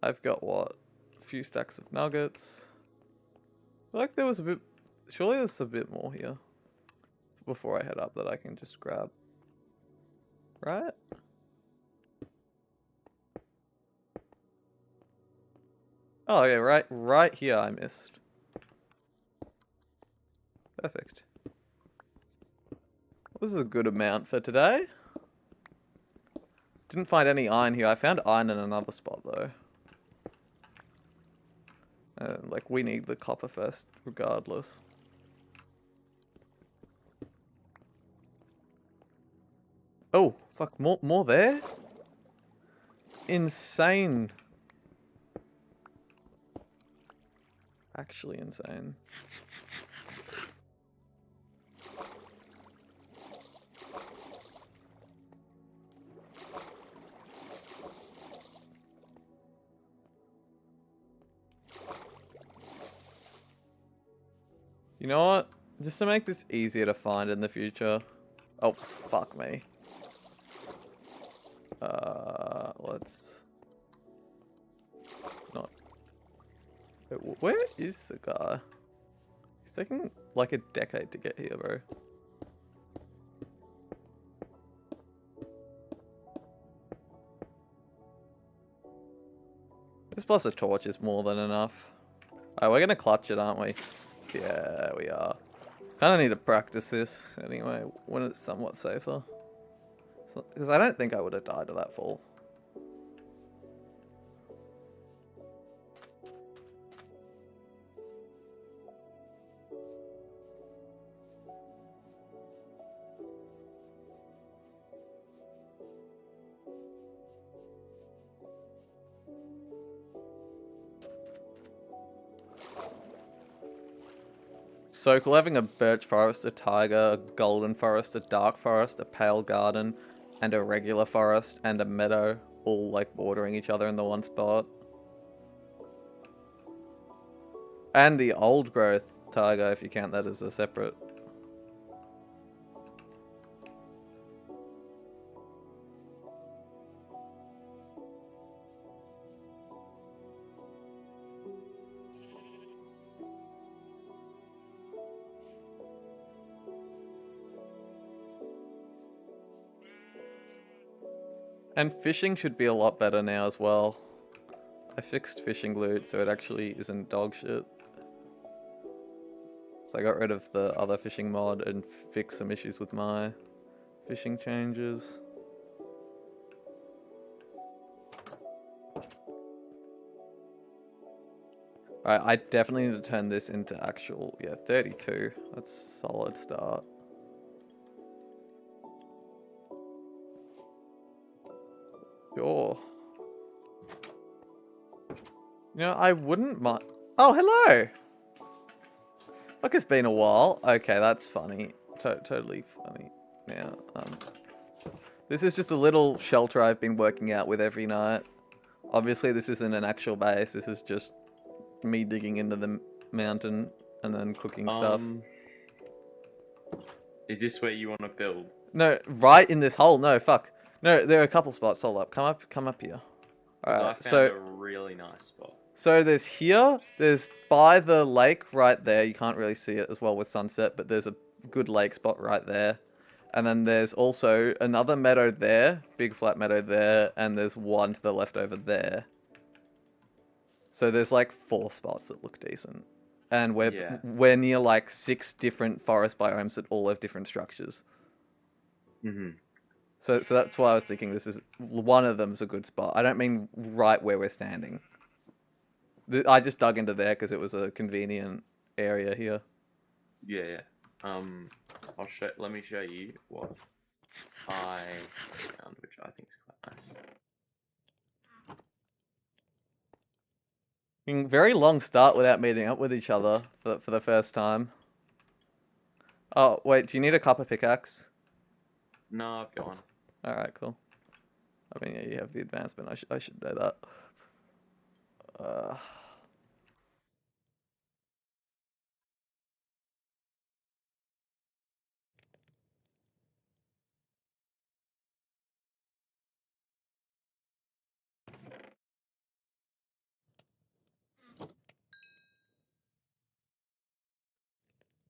I've got, what? A few stacks of nuggets. I feel like there was a bit... Surely there's a bit more here. Before I head up that I can just grab. Right? Oh, okay, right here I missed. Perfect. This is a good amount for today. Didn't find any iron here. I found iron in another spot, though. Like, we need the copper first, regardless. Oh, fuck, more there? Insane. Actually insane. You know what? Just to make this easier to find in the future. Oh, fuck me. Let's not. Where is the guy? He's taking like a decade to get here, bro. This plus a torch is more than enough. Alright, we're gonna clutch it, aren't we? Yeah, we are. Kinda need to practice this anyway, when it's somewhat safer. Because I don't think I would have died to that fall. So cool having a birch forest, a tiger, a golden forest, a dark forest, a pale garden, and a regular forest, and a meadow, all like bordering each other in the one spot. And the old growth tiger, if you count that as a separate. And fishing should be a lot better now as well. I fixed fishing loot so it actually isn't dog shit. So I got rid of the other fishing mod and fixed some issues with my fishing changes. Alright, I definitely need to turn this into actual, yeah, 32. That's a solid start. Sure. You know, I wouldn't mind. Oh, hello! Look, it's been a while. Okay, that's funny. Totally funny. Yeah, this is just a little shelter I've been working out with every night. Obviously, this isn't an actual base. This is just me digging into the mountain and then cooking stuff. Is this where you want to build? No, right in this hole. No, fuck. No, there are a couple spots. Hold up. Come up here. Because I Alright, found so a really nice spot. there's here, there's by the lake right there. You can't really see it as well with sunset, but there's a good lake spot right there. And then there's also another meadow there, big flat meadow there, and there's one to the left over there. So there's like 4 spots that look decent. And we're near like 6 different forest biomes that all have different structures. So that's why I was thinking this is one of them's a good spot. I don't mean right where we're standing. I just dug into there because it was a convenient area here. Yeah. Let me show you what I found, which I think is quite nice. Very long start without meeting up with each other for the first time. Oh, wait, do you need a copper pickaxe? No, I've got one. Alright, cool. I mean, yeah, you have the advancement. I should know that.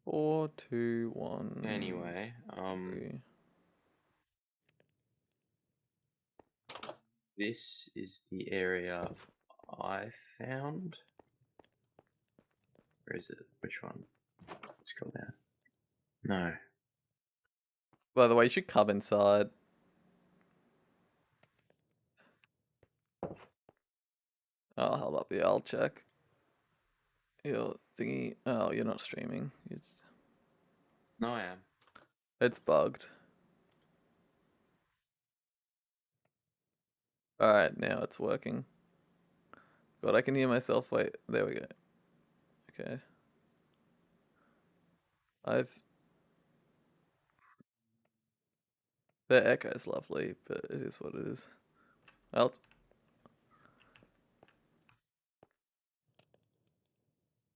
4, 2, 1. Anyway, 3. this is the area I found. Where is it? Which one? Scroll down. No. By the way, you should come inside. Oh, hold up. Yeah, I'll check. Your thingy. Oh, you're not streaming. No, I am. It's bugged. Alright, now it's working. God, I can hear myself. Wait, there we go. Okay. The echo's lovely, but it is what it is. I'll...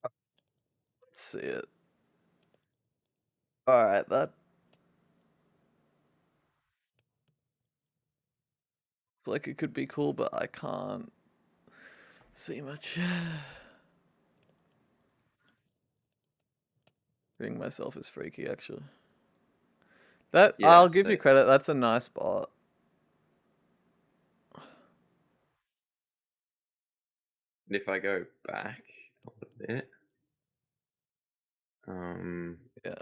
Let's see it. Alright, that... like it could be cool, but I can't see much. Being myself is freaky, actually. That, Yeah, I'll give so you credit, that's a nice spot. if I go back a little bit, Yeah.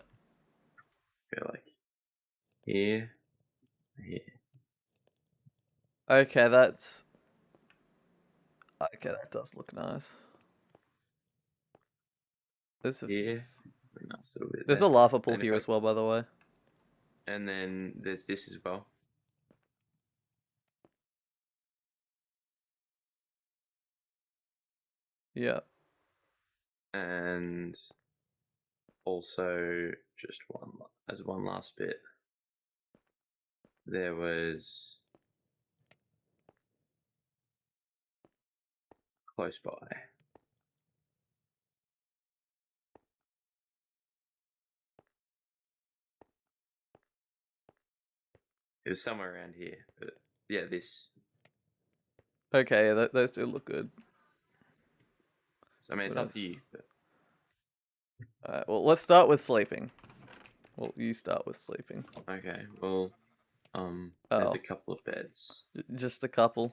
go like here, here, Okay, that's... Okay, that does look nice. There's a... here, a nice little bit There's there. a lava pool And if here I, as well, by the way. and then there's this as well. Yeah. And also just one last bit. There was close by. It was somewhere around here, but yeah, this. Okay, yeah, those do look good. So I mean, it's up to you. But... Alright, well, let's start with sleeping. Well, you start with sleeping. Okay, well, there's a couple of beds. Just a couple.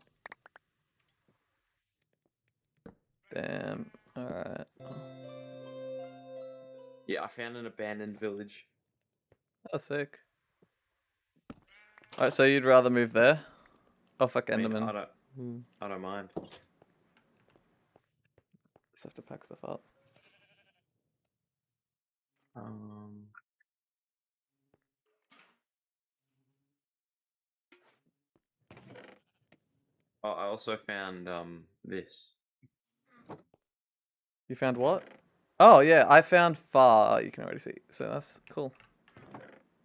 Damn. Alright. Yeah, I found an abandoned village. Oh, sick. Alright, so you'd rather move there? Oh, fuck, I mean, Enderman. I don't mind. Just have to pack stuff up. Um, oh, I also found this. You found what? Oh, yeah, I found far. You can already see. So that's cool.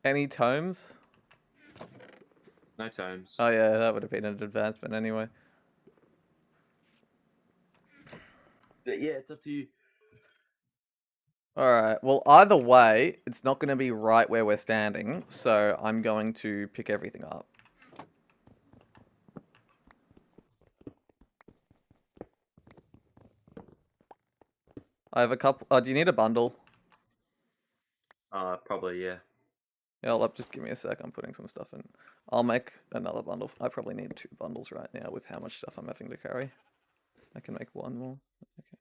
Any tomes? No tomes. Oh, yeah, that would have been an advancement anyway. But yeah, it's up to you. Alright, well, either way, it's not going to be right where we're standing, so I'm going to pick everything up. I have a couple... do you need a bundle? Probably, yeah. Yeah, just give me a sec, I'm putting some stuff in. I'll make another bundle. I probably need 2 bundles right now with how much stuff I'm having to carry. I can make 1 more. Okay.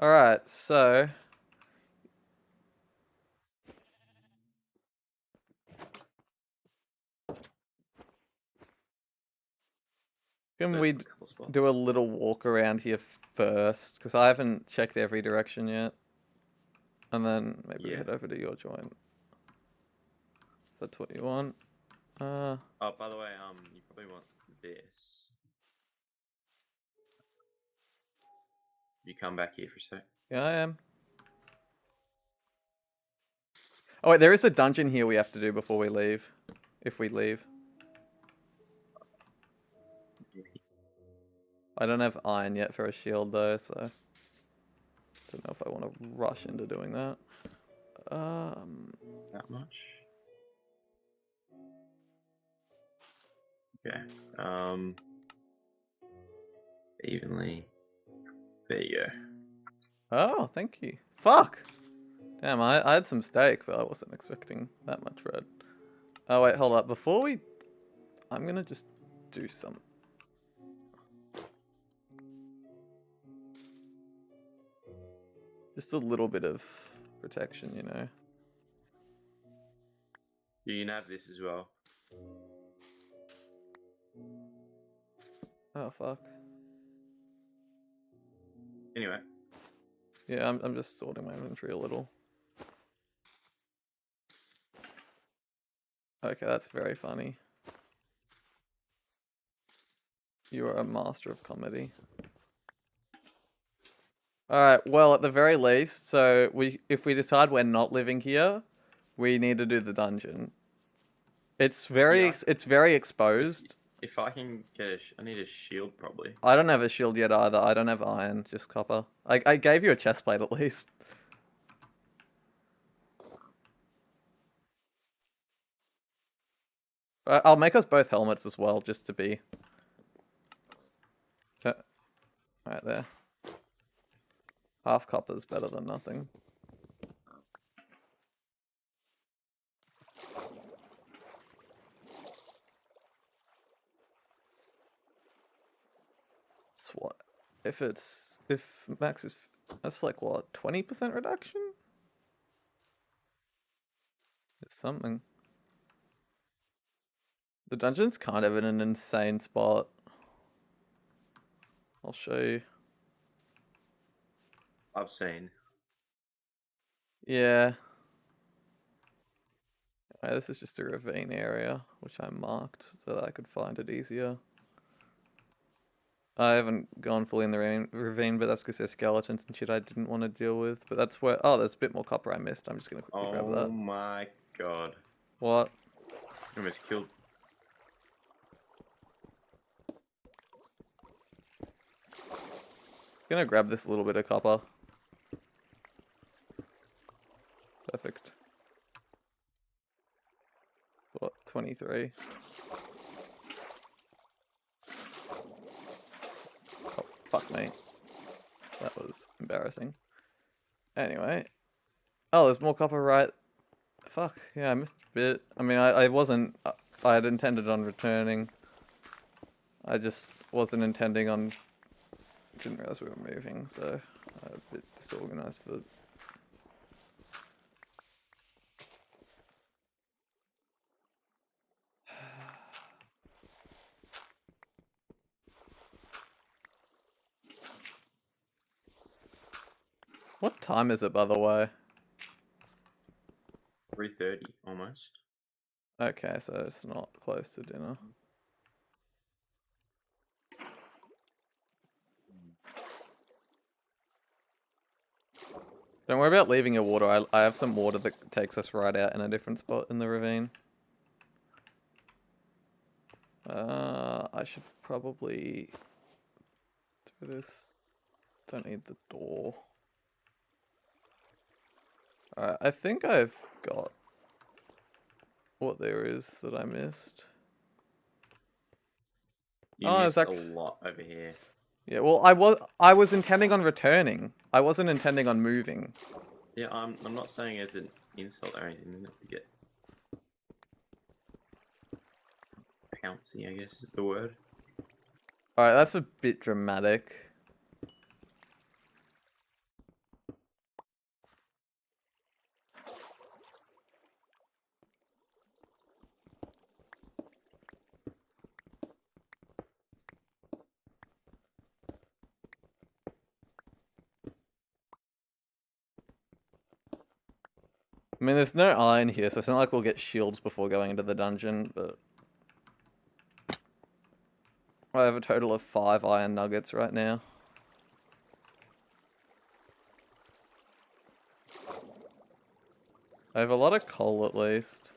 Alright, so... Can we do a little walk around here first? Because I haven't checked every direction yet. And then maybe we head over to your joint. If that's what you want. Oh, by the way, you probably want this. You come back here for a sec. Yeah, I am. Oh wait, there is a dungeon here we have to do before we leave. If we leave. I don't have iron yet for a shield though, so... Don't know if I want to rush into doing that. That much? Okay. Evenly. There you go. Oh, thank you. Fuck! Damn, I had some steak, but I wasn't expecting that much bread. Oh wait, hold up. Before we... I'm gonna just do some... Just a little bit of protection, you know. You can have this as well. Oh, fuck. Anyway. Yeah, I'm just sorting my inventory a little. Okay, that's very funny. You are a master of comedy. Alright, well, at the very least, so if we decide we're not living here, we need to do the dungeon. It's very Yeah, it's very if exposed. if I can get I need a shield probably. I don't have a shield yet either. I don't have iron, just copper. I gave you a chest plate at least. I'll make us both helmets as well, just to be. Right there. Half copper's better than nothing. So what? If max is that's like what 20% reduction? It's something. The dungeon's kind of in an insane spot. I'll show you. I've seen. Yeah. This is just a ravine area, which I marked so that I could find it easier. I haven't gone fully in the ravine, but that's because there's skeletons and shit I didn't want to deal with. But that's where... Oh, there's a bit more copper I missed. I'm just going to quickly grab Oh that. my god. What? Almost killed. Gonna grab this little bit of copper. Perfect. What? 23. Oh, fuck me. That was embarrassing. Anyway. Oh, there's more copper right... Fuck, yeah, I missed a bit. I mean, I wasn't... I had intended on returning. I just wasn't intending on... Didn't realize we were moving, so... a bit disorganized for... What time is it, by the way? 3:30 almost. Okay, so it's not close to dinner. Don't worry about leaving your water. I have some water that takes us right out in a different spot in the ravine. I should probably do this. Don't need the door. Alright, I think I've got what there is that I missed. You Oh, it's missed a actually... lot over here. Yeah, well, I was intending on returning. I wasn't intending on moving. Yeah, I'm not saying it's an insult or anything to get pouncy, I guess is the word. Alright, that's a bit dramatic. I mean, there's no iron here, so it's not like we'll get shields before going into the dungeon, but... I have a total of 5 iron nuggets right now. I have a lot of coal at least.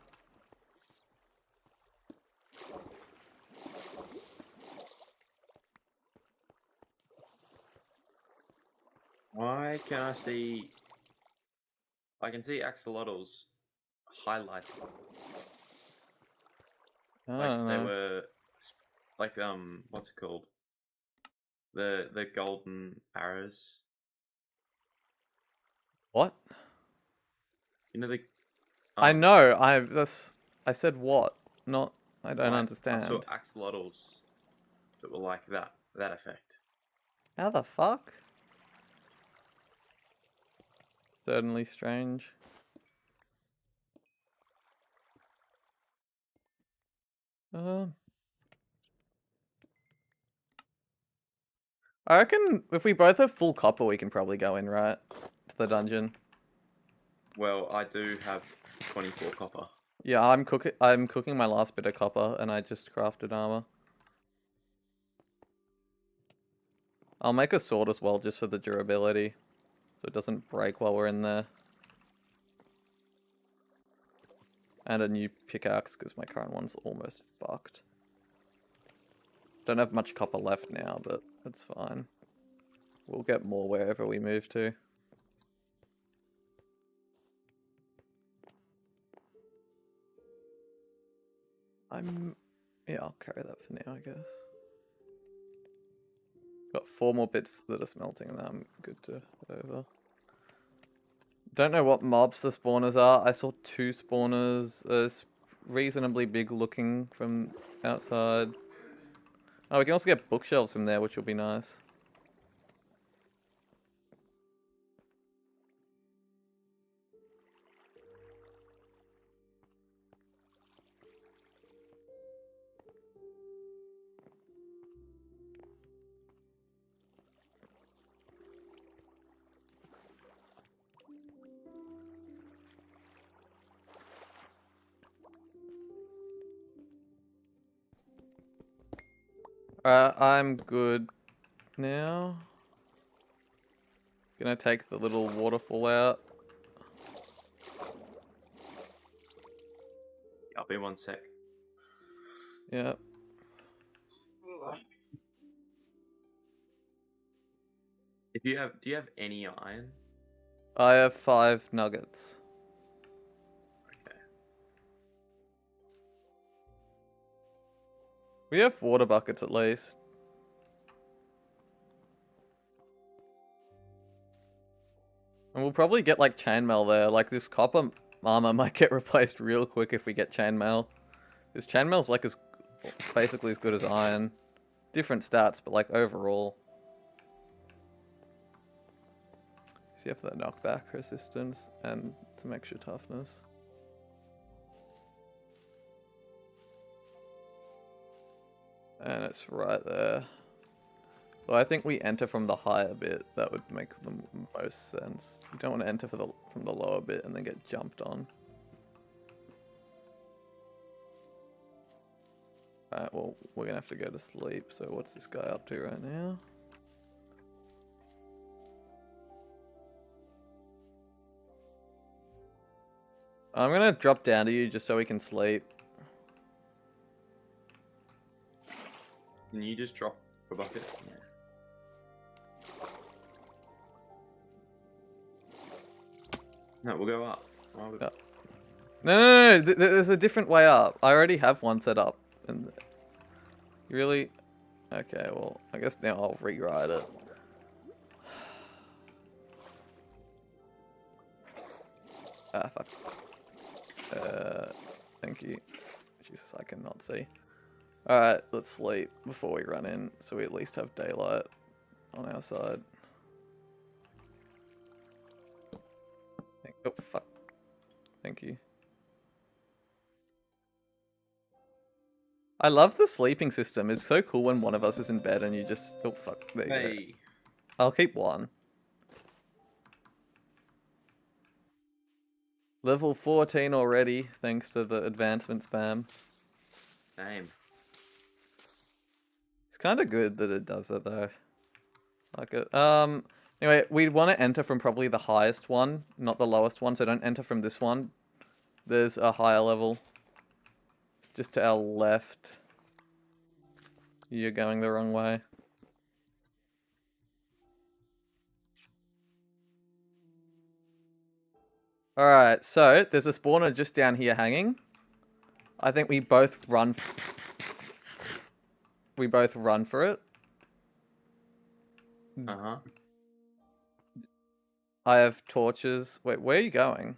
Why can I see? I can see axolotls highlighted, I like don't they know. were, like what's it called? The golden arrows. What? You know the I know, I said what? Not, I don't I saw understand. axolotls that were like that effect. How the fuck? Certainly strange. Um, I reckon if we both have full copper, we can probably go in, right? To the dungeon. Well, I do have 24 copper. Yeah, I'm cooking my last bit of copper, and I just crafted armor. I'll make a sword as well, just for the durability. So it doesn't break while we're in there. And a new pickaxe, because my current one's almost fucked. Don't have much copper left now, but it's fine. We'll get more wherever we move to. Yeah, I'll carry that for now, I guess. Got 4 more bits that are smelting, and then I'm good to head over. Don't know what mobs the spawners are. I saw 2 spawners. It's reasonably big looking from outside. Oh, we can also get bookshelves from there, which will be nice. I'm good now. Gonna take the little waterfall out. I'll be 1 sec. Yeah. Do you have any iron? I have 5 nuggets. Okay. We have water buckets at least. And we'll probably get like chainmail there. Like this copper armor might get replaced real quick if we get chainmail. This chainmail's like basically as good as iron. Different stats, but like overall. So you have that knockback resistance and some extra toughness. And it's right there. Well, I think we enter from the higher bit. That would make the most sense. You don't want to enter from the lower bit and then get jumped on. Alright, well, we're gonna have to go to sleep. So what's this guy up to right now? I'm gonna drop down to you just so we can sleep. Can you just drop a bucket? Yeah. No, we'll go up. Oh, No. No. There's a different way up. I already have one set up. And really? Okay, well, I guess now I'll rewrite it. Ah, fuck. Thank you. Jesus, I cannot see. Alright, let's sleep before we run in, so we at least have daylight on our side. Oh, fuck. Thank you. I love the sleeping system. It's so cool when one of us is in bed and you just... Oh, fuck. There you go. I'll keep 1. Level 14 already, thanks to the advancement spam. Same. It's kind of good that it does it, though. Like it. Anyway, we'd want to enter from probably the highest one, not the lowest one, so don't enter from this one. There's a higher level. Just to our left. You're going the wrong way. Alright, so there's a spawner just down here hanging. I think we both run... We both run for it. Uh-huh. I have torches. Wait, where are you going?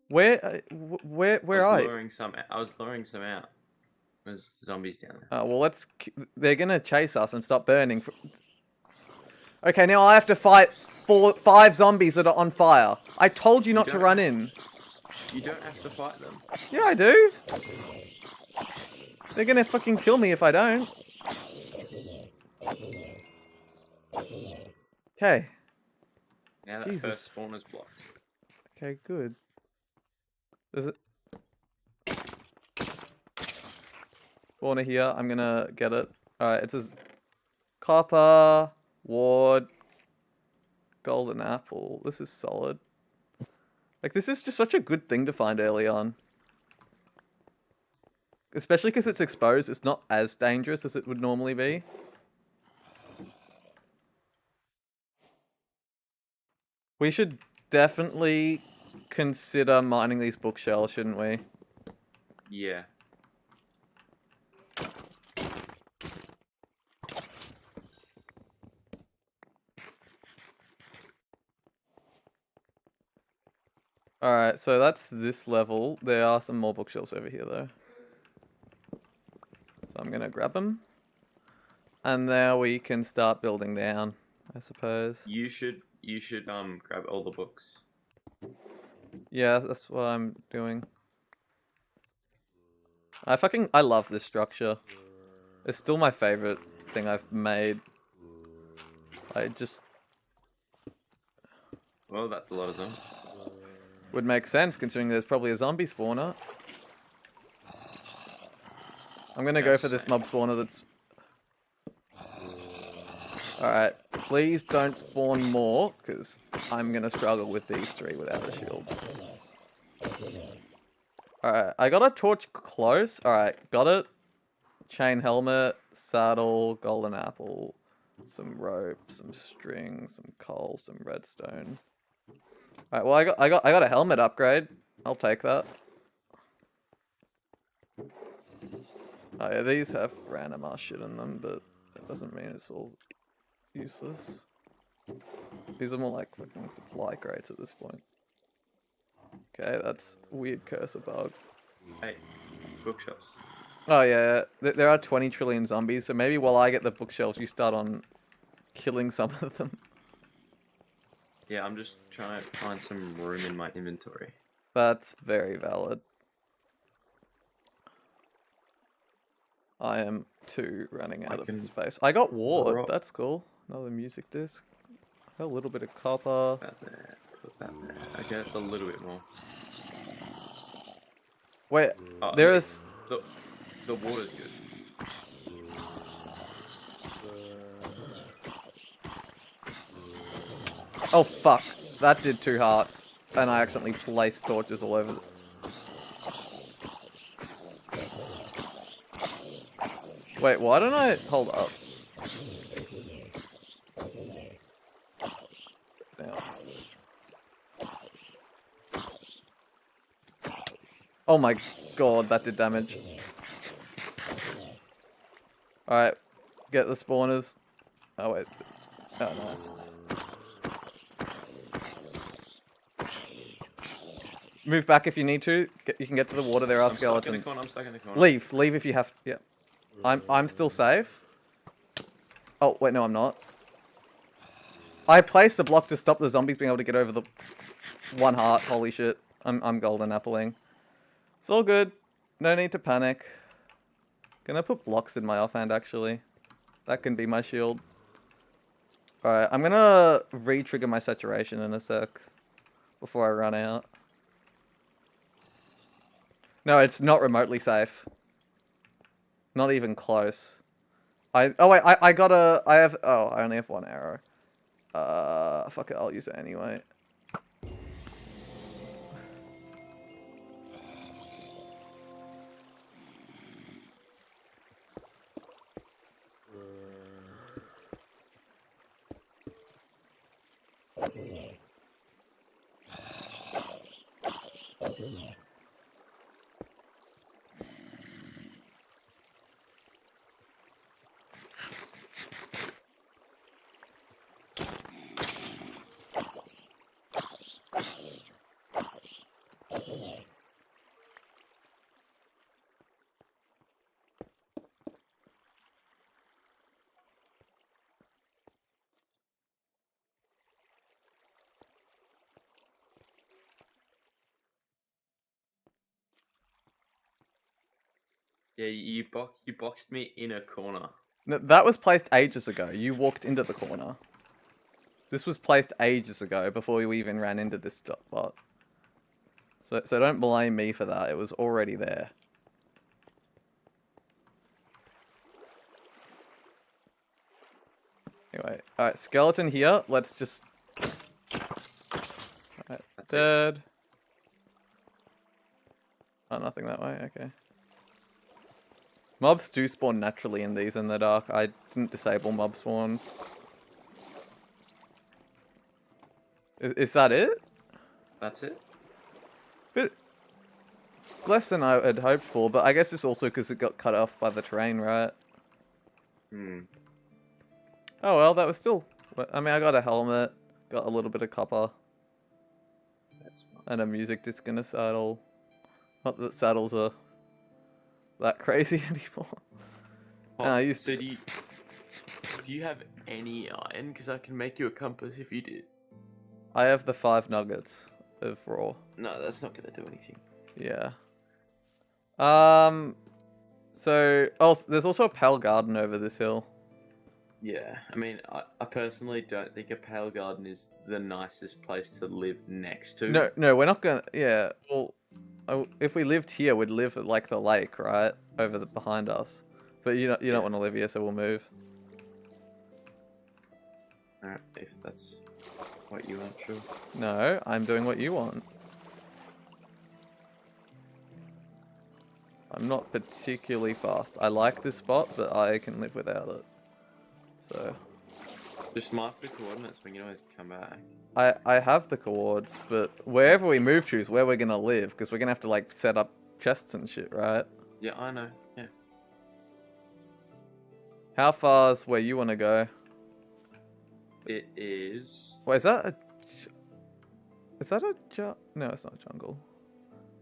Where are you? I was luring some out. There's zombies down there. Oh, well, they're gonna chase us and stop burning. Okay, now I have to fight 5 zombies that are on fire. I told you not to run in. You don't have to fight them. Yeah, I do. They're gonna fucking kill me if I don't. Okay. Now that Jesus. first spawner's blocked. Okay, good. There's a spawner here. I'm gonna get it. Alright, it says copper, ward, golden apple. This is solid. Like, this is just such a good thing to find early on. Especially because it's exposed, it's not as dangerous as it would normally be. We should definitely consider mining these bookshelves, shouldn't we? Yeah. Alright, so that's this level. There are some more bookshelves over here, though. So I'm gonna grab them. And now we can start building down, I suppose. You should grab all the books. Yeah, that's what I'm doing. I love this structure. It's still my favorite thing I've made. I just Well, that's a lot of them. would make sense considering there's probably a zombie spawner. I'm gonna go for this mob spawner that's... Alright, please don't spawn more, because I'm gonna struggle with these three without a shield. Alright, I got a torch close. Alright, got it. Chain helmet, saddle, golden apple, some rope, some string, some coal, some redstone. Alright, well I got a helmet upgrade. I'll take that. Oh yeah, these have random ass shit in them, but that doesn't mean it's all useless. These are more like fucking supply crates at this point. Okay, that's weird cursor bug. Hey, bookshelves. Oh yeah, there are 20 trillion zombies, so maybe while I get the bookshelves, you start on killing some of them. Yeah, I'm just trying to find some room in my inventory. That's very valid. I am too running out of space. I got ward. That's cool. Another music disc. A little bit of copper. Put that there. Put that there. Okay, that's a little bit more. Wait, there is... The water's good. Oh fuck, that did 2 hearts. And I accidentally placed torches all over. Wait, why don't I... Hold up. Oh my god, that did damage. Alright, get the spawners. Oh wait. Oh, nice. Move back if you need to. You can get to the water. There are skeletons. I'm stuck in the corner. Leave if you have. Yeah. I'm still safe. Oh wait, no, I'm not. I placed a block to stop the zombies being able to get over the 1 heart. Holy shit! I'm golden appling. It's all good. No need to panic. Gonna put blocks in my offhand actually. That can be my shield. Alright, I'm gonna re-trigger my saturation in a sec before I run out. No, it's not remotely safe. Not even close. Oh wait, I only have 1 arrow. Fuck it, I'll use it anyway. Yeah, you boxed me in a corner. No, that was placed ages ago. You walked into the corner. This was placed ages ago before you even ran into this spot. So don't blame me for that. It was already there. Anyway, alright, skeleton here. Let's just... Alright, That's it. dead. Oh, nothing that way, okay. Mobs do spawn naturally in these in the dark. I didn't disable mob spawns. Is that it? That's it. Bit less than I had hoped for, but I guess it's also because it got cut off by the terrain, right? Hmm. Oh well, that was still... I mean, I got a helmet, got a little bit of copper, That's fine. and a music disc and a saddle. Not that saddles are that crazy anymore. And I used So do you have any iron? Because I can make you a compass if you did. I have the 5 nuggets of raw. No, that's not gonna do anything. Yeah. So, oh, there's also a pale garden over this hill. Yeah, I mean, I personally don't think a pale garden is the nicest place to live next to. No, we're not gonna. Yeah, well, if we lived here, we'd live at like the lake, right, over behind us. But you don't Yeah. want to live here, so we'll move. Alright, if that's what you want, sure. No, I'm doing what you want. I'm not particularly fast. I like this spot, but I can live without it. So. Just mark the coordinates when you always come back. I have the coords, but wherever we move to is where we're gonna live, because we're gonna have to like set up chests and shit, right? Yeah, I know. Yeah. How far's where you want to go? It is. Wait, is that a... Is that a No, it's not a jungle.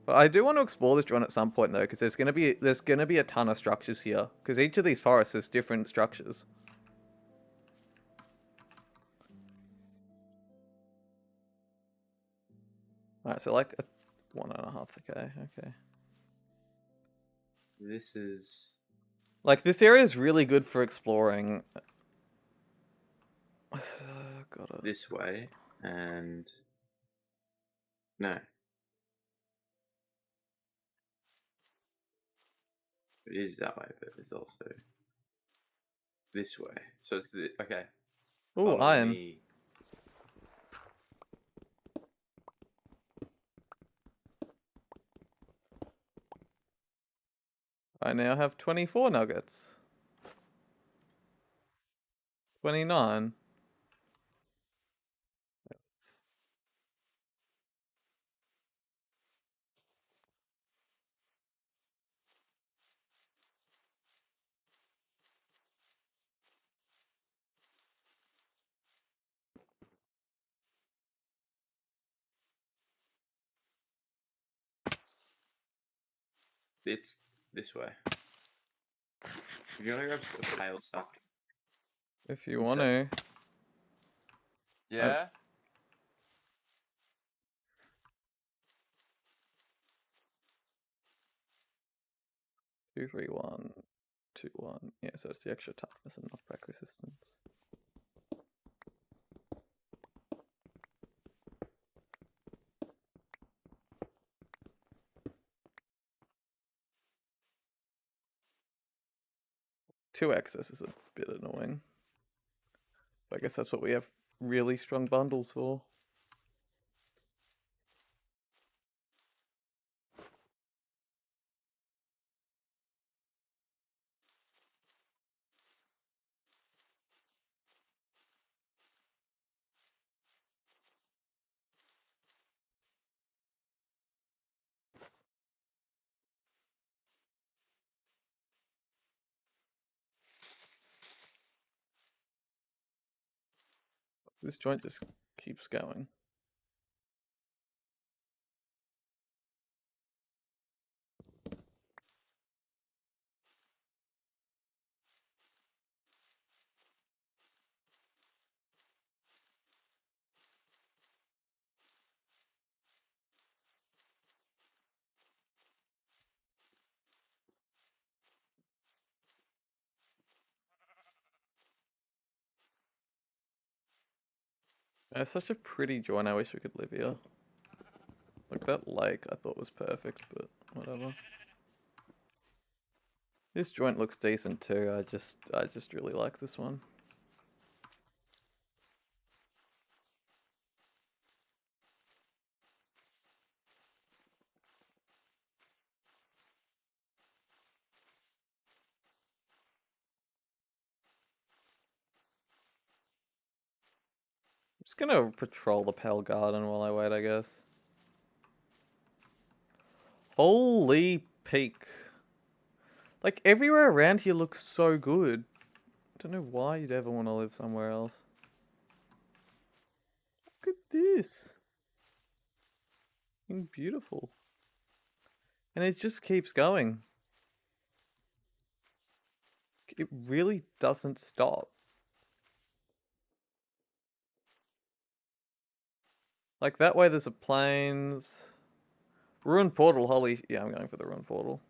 But I do want to explore this joint at some point though, because there's gonna be a ton of structures here, because each of these forests has different structures. Alright, so like a 1.5k, okay. This is. Like this area is really good for exploring. Gotta... This way, and. No. It is that way, but there's also. This way. So it's the. Okay. Ooh, Follow iron. me. I now have 24 nuggets. 29. It's this way. If you want to grab some pale stuff. If you want to. Yeah? 231, 2-1. Yeah, so it's the extra toughness and knockback resistance. Two excess is a bit annoying. But I guess that's what we have really strong bundles for. This joint just keeps going. It's such a pretty joint. I wish we could live here. Like that lake I thought was perfect, but whatever. This joint looks decent too. I just really like this one. Just gonna patrol the Pale Garden while I wait, I guess. Holy peak. Like, everywhere around here looks so good. Don't know why you'd ever want to live somewhere else. Look at this. Beautiful. And it just keeps going. It really doesn't stop. Like, that way there's a plains. Ruined portal, holy... Yeah, I'm going for the ruined portal.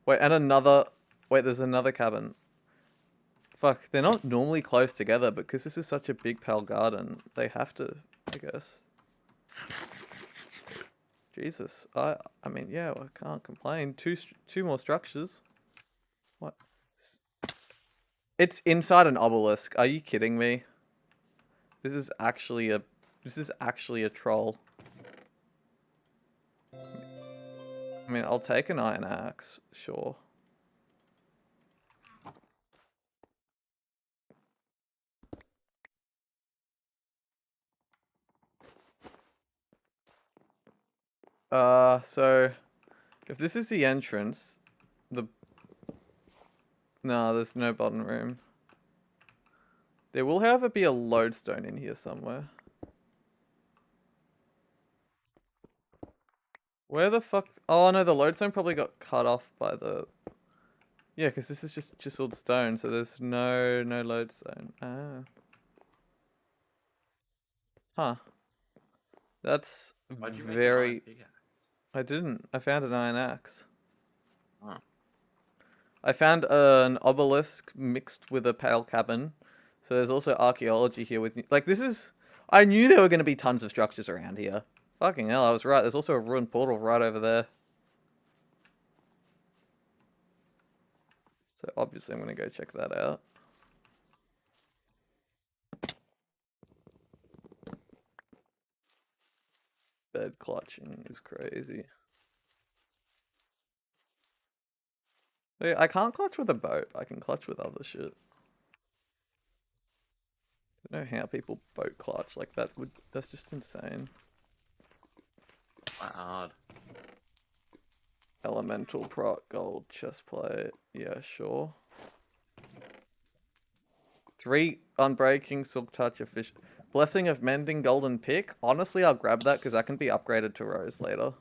Wait, and another... Wait, there's another cabin. Fuck, they're not normally close together, but because this is such a big pale garden, they have to, I guess. Jesus, I mean, yeah, I can't complain. Two more structures. What? It's inside an obelisk. Are you kidding me? This is actually a troll. I mean, I'll take an iron axe, sure. So if this is the entrance, no, there's no button room. There will, however, be a lodestone in here somewhere. Where the fuck? Oh no, the lodestone probably got cut off by the. Yeah, because this is just chiseled stone, so there's no lodestone. Ah, huh. That's Why'd you make an iron very. pickaxe? I didn't. I found an iron axe. Oh. I found an obelisk mixed with a pale cabin. So there's also archaeology here with like this is. I knew there were going to be tons of structures around here. Fucking hell, I was right. There's also a ruined portal right over there. So obviously I'm going to go check that out. Bed clutching is crazy. I can't clutch with a boat. I can clutch with other shit. I don't know how people boat clutch like that. That's just insane. Quite hard. Elemental proc, gold chestplate. Yeah, sure. 3 unbreaking, silk touch, of fish. Blessing of mending, golden pick. Honestly, I'll grab that because that can be upgraded to rose later.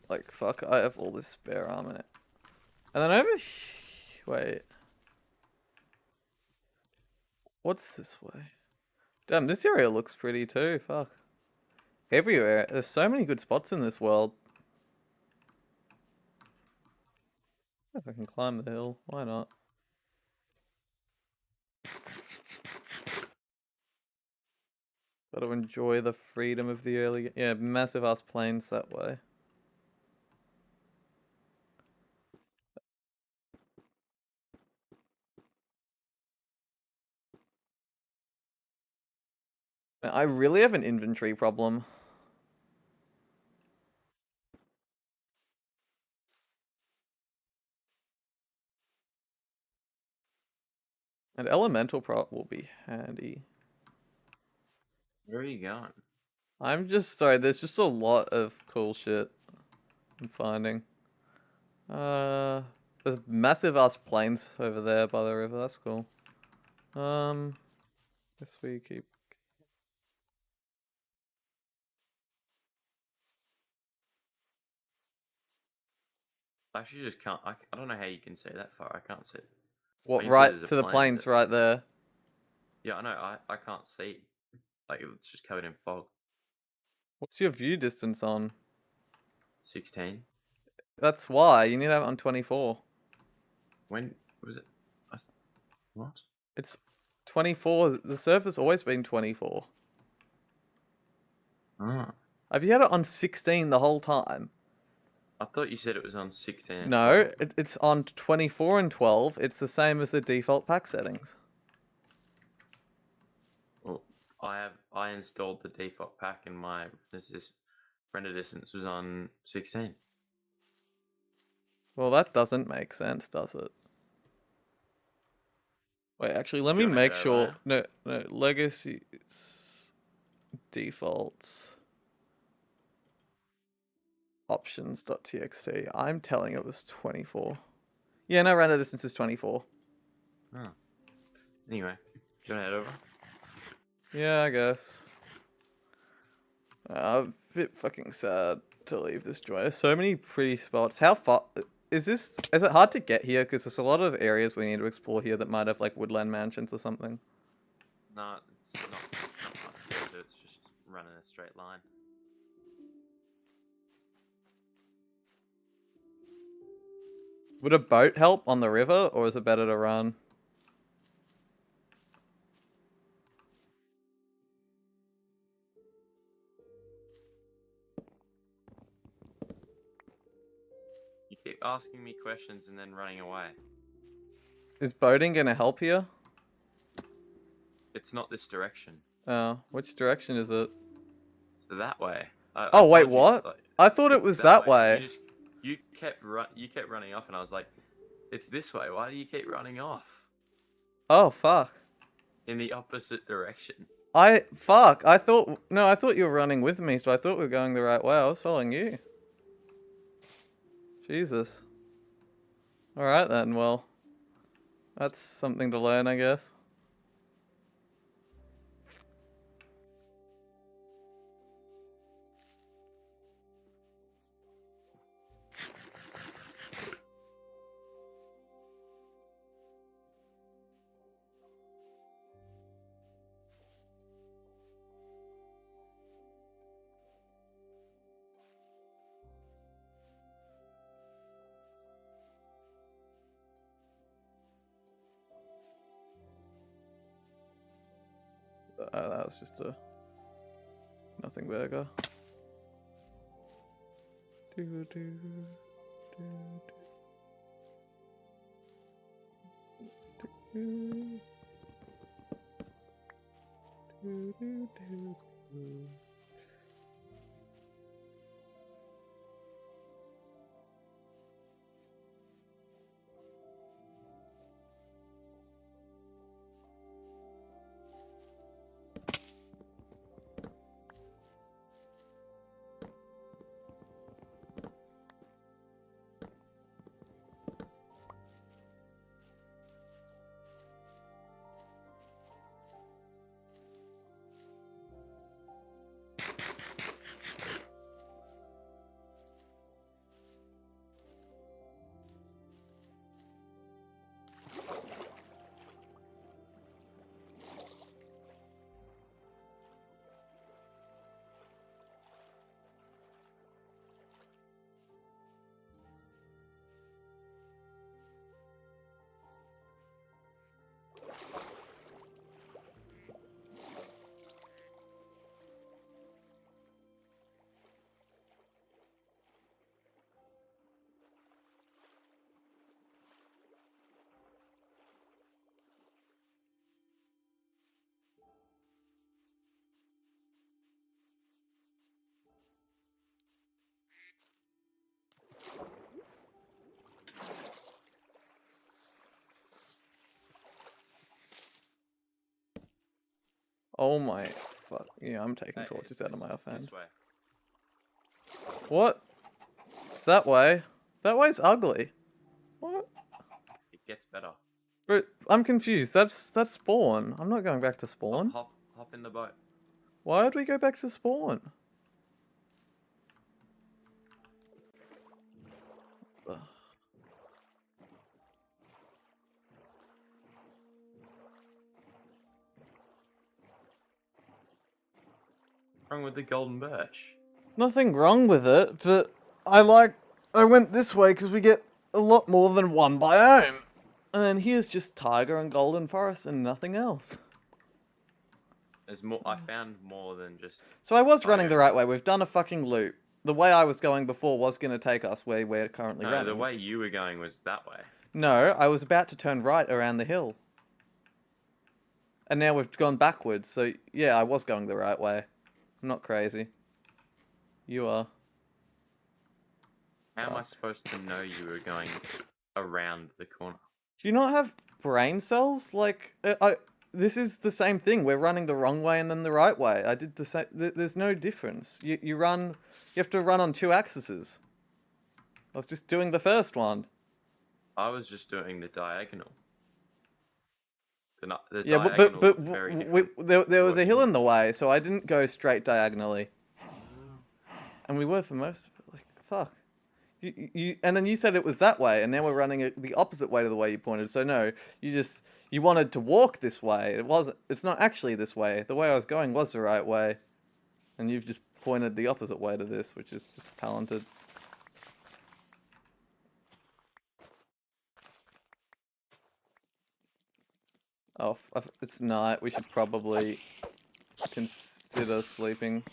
Like, fuck, I have all this spare armor in it. And then over... Wait. What's this way? Damn, this area looks pretty too, fuck. Everywhere. There's so many good spots in this world. If I can climb the hill, why not? Gotta enjoy the freedom of the early... Yeah, massive ass plains that way. I really have an inventory problem. And elemental prop will be handy. Where are you going? I'm just sorry, there's just a lot of cool shit I'm finding. There's massive ass plains over there by the river, that's cool. Guess we keep... I actually just can't. I don't know how you can see that far. I can't see. What, I can see right there's a to the plane plains there. right there. Yeah, I know. I can't see. Like it's just covered in fog. What's your view distance on? 16. That's why, you need to have it on 24. When was it? What? It's 24, the server's always been 24. Oh. Have you had it on 16 the whole time? I thought you said it was on 16 and No, 12. it's on 24 and 12. It's the same as the default pack settings. Well, I installed the default pack and my render distance was on 16. Well, that doesn't make sense, does it? Wait, actually, let Do me you want to head make over sure. there? No, Legacies defaults options.txt. I'm telling it was 24. Yeah, no, render distance is 24. Oh. Anyway, do you want to head over? Yeah, I guess. A bit fucking sad to leave this joint. There's so many pretty spots. How far is this? Is it hard to get here? Because there's a lot of areas we need to explore here that might have like woodland mansions or something. No, it's not much to do. It's just running a straight line. Would a boat help on the river, or is it better to run? You keep asking me questions and then running away. Is boating gonna help here? It's not this direction. Oh, which direction is it? It's that way. I Oh, wait, told you, what? like, I thought it it's was that that way. way. You kept running off, and I was like, it's this way. Why do you keep running off Oh, fuck. in the opposite direction? Fuck. No, I thought you were running with me, so I thought we were going the right way. I was following you. Jesus. Alright then, well. That's something to learn, I guess. That was just a nothing burger. Do, do, do, do, do. Oh my fuck. Yeah, I'm taking torches out of my It's offhand. this way. What? It's that way. That way's ugly. What? It gets better. But I'm confused. That's spawn. I'm not going back to spawn. Hop in the boat. Why would we go back to spawn? Ugh. What's wrong with the golden birch? Nothing wrong with it, but I went this way because we get a lot more than one biome. And then here's just tiger and golden forest and nothing else. There's more. I found more than just. So I was running the biomes. right way. We've done a fucking loop. The way I was going before was going to take us where we're currently No, running. the way you were going was that way. No, I was about to turn right around the hill. And now we've gone backwards, so yeah, I was going the right way. I'm not crazy. You are. How am I Fuck. supposed to know you were going around the corner? Do you not have brain cells? Like, this is the same thing. We're running the wrong way and then the right way. I did the same. There's no difference. You run. You have to run on 2 axes. I was just doing the first one. I was just doing the diagonal. The Yeah, diagonal but looked very different there to was what a you hill were in the doing. way, so I didn't go straight diagonally, and we were for most of it. Like, fuck. And then you said it was that way, and now we're running it the opposite way to the way you pointed. So no, you wanted to walk this way. It wasn't. It's not actually this way. The way I was going was the right way, and you've just pointed the opposite way to this, which is just talented. Oh, it's night. We should probably consider sleeping.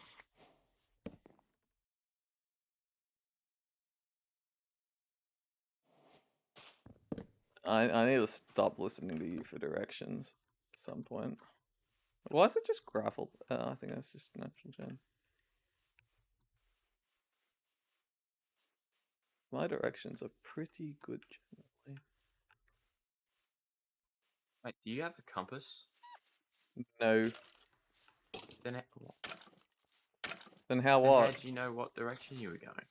I need to stop listening to you for directions at some point. Why is it just gravel? I think that's just natural gem. My directions are pretty good generally. Wait, do you have a compass? No. Then Then how how what? did you know what direction you were going?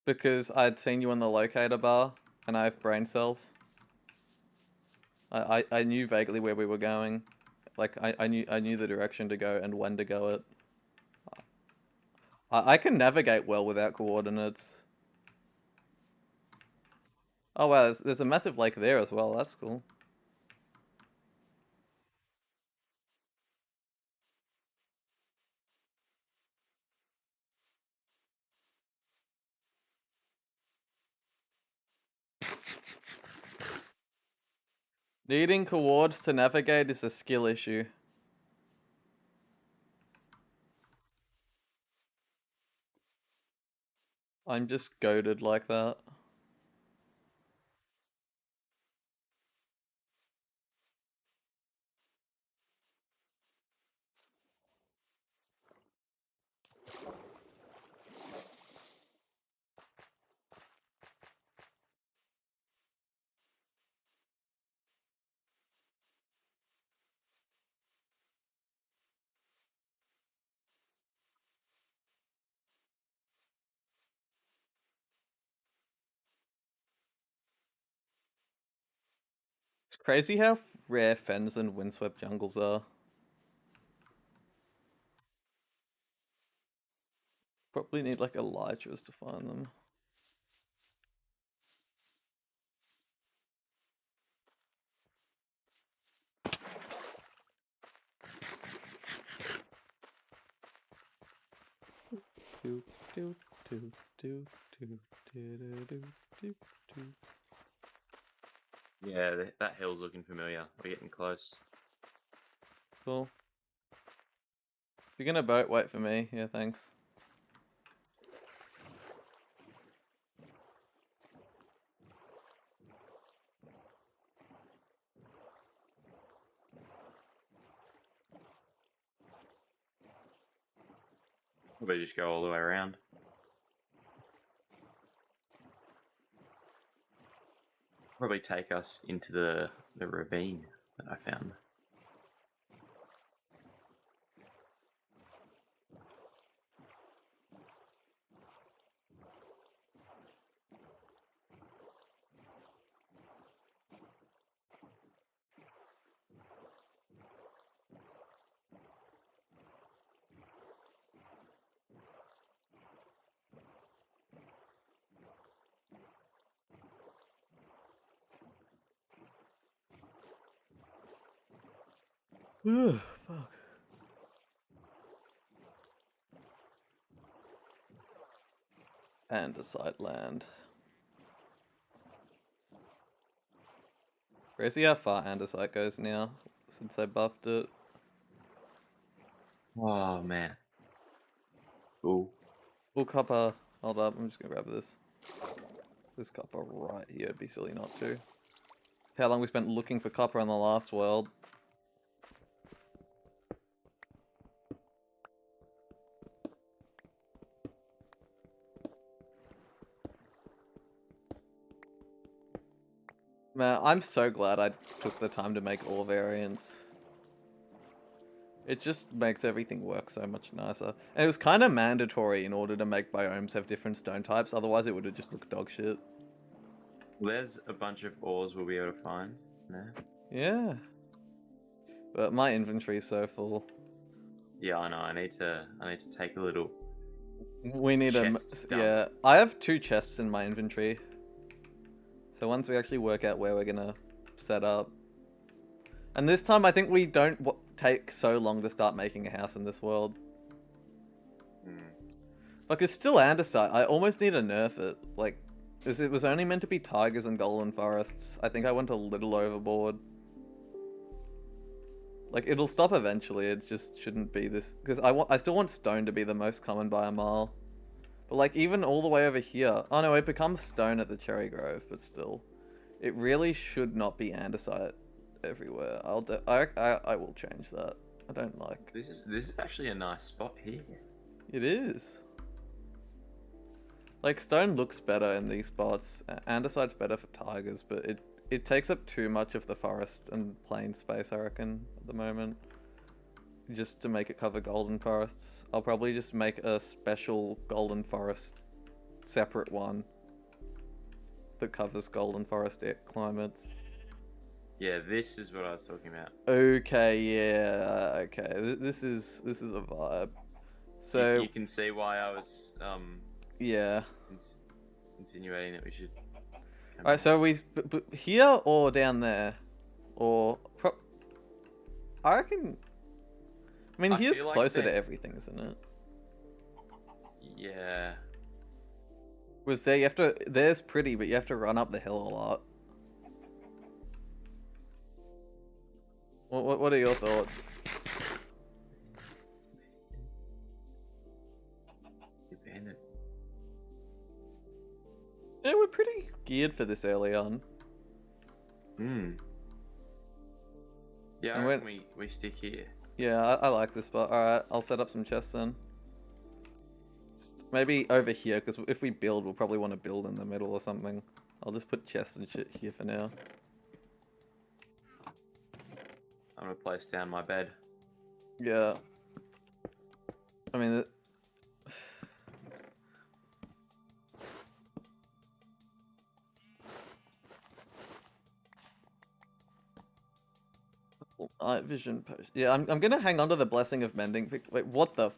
Because I'd seen you on the locator bar, and I have brain cells. I knew vaguely where we were going. Like I knew the direction to go and when to go it. I can navigate well without coordinates. Oh wow, there's a massive lake there as well. That's cool. Needing coords to navigate is a skill issue. I'm just goaded like that. It's crazy how rare fens and windswept jungles are. Probably need like elytras to find them. Do do do do do do do do do do. Yeah, that hill's looking familiar. We're getting close. Cool. If you're gonna boat, wait for me. Yeah, thanks. Probably just go all the way around. Probably take us into the ravine that I found. Fuck. Andesite land. Crazy how far andesite goes now since they buffed it. Oh man. Cool. Oh, copper. Hold up, I'm just gonna grab this. There's copper right here. It'd be silly not to. How long we spent looking for copper on the last world. Man, I'm so glad I took the time to make all variants. It just makes everything work so much nicer. And it was kind of mandatory in order to make biomes have different stone types, otherwise it would have just looked dog shit. There's a bunch of ores we'll be able to find. There. Yeah. But my inventory's so full. Yeah, I know. I need to take a little. We need Chest dump. yeah. I have 2 chests in my inventory. So once we actually work out where we're gonna set up. And this time I think we don't take so long to start making a house in this world. Like, it's still andesite. I almost need to nerf it. Like, it was only meant to be tigers and golden forests. I think I went a little overboard. Like, it'll stop eventually. It just shouldn't be this. Because I still want stone to be the most common by a mile. But, like, even all the way over here. Oh, no, it becomes stone at the Cherry Grove, but still. It really should not be andesite everywhere. I will change that. I don't like. This is actually a nice spot here. It is. Like, stone looks better in these spots. Andesite's better for tigers, but it takes up too much of the forest and plain space, I reckon, at the moment. Just to make it cover golden forests. I'll probably just make a special golden forest separate one that covers golden forest climates. Yeah, this is what I was talking about. Okay, yeah, okay. This is a vibe. So you can see why I was yeah. Insinuating that we should. Alright, so but here or down there, or I reckon. I mean, here's like closer to everything, isn't it? Yeah. Was there? You have to. There's pretty, but you have to run up the hill a lot. What are your thoughts? Abandoned. Yeah, we're pretty geared for this early on. Yeah, and we stick here. Yeah, I like this spot. Alright, I'll set up some chests then. Just maybe over here, because if we build, we'll probably want to build in the middle or something. I'll just put chests and shit here for now. I'm gonna place down my bed. Yeah. I mean... Night vision potion. Yeah, I'm gonna hang on to the blessing of mending. Wait, what the?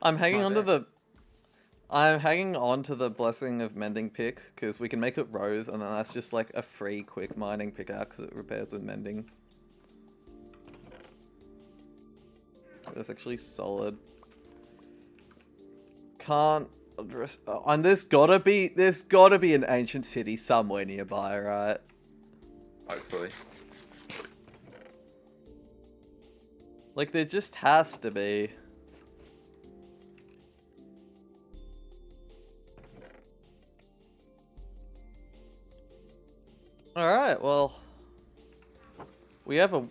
I'm hanging on to the. I'm hanging on to the blessing of mending pick because we can make it rose, and then that's just like a free quick mining pickaxe that repairs with mending. That's actually solid. Can't address. Oh, and there's gotta be an ancient city somewhere nearby, right? Hopefully. Like, there just has to be. Alright, well. We have a...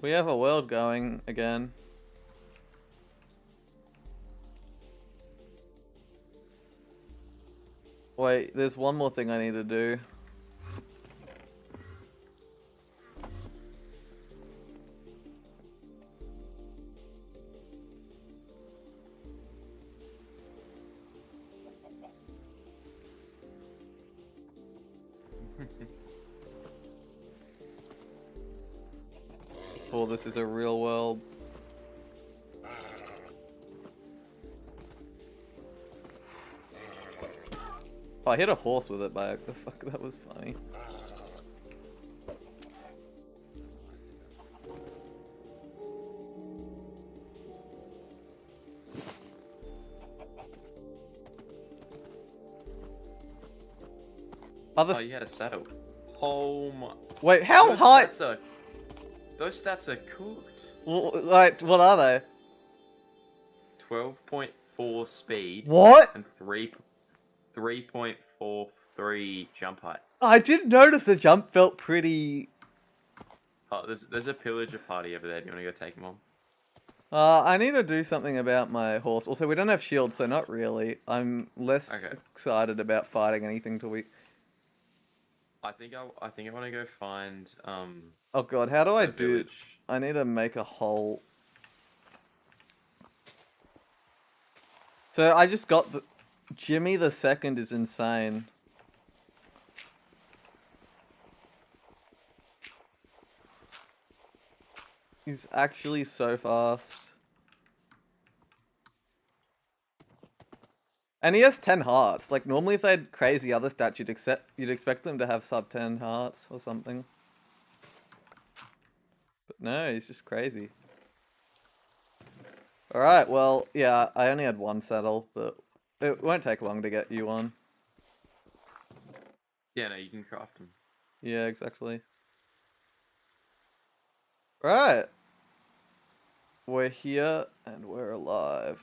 we have a world going again. Wait, there's one more thing I need to do. Oh, this is a real world. Oh, I hit a horse with it back. The fuck, that was funny. Oh, you had a saddle. Oh my... Wait, how high? Those stats are cooked. Like, what are they? 12.4 speed. What? And 3.43 jump height. I did notice the jump felt pretty... Oh, there's a pillager party over there. Do you want to go take them on? I need to do something about my horse. Also, we don't have shields, so not really. I'm less Okay. excited about fighting anything till we. I think I want to go find Oh god, how do I the do? village. I need to make a hole. So I just got the. Jimmy the Second is insane. He's actually so fast. And he has 10 hearts. Like, normally if they had crazy other stats, you'd expect them to have sub 10 hearts or something. But no, he's just crazy. Alright, well, yeah, I only had one saddle, but it won't take long to get you one. Yeah, no, you can craft them. Yeah, exactly. Right. We're here and we're alive.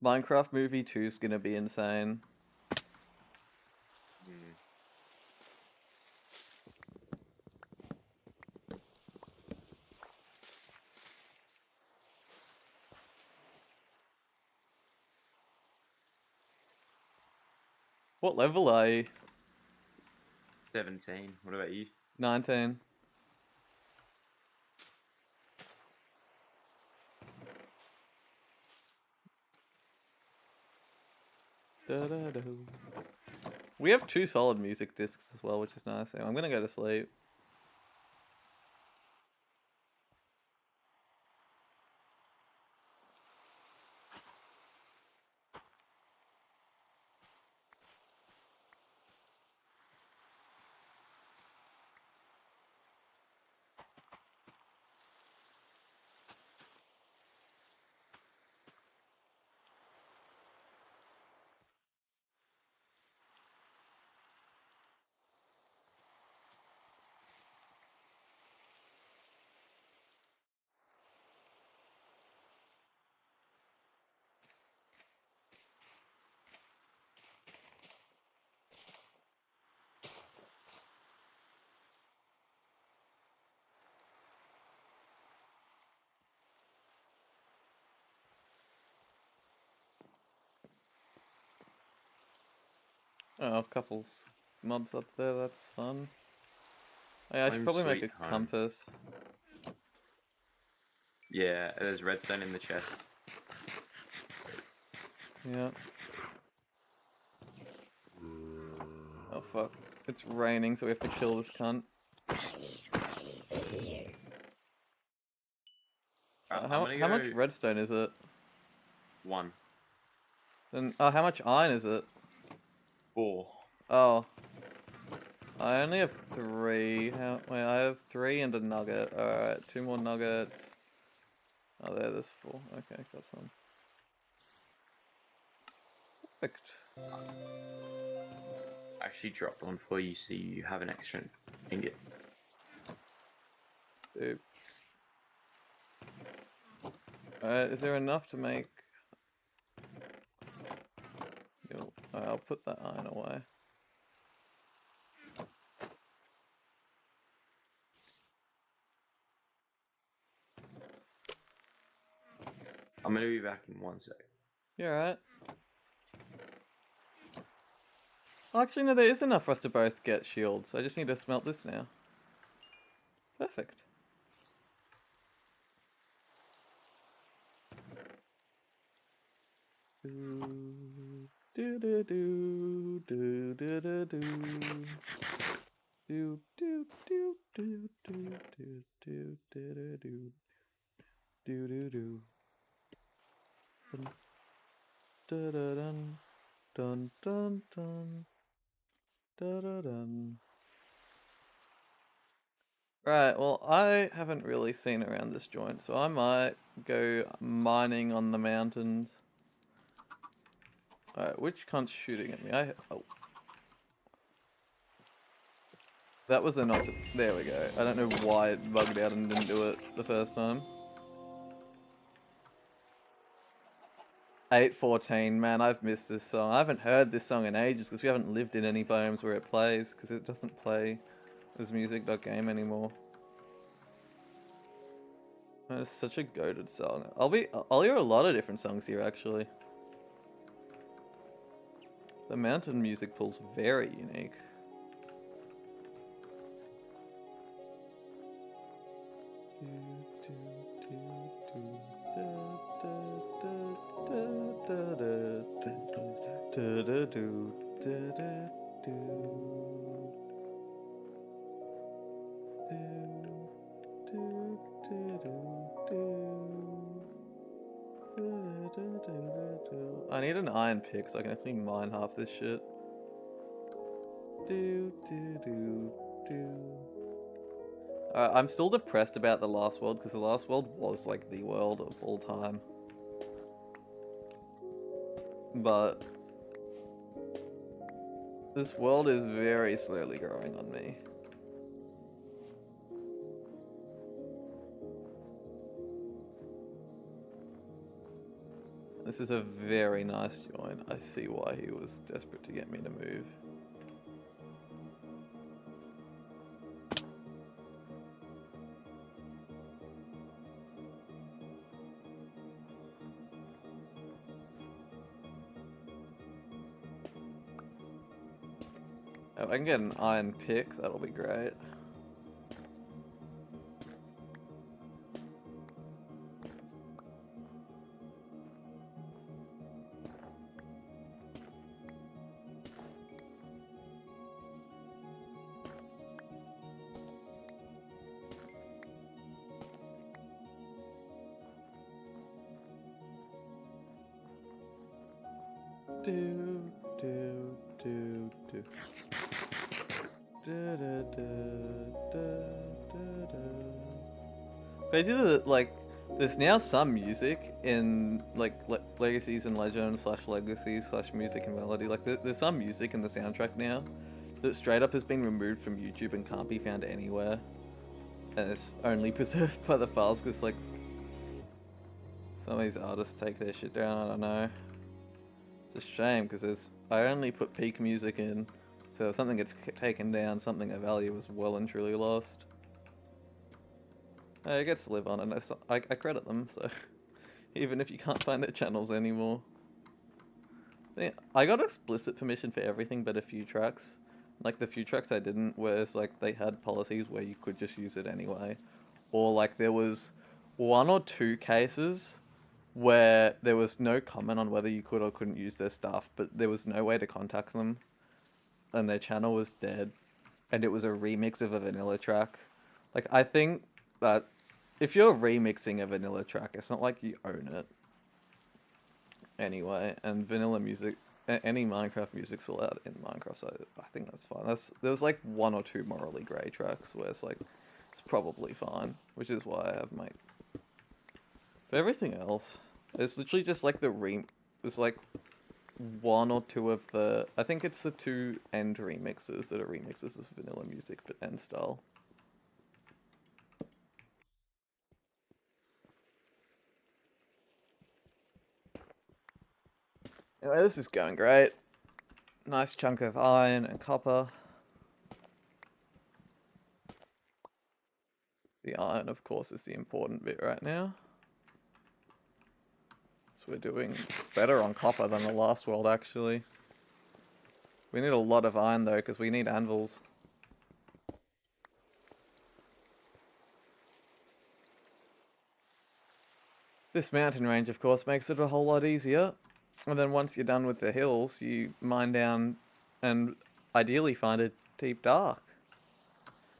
Minecraft Movie 2 is gonna be insane. Hmm. What level are you? 17. What about you? 19. Da-da-do. We have 2 solid music discs as well, which is nice. I'm gonna go to sleep. Oh, a couple's mobs up there, that's fun. Oh, yeah, I should Home probably make sweet a home. compass. Yeah, there's redstone in the chest. Yeah. Oh fuck. It's raining, so we have to kill this cunt. I'm gonna How much go redstone is it? 1, Then how much iron is it? 4. Oh, I only have 3. Wait, I have 3 and a nugget. Alright, 2 more nuggets. Oh, there's 4. Okay, got some. Perfect. Actually dropped one for you so you have an extra ingot. Dude. Alright, is there enough to make... Yo, I'll put that iron away. I'm gonna be back in 1 sec. You alright? Actually, no, there is enough for us to both get shields. I just need to smelt this now. Perfect. Do do do do do do do do do do do do do do do do do do do do. Dun dun dun dun dun dun dun. Right, well, I haven't really seen around this joint, so I might go mining on the mountains. Alright, which cunt's shooting at me? Oh, that was a not to, there we go. I don't know why it bugged out and didn't do it the first time. 8:14, man, I've missed this song. I haven't heard this song in ages because we haven't lived in any biomes where it plays because it doesn't play as music.game anymore. Man, it's such a goated song. I'll hear a lot of different songs here actually. The mountain music pool's very unique. I need an iron pick so I can actually mine half this shit. I'm still depressed about the last world because the last world was like the world of all time. But this world is very slowly growing on me. This is a very nice joint. I see why he was desperate to get me to move. If I can get an iron pick, that'll be great. Basically, like, there's now some music in like Legacies and Legend / Legacies / Music and Melody. Like, there's some music in the soundtrack now that straight up has been removed from YouTube and can't be found anywhere, and it's only preserved by the files because like some of these artists take their shit down. I don't know. It's a shame because I only put peak music in, so if something gets taken down, something of value is well and truly lost. It gets to live on, and I credit them, so even if you can't find their channels anymore. I got explicit permission for everything but a few tracks. Like the few tracks I didn't, whereas like they had policies where you could just use it anyway. Or like there was 1 or 2 cases where there was no comment on whether you could or couldn't use their stuff, but there was no way to contact them, and their channel was dead, and it was a remix of a vanilla track. Like I think that if you're remixing a vanilla track, it's not like you own it anyway. And vanilla music, any Minecraft music's allowed in Minecraft, so I think that's fine. There was like 1 or 2 morally grey tracks where it's like it's probably fine, which is why I have my. But everything else, it's literally just like it's like 1 or 2 of the. I think it's the 2 end remixes that are remixes of vanilla music, but end style. Anyway, this is going great. Nice chunk of iron and copper. The iron, of course, is the important bit right now. So we're doing better on copper than the last world, actually. We need a lot of iron, though, because we need anvils. This mountain range, of course, makes it a whole lot easier. And then once you're done with the hills, you mine down and ideally find a deep dark.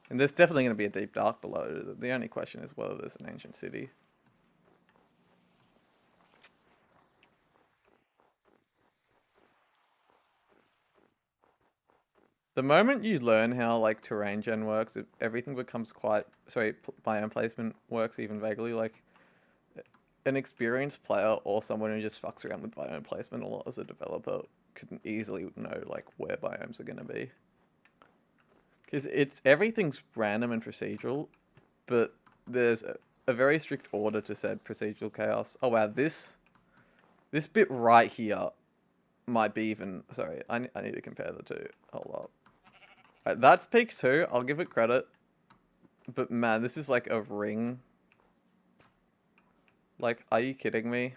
And there's definitely going to be a deep dark below. The only question is whether there's an ancient city. The moment you learn how like terrain gen works, everything becomes quite biome placement works even vaguely. Like an experienced player or someone who just fucks around with biome placement a lot as a developer can easily know like where biomes are going to be. Because everything's random and procedural, but there's a very strict order to said procedural chaos. Oh wow, this bit right here might be even. Sorry, I need to compare the two. Hold up. Right, that's peak 2. I'll give it credit. But man, this is like a ring. Like, are you kidding me?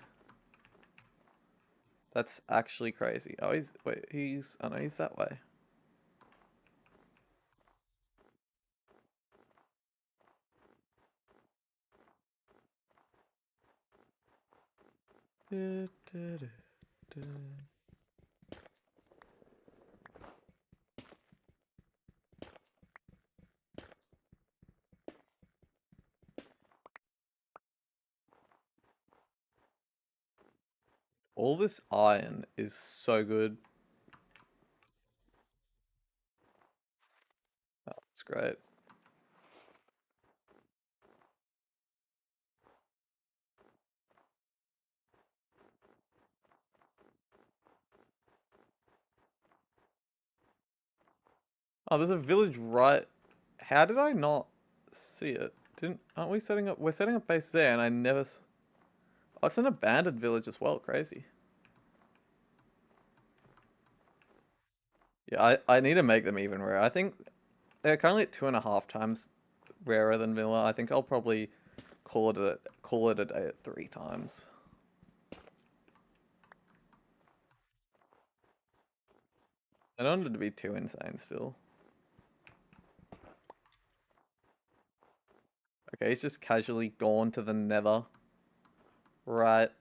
That's actually crazy. Oh, oh no, he's that way. All this iron is so good. Oh, it's great. Oh, there's a village right. How did I not see it? Aren't we setting up? We're setting up base there, and I never. Oh, it's an abandoned village as well. Crazy. Yeah, I need to make them even rare. I think they're currently at 2.5 times rarer than vanilla. I think I'll probably call it a day at 3 times. I don't want it to be too insane still. Okay, he's just casually gone to the nether. Right.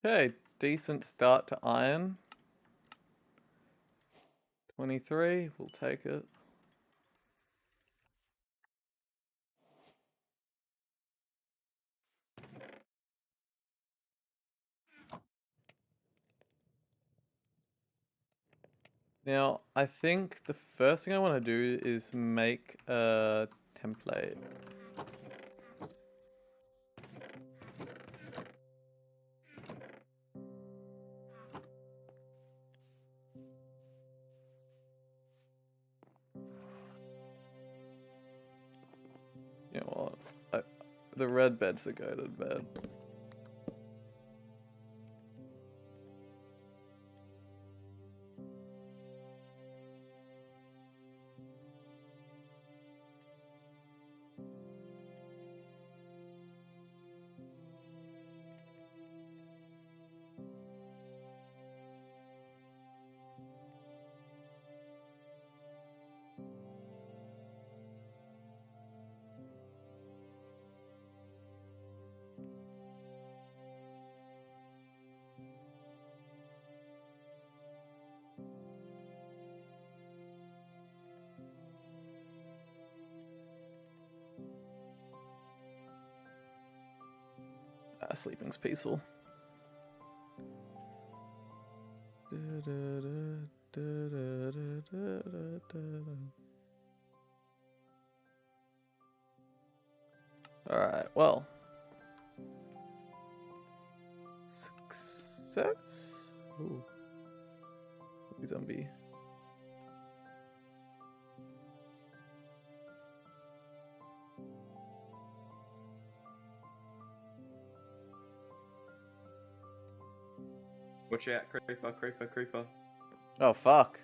Okay, decent start to iron. 23, we'll take it. Now, I think the first thing I want to do is make a template. You know what? The red bed's a goated bed. Sleeping's peaceful. Alright, well. Success? Ooh. Zombie. Watch out, creeper, creeper, creeper. Oh, fuck.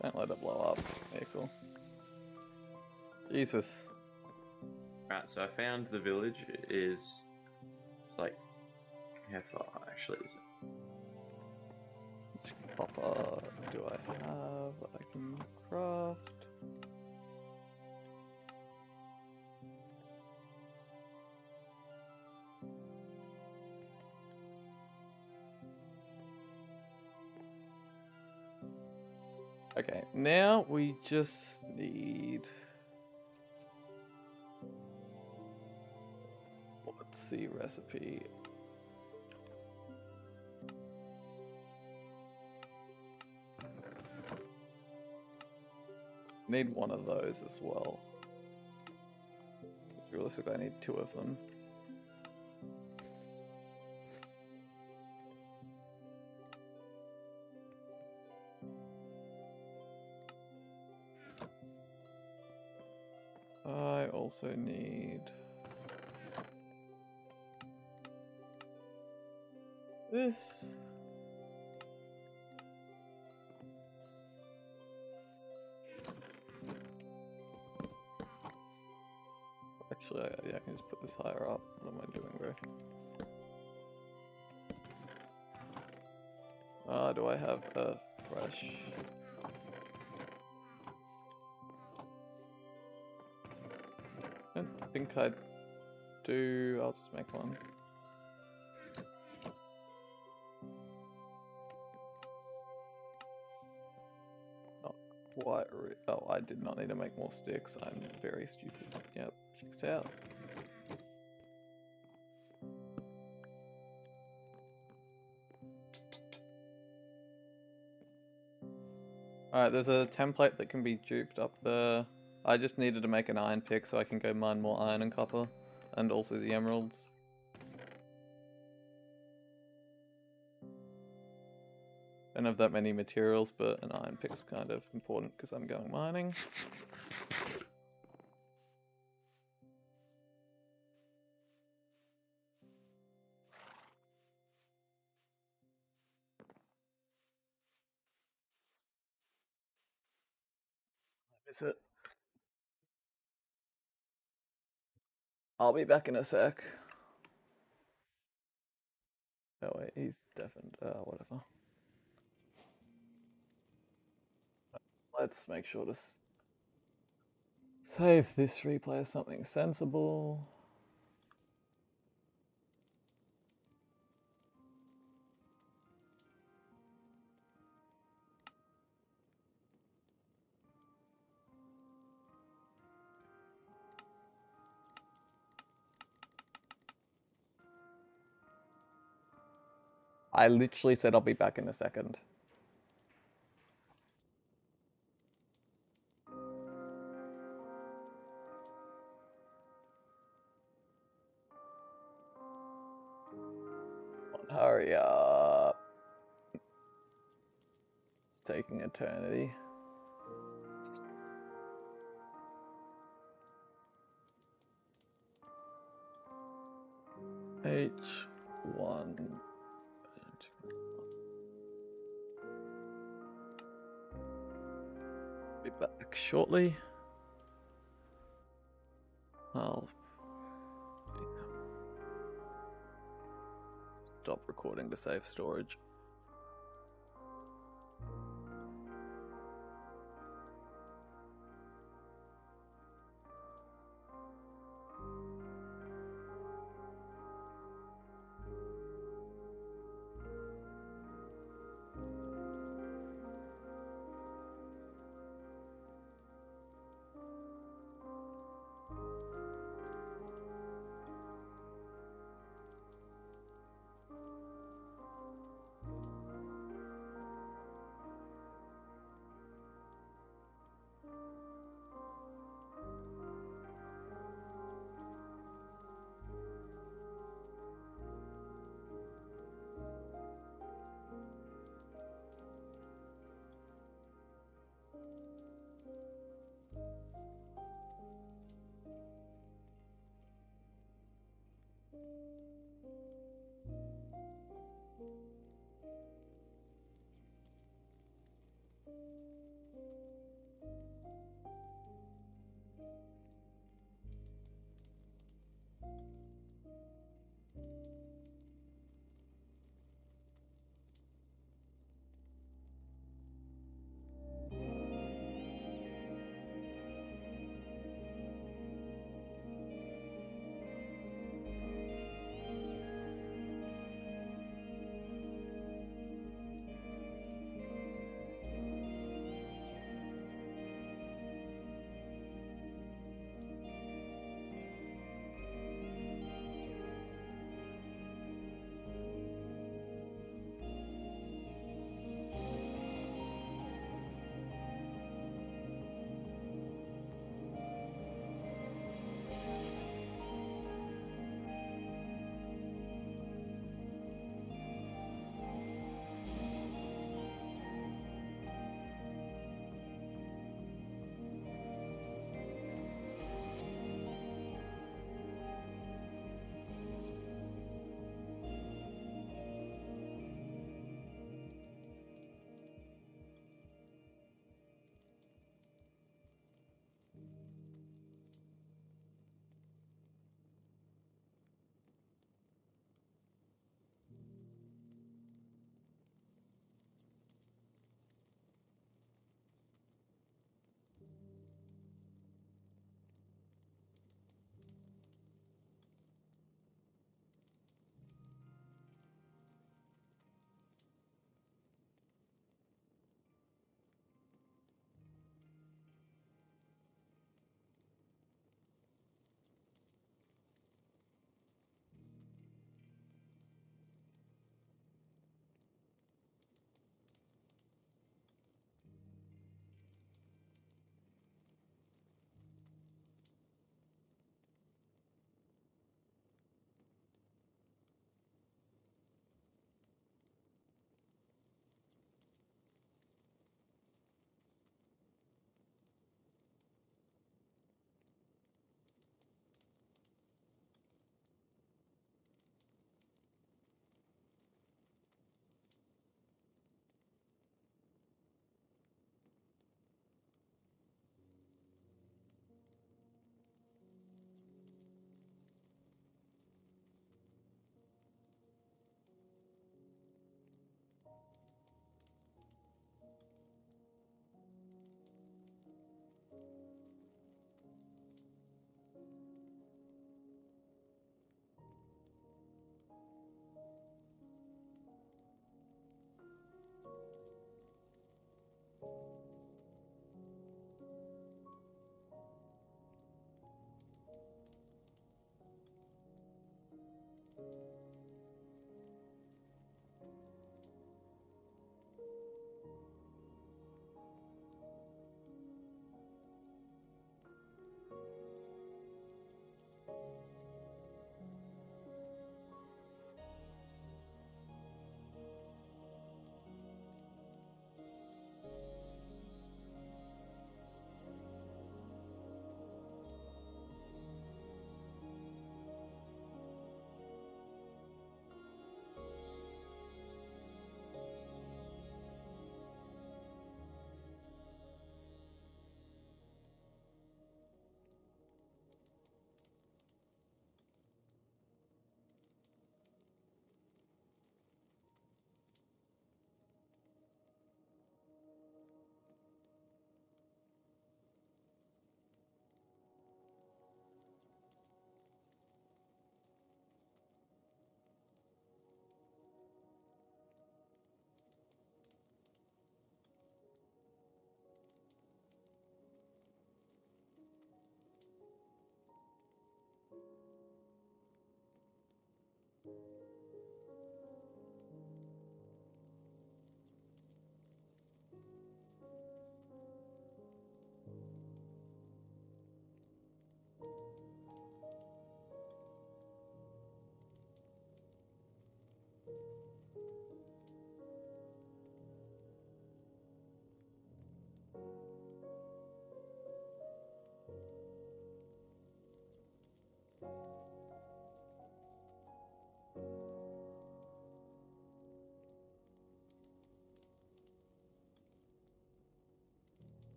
Don't let it blow up. Vehicle. Jesus. Right, so I found the village is... It's like... How far actually is it? Which copper do I have? I can craft. Okay, now we just need... Let's see recipe. Need one of those as well. Realistically, I need 2 of them. I also need this. Actually, yeah, I can just put this higher up. What am I doing, bro? Do I have a fresh? I don't think I do. I'll just make one. Not quite. Oh, I did not need to make more sticks. I'm very stupid. Yep, checks out. Alright, there's a template that can be duped up there. I just needed to make an iron pick so I can go mine more iron and copper. And also the emeralds. Don't have that many materials, but an iron pick's kind of important because I'm going mining. Is it? I'll be back in a sec. Oh wait, he's deafened. Whatever. Let's make sure to save this replay as something sensible. I literally said I'll be back in a second. Hurry up. It's taking eternity. H1. Be back shortly. I'll stop recording to save storage.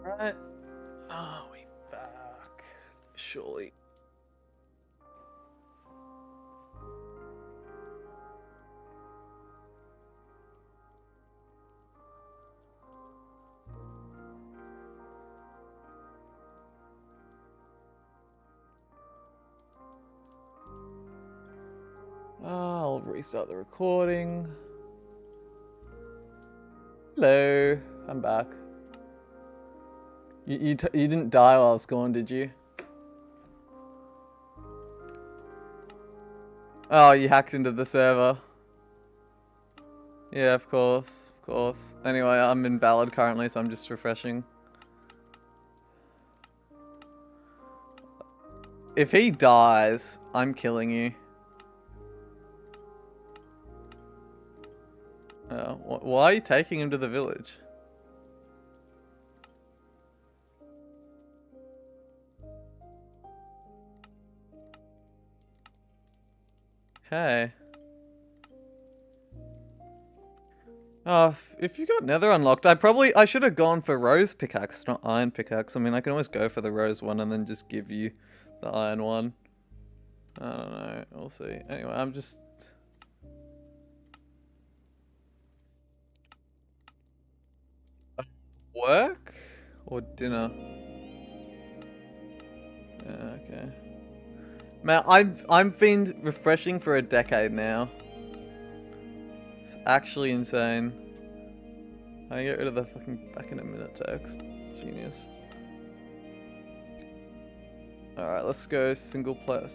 Right. Oh, we back. Surely. I'll restart the recording. Hello, I'm back. You didn't die while I was gone, did you? Oh, you hacked into the server. Yeah, of course, of course. Anyway, I'm invalid currently, so I'm just refreshing. If he dies, I'm killing you. Why are you taking him to the village? Hey. If you got Nether unlocked, I should have gone for Rose pickaxe, not Iron pickaxe. I mean, I can always go for the Rose one and then just give you the Iron one. I don't know. We'll see. Anyway, I'm just. Work or dinner? Yeah, okay. Man, I've been refreshing for a decade now. It's actually insane. I get rid of the fucking back in a minute text. Genius. Alright, let's go single player.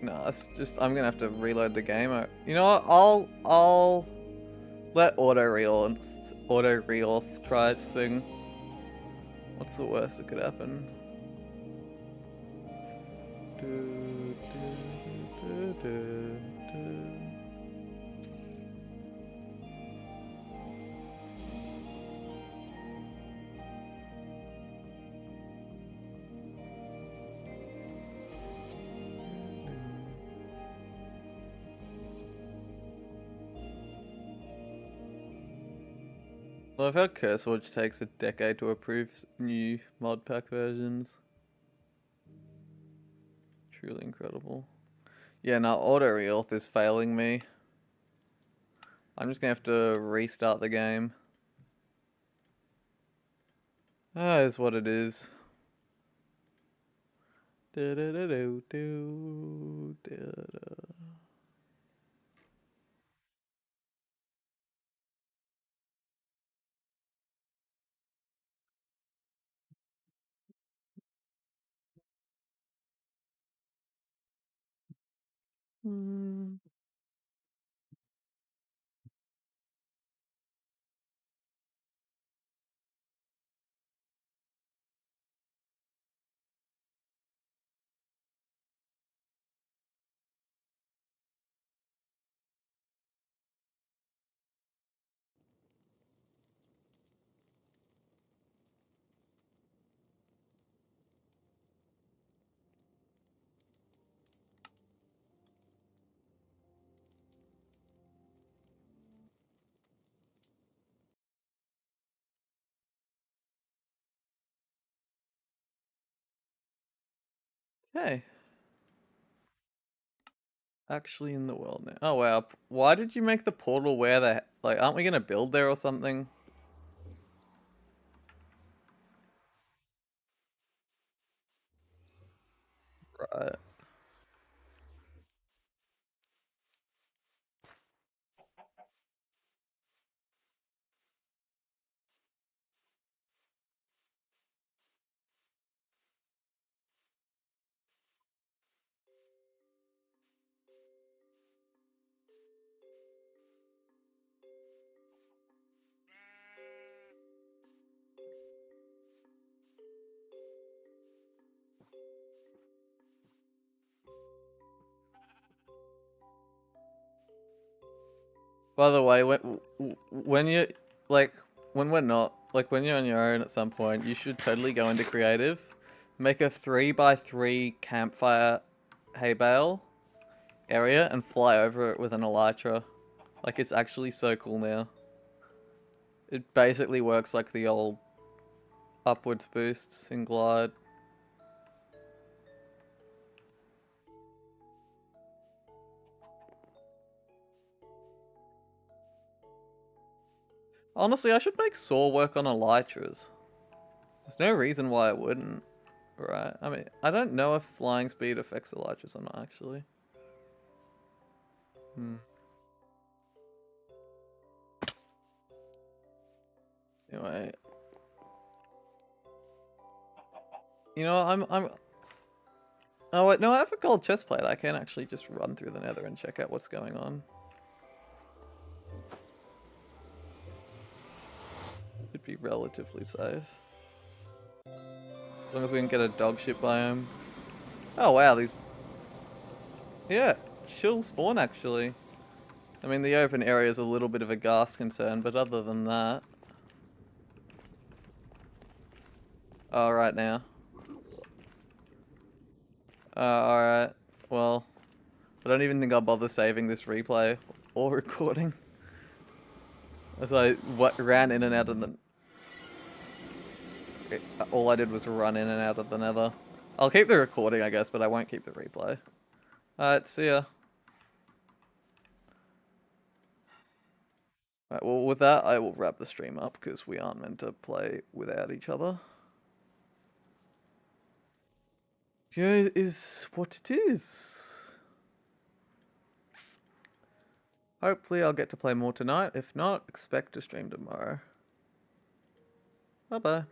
No, it's just I'm gonna have to reload the game. You know what? I'll let auto reauth try its thing. What's the worst that could happen? Do, do, do, do, do. Well, I've heard CurseForge takes a decade to approve new mod pack versions. Truly incredible. Yeah, no, auto reauth is failing me. I'm just gonna have to restart the game. Ah, is what it is. Da, da, da, do, do, da, da. Mm. Hey, actually in the world now. Oh wow, why did you make the portal where the like? Aren't we gonna build there or something? Right. By the way, when you like when we're not like when you're on your own at some point, you should totally go into creative, make a 3x3 campfire hay bale area and fly over it with an elytra. Like it's actually so cool now. It basically works like the old upwards boosts in Glide. Honestly, I should make Saw work on elytras. There's no reason why it wouldn't, right? I mean, I don't know if flying speed affects elytras or not, actually. Hmm. Anyway, you know, I'm. Oh wait, no, I have a gold chest plate. I can actually just run through the Nether and check out what's going on. Should be relatively safe, as long as we can get a dog shit biome. Oh wow, these. Yeah, chill spawn actually. I mean, the open area is a little bit of a gas concern, but other than that. Oh, right now. Alright. Well, I don't even think I'll bother saving this replay or recording. As I ran in and out of the... All I did was run in and out of the nether. I'll keep the recording, I guess, but I won't keep the replay. Alright, see ya. Alright, well, with that, I will wrap the stream up, because we aren't meant to play without each other. Here is what it is. Hopefully I'll get to play more tonight. If not, expect to stream tomorrow. Bye-bye.